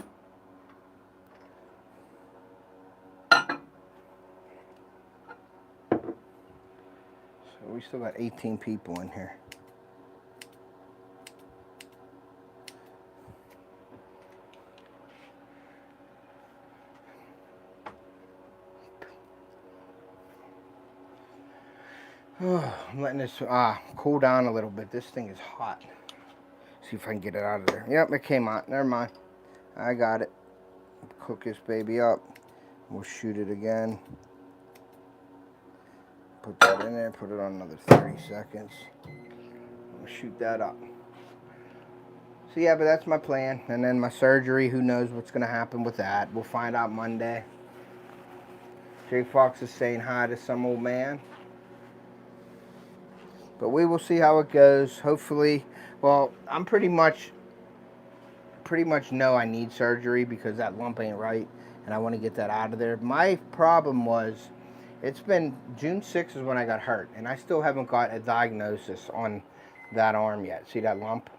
So we still got 18 people in here. I'm letting this cool down a little bit. This thing is hot. See if I can get it out of there. Yep, it came out. Never mind. I got it. Cook this baby up. We'll shoot it again. Put that in there. Put it on another 30 seconds. We'll shoot that up. So yeah, but that's my plan. And then my surgery, who knows what's going to happen with that. We'll find out Monday. Jay Fox is saying hi to some old man. But we will see how it goes. Hopefully, well, I'm pretty much know I need surgery because that lump ain't right and I want to get that out of there. My problem was, it's been June 6th is when I got hurt and I still haven't got a diagnosis on that arm yet. See that lump?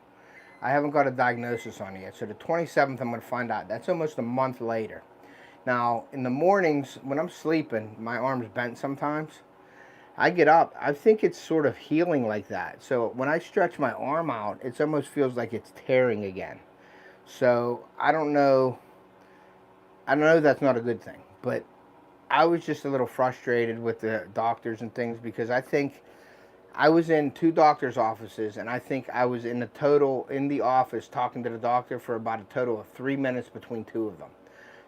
I haven't got a diagnosis on it yet. So the 27th I'm going to find out. That's almost a month later. Now, in the mornings when I'm sleeping, my arm's bent sometimes. I get up, I think it's sort of healing like that. So when I stretch my arm out, it almost feels like it's tearing again. So I don't know that's not a good thing. But I was just a little frustrated with the doctors and things because I think I was in 2 doctors' offices and I think I was in the office talking to the doctor for about a total of 3 minutes between 2 of them.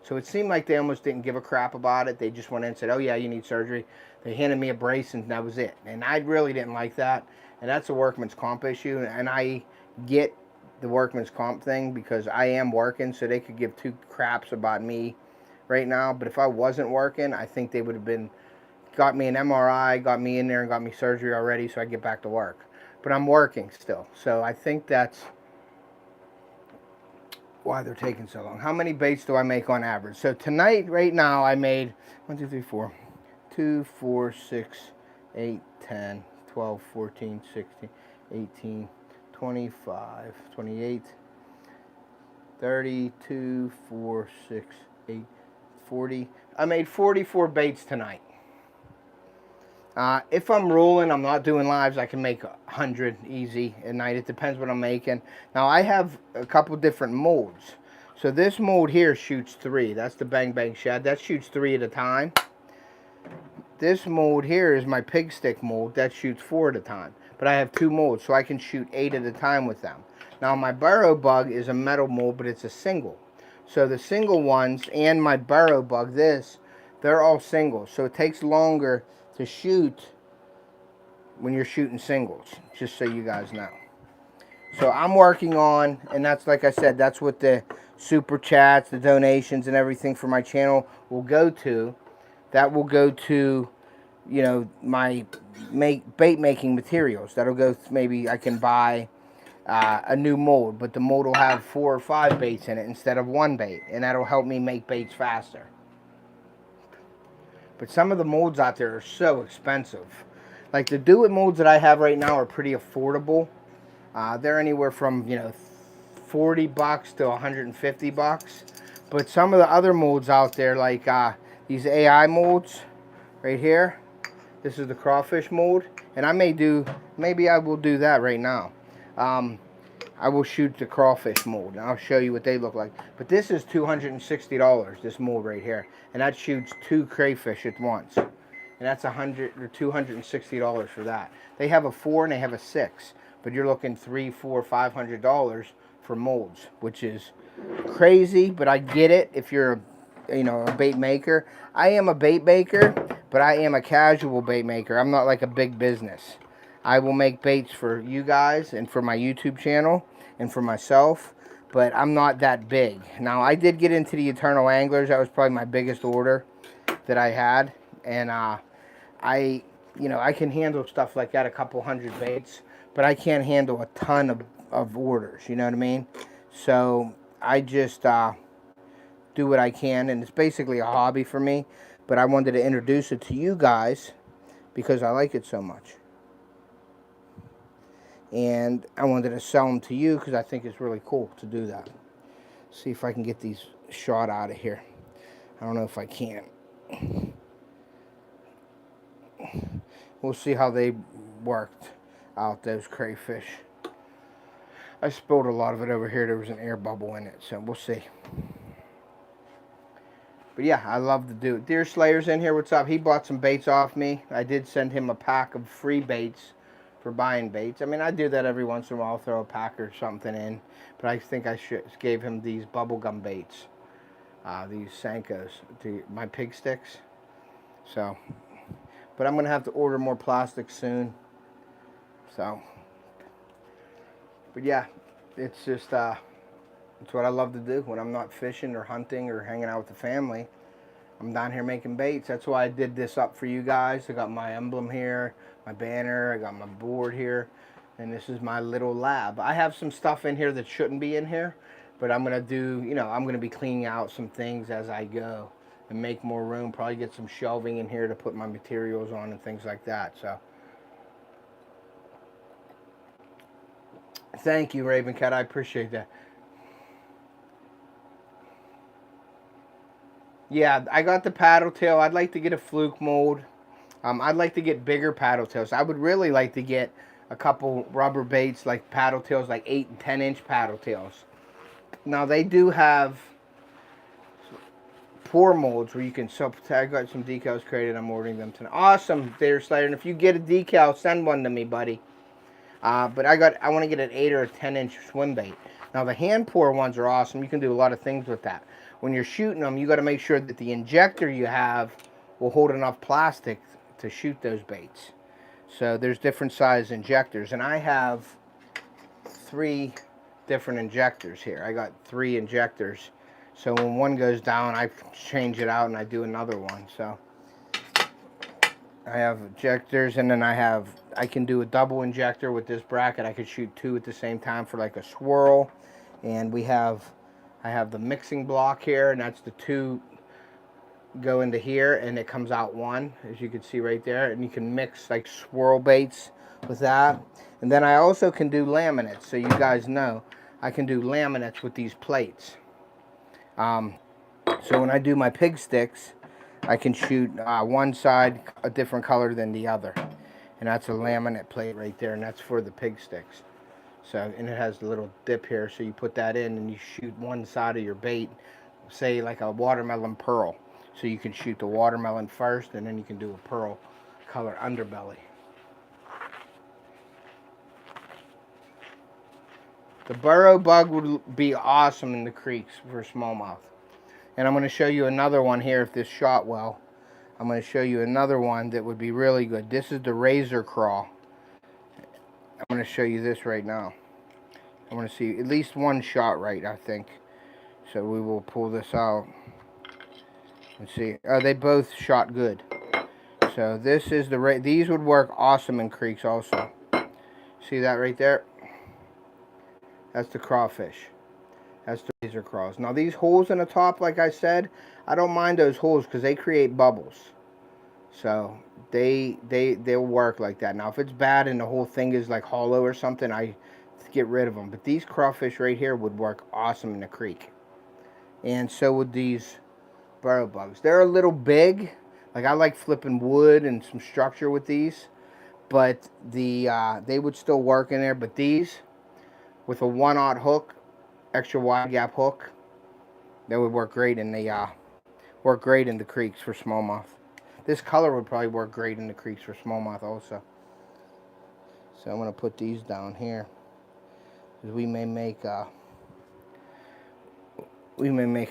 So it seemed like they almost didn't give a crap about it. They just went in and said, oh yeah, you need surgery. They handed me a brace and that was it. And I really didn't like that. And that's a workman's comp issue. And I get the workman's comp thing because I am working. So they could give 2 craps about me right now. But if I wasn't working, I think they would have got me an MRI, got me in there and got me surgery already so I get back to work. But I'm working still. So I think that's why they're taking so long. How many baits do I make on average? So tonight, right now, I made 1, 2, 3, 4, 2, 4, 6, 8, 10, 12, 14, 16, 18, 25, 28, 32, 4, 6, 8, 40. I made 44 baits tonight. If I'm rolling, I'm not doing lives, I can make 100 easy at night. It depends what I'm making. Now, I have a couple different molds. So this mold here shoots 3. That's the Bang Bang Shad. That shoots 3 at a time. This mold here is my pig stick mold. That shoots 4 at a time. But I have 2 molds, so I can shoot 8 at a time with them. Now, my burrow bug is a metal mold, but it's a single. So the single ones and my burrow bug, they're all singles. So it takes longer to shoot when you're shooting singles, just so you guys know. So I'm working on, and that's, like I said, that's what the super chats, the donations and everything for my channel will go to. That will go to, you know, my bait making materials. That'll go, maybe I can buy a new mold, but the mold will have 4 or 5 baits in it instead of 1 bait, and that'll help me make baits faster. But some of the molds out there are so expensive. Like the Do It molds that I have right now are pretty affordable. They're anywhere from, you know, $40 to $150. But some of the other molds out there, like these AI molds right here. This is the crawfish mold. And maybe I will do that right now. I will shoot the crawfish mold, and I'll show you what they look like. But this is $260, this mold right here, and that shoots 2 crayfish at once, and that's $100 or $260 for that. They have a 4 and they have a 6, but you're looking $300, $400, $500 for molds, which is crazy. But I get it if you're a bait maker. I am a bait maker, but I am a casual bait maker. I'm not like a big business. I will make baits for you guys and for my YouTube channel and for myself, but I'm not that big. Now, I did get into the Eternal Anglers. That was probably my biggest order that I had, and I can handle stuff like that, a couple hundred baits, but I can't handle a ton of orders, you know what I mean? So I just do what I can, and it's basically a hobby for me, but I wanted to introduce it to you guys because I like it so much. And I wanted to sell them to you because I think it's really cool to do that. See if I can get these shot out of here. I don't know if I can. We'll see how they worked out, those crayfish. I spilled a lot of it over here. There was an air bubble in it, so we'll see. But yeah, I love to do it. Deer Slayer's in here. What's up? He bought some baits off me. I did send him a pack of free baits for buying baits. I mean, I do that every once in a while. I'll throw a pack or something in. But I think I gave him these bubblegum baits. These Senkos. My pig sticks. So, but I'm going to have to order more plastic soon. So, but yeah, it's just, it's what I love to do when I'm not fishing or hunting or hanging out with the family. I'm down here making baits. That's why I did this up for you guys. I got my emblem here, my banner, I got my board here, and this is my little lab. I have some stuff in here that shouldn't be in here, but I'm going to do, I'm going to be cleaning out some things as I go and make more room. Probably get some shelving in here to put my materials on and things like that. So, thank you, Raven Cat. I appreciate that. Yeah, I got the paddle tail. I'd like to get a fluke mold. I'd like to get bigger paddle tails. I would really like to get a couple rubber baits like paddle tails, like 8 and 10 inch paddle tails. Now they do have pour molds where you can I got some decals created. I'm ordering them tonight. Awesome, Deer Slayer. And if you get a decal, send one to me, buddy. But I want to get an 8 or a 10 inch swim bait. Now the hand pour ones are awesome. You can do a lot of things with that. When you're shooting them, you got to make sure that the injector you have will hold enough plastic to shoot those baits. So there's different size injectors, and I have 3 different injectors here. I got 3 injectors. So when one goes down, I change it out and I do another one. So I have injectors, and then I can do a double injector with this bracket. I could shoot 2 at the same time for like a swirl. And I have the mixing block here, and that's the 2 go into here, and it comes out 1, as you can see right there. And you can mix like swirl baits with that. And then I also can do laminates, so you guys know I can do laminates with these plates. So when I do my pig sticks, I can shoot one side a different color than the other. And that's a laminate plate right there, and that's for the pig sticks. So, and it has a little dip here, so you put that in and you shoot one side of your bait, say like a watermelon pearl. So you can shoot the watermelon first, and then you can do a pearl color underbelly. The burrow bug would be awesome in the creeks for smallmouth. And I'm going to show you another one here if this shot well. I'm going to show you another one that would be really good. This is the razor craw. I'm going to show you this right now. I want to see at least one shot right, I think. So we will pull this out. Let's see. They both shot good. So this is these would work awesome in creeks also. See that right there? That's the crawfish. That's the razor craws. Now these holes in the top, like I said, I don't mind those holes because they create bubbles. So they'll work like that. Now if it's bad and the whole thing is like hollow or something, I get rid of them. But these crawfish right here would work awesome in the creek. And so would these burrow bugs. They're a little big. Like I like flipping wood and some structure with these. But they would still work in there. But these, with a 1/0 hook, extra wide gap hook, that would work great in the creeks for smallmouth. This color would probably work great in the creeks for smallmouth also. So I'm gonna put these down here, because we may make a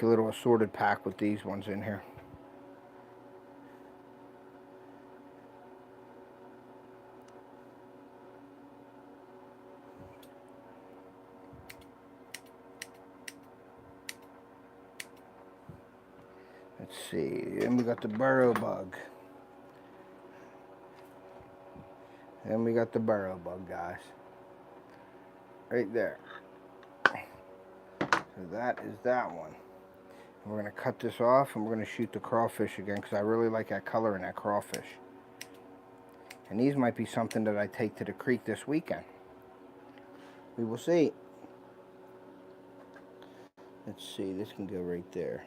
little assorted pack with these ones in here. Let's see, then we got the burrow bug. Then we got the burrow bug, guys. Right there. So that is that one. And we're going to cut this off, and we're going to shoot the crawfish again, because I really like that color in that crawfish. And these might be something that I take to the creek this weekend. We will see. Let's see, this can go right there.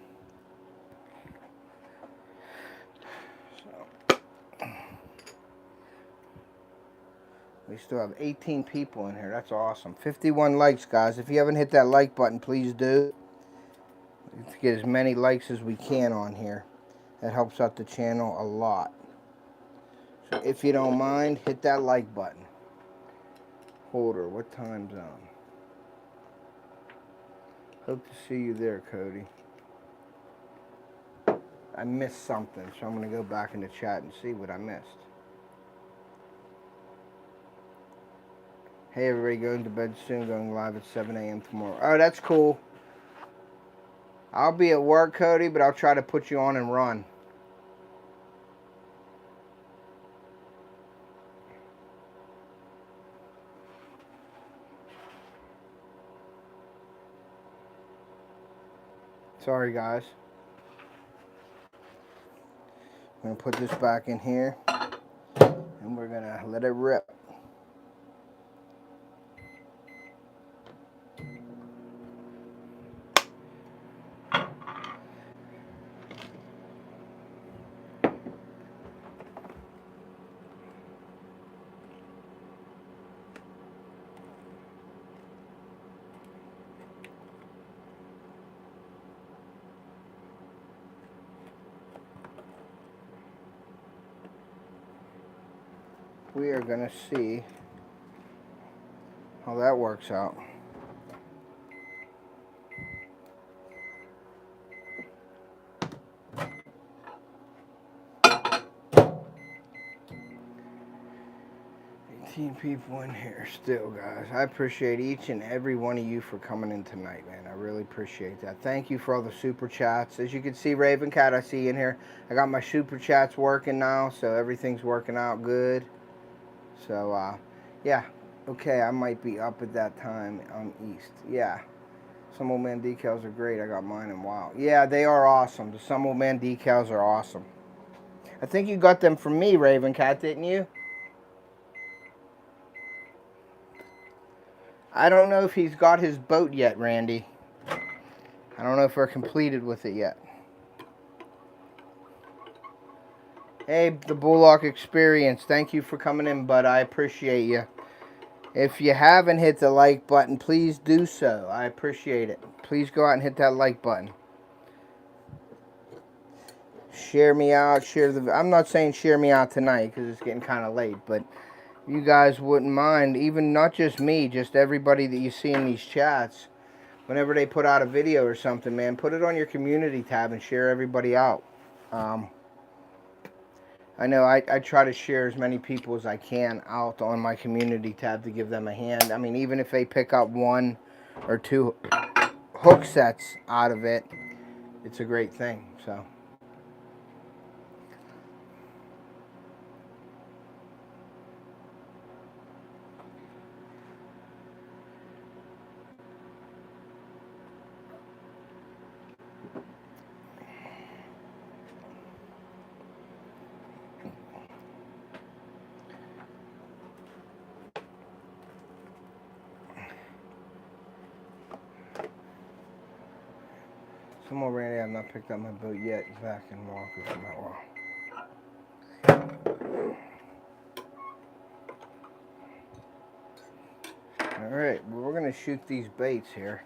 We still have 18 people in here. That's awesome. 51 likes, guys. If you haven't hit that like button, please do. Let's get as many likes as we can on here. That helps out the channel a lot. So if you don't mind, hit that like button. Holder, what time zone? Hope to see you there, Cody. I missed something, so I'm going to go back in the chat and see what I missed. Hey everybody, going to bed soon, going live at 7 a.m. tomorrow. Oh, that's cool. I'll be at work, Cody, but I'll try to put you on and run. Sorry, guys. I'm going to put this back in here, and we're going to let it rip. We are going to see how that works out. People in here still, guys. I appreciate each and every one of you for coming in tonight, man. I really appreciate that. Thank you for all the super chats. As you can see, Raven Cat, I see you in here. I got my super chats working now, so everything's working out good. So, yeah. Okay, I might be up at that time on East. Yeah. Some Old Man decals are great. I got mine and wow. Yeah, they are awesome. The Some Old Man decals are awesome. I think you got them from me, Raven Cat, didn't you? I don't know if he's got his boat yet, Randy. I don't know if we're completed with it yet. Hey, the Bullock Experience. Thank you for coming in, bud. I appreciate you. If you haven't hit the like button, please do so. I appreciate it. Please go out and hit that like button. Share me out. I'm not saying share me out tonight because it's getting kind of late, but you guys wouldn't mind, even not just me, just everybody that you see in these chats, whenever they put out a video or something, man, put it on your community tab and share everybody out. I know I try to share as many people as I can out on my community tab to give them a hand. I mean, even if they pick up 1 or 2 hook sets out of it, it's a great thing, so. Some more Randy, I've not picked up my boat yet. Back in Walker for that while. Alright, well, we're going to shoot these baits here.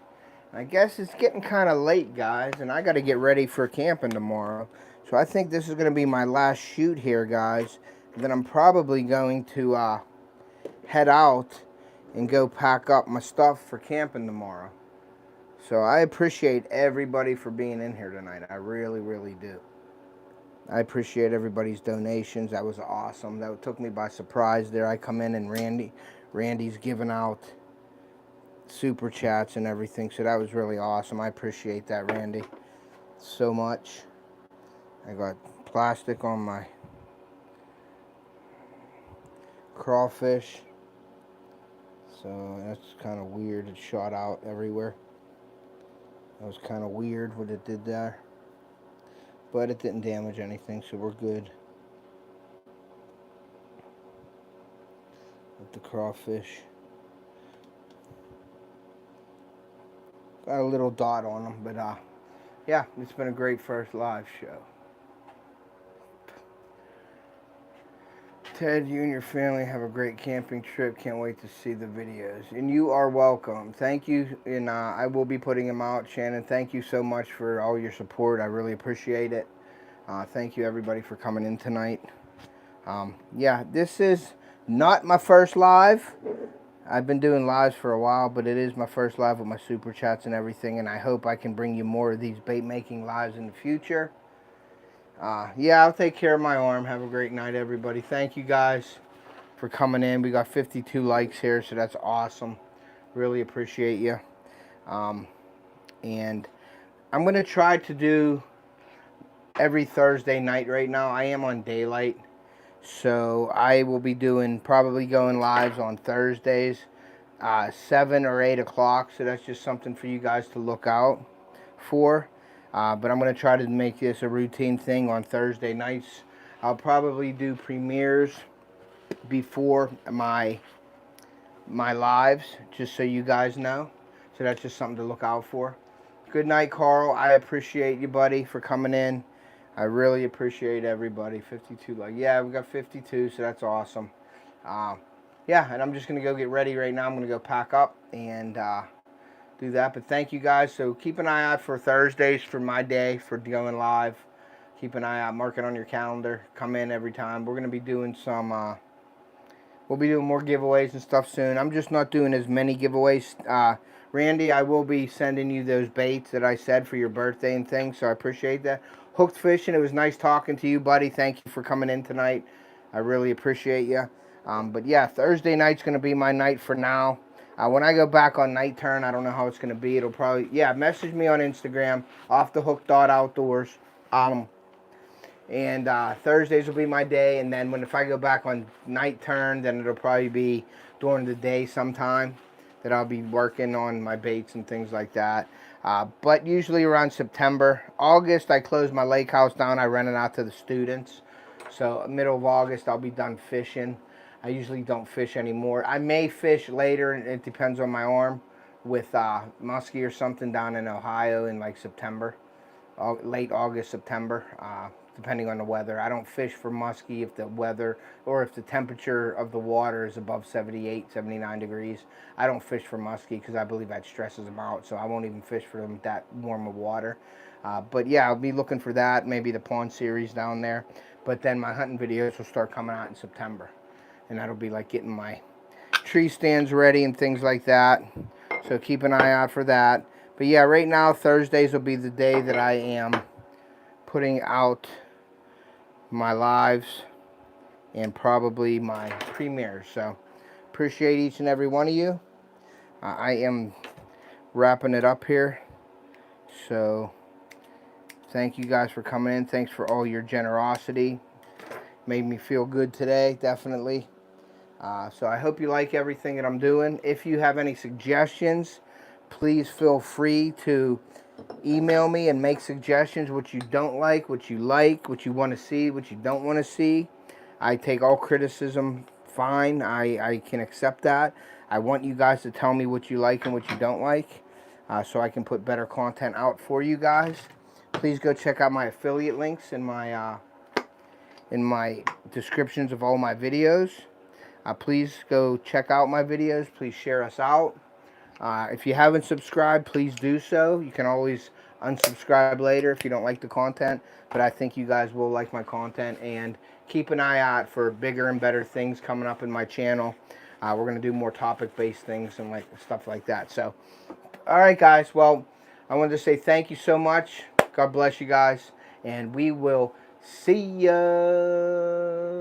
I guess it's getting kind of late, guys, and I got to get ready for camping tomorrow. So I think this is going to be my last shoot here, guys. And then I'm probably going to head out and go pack up my stuff for camping tomorrow. So I appreciate everybody for being in here tonight. I really, really do. I appreciate everybody's donations. That was awesome. That took me by surprise there. I come in and Randy's giving out super chats and everything, so that was really awesome. I appreciate that, Randy, so much. I got plastic on my crawfish, so that's kind of weird. It shot out everywhere. That was kind of weird what it did there, but it didn't damage anything, so we're good with the crawfish. Got a little dot on them, but yeah, it's been a great first live show. Ted, you and your family have a great camping trip. Can't wait to see the videos. And you are welcome. Thank you, and I will be putting them out. Shannon, thank you so much for all your support. I really appreciate it. Thank you, everybody, for coming in tonight. Yeah, this is not my first live. I've been doing lives for a while, but it is my first live with my super chats and everything, and I hope I can bring you more of these bait making lives in the future. Yeah, I'll take care of my arm. Have a great night, everybody. Thank you guys for coming in. We got 52 likes here, so that's awesome. Really appreciate you. And I'm going to try to do every Thursday night right now. I am on daylight. So I will be probably going lives on Thursdays, 7 or 8 o'clock. So that's just something for you guys to look out for. But I'm going to try to make this a routine thing on Thursday nights. I'll probably do premieres before my lives, just so you guys know. So that's just something to look out for. Good night, Carl. I appreciate you, buddy, for coming in. I really appreciate everybody. 52 like, yeah, we got 52, so that's awesome. Yeah, and I'm just going to go get ready right now. I'm going to go pack up and do that. But thank you guys. So keep an eye out for Thursdays for my day for going live. Keep an eye out. Mark it on your calendar. Come in every time. We're going to be doing some, we'll be doing more giveaways and stuff soon. I'm just not doing as many giveaways. Randy, I will be sending you those baits that I said for your birthday and things, so I appreciate that. Hooked Fishing, it was nice talking to you, buddy. Thank you for coming in tonight. I really appreciate you. But yeah, Thursday night's going to be my night for now. When I go back on night turn, I don't know how it's going to be. It'll probably, yeah, message me on Instagram, offthehook.outdoors. And Thursdays will be my day. And then if I go back on night turn, then it'll probably be during the day sometime that I'll be working on my baits and things like that. But usually around September. August, I close my lake house down. I rent it out to the students. So middle of August, I'll be done fishing. I usually don't fish anymore. I may fish later. It depends on my arm with muskie or something down in Ohio in like September. Late August, September, depending on the weather. I don't fish for muskie if the weather or if the temperature of the water is above 78, 79 degrees. I don't fish for muskie because I believe that stresses them out, so I won't even fish for them that warm of water. But yeah, I'll be looking for that, maybe the pond series down there. But then my hunting videos will start coming out in September. And that'll be like getting my tree stands ready and things like that. So keep an eye out for that. But yeah, right now, Thursdays will be the day that I am putting out my lives and probably my premieres. So appreciate each and every one of you. I am wrapping it up here. So thank you guys for coming in. Thanks for all your generosity. Made me feel good today, definitely. So I hope you like everything that I'm doing. If you have any suggestions, please feel free to email me and make suggestions, what you don't like, what you want to see, what you don't want to see. I take all criticism fine. I can accept that. I want you guys to tell me what you like and what you don't like, so I can put better content out for you guys. Please go check out my affiliate links in my descriptions of all my videos. Please go check out my videos. Please share us out. If you haven't subscribed, please do so. You can always unsubscribe later if you don't like the content, but I think you guys will like my content, and keep an eye out for bigger and better things coming up in my channel. We're going to do more topic-based things and stuff like that. So, all right, guys. Well, I wanted to say thank you so much. God bless you guys, and we will see ya.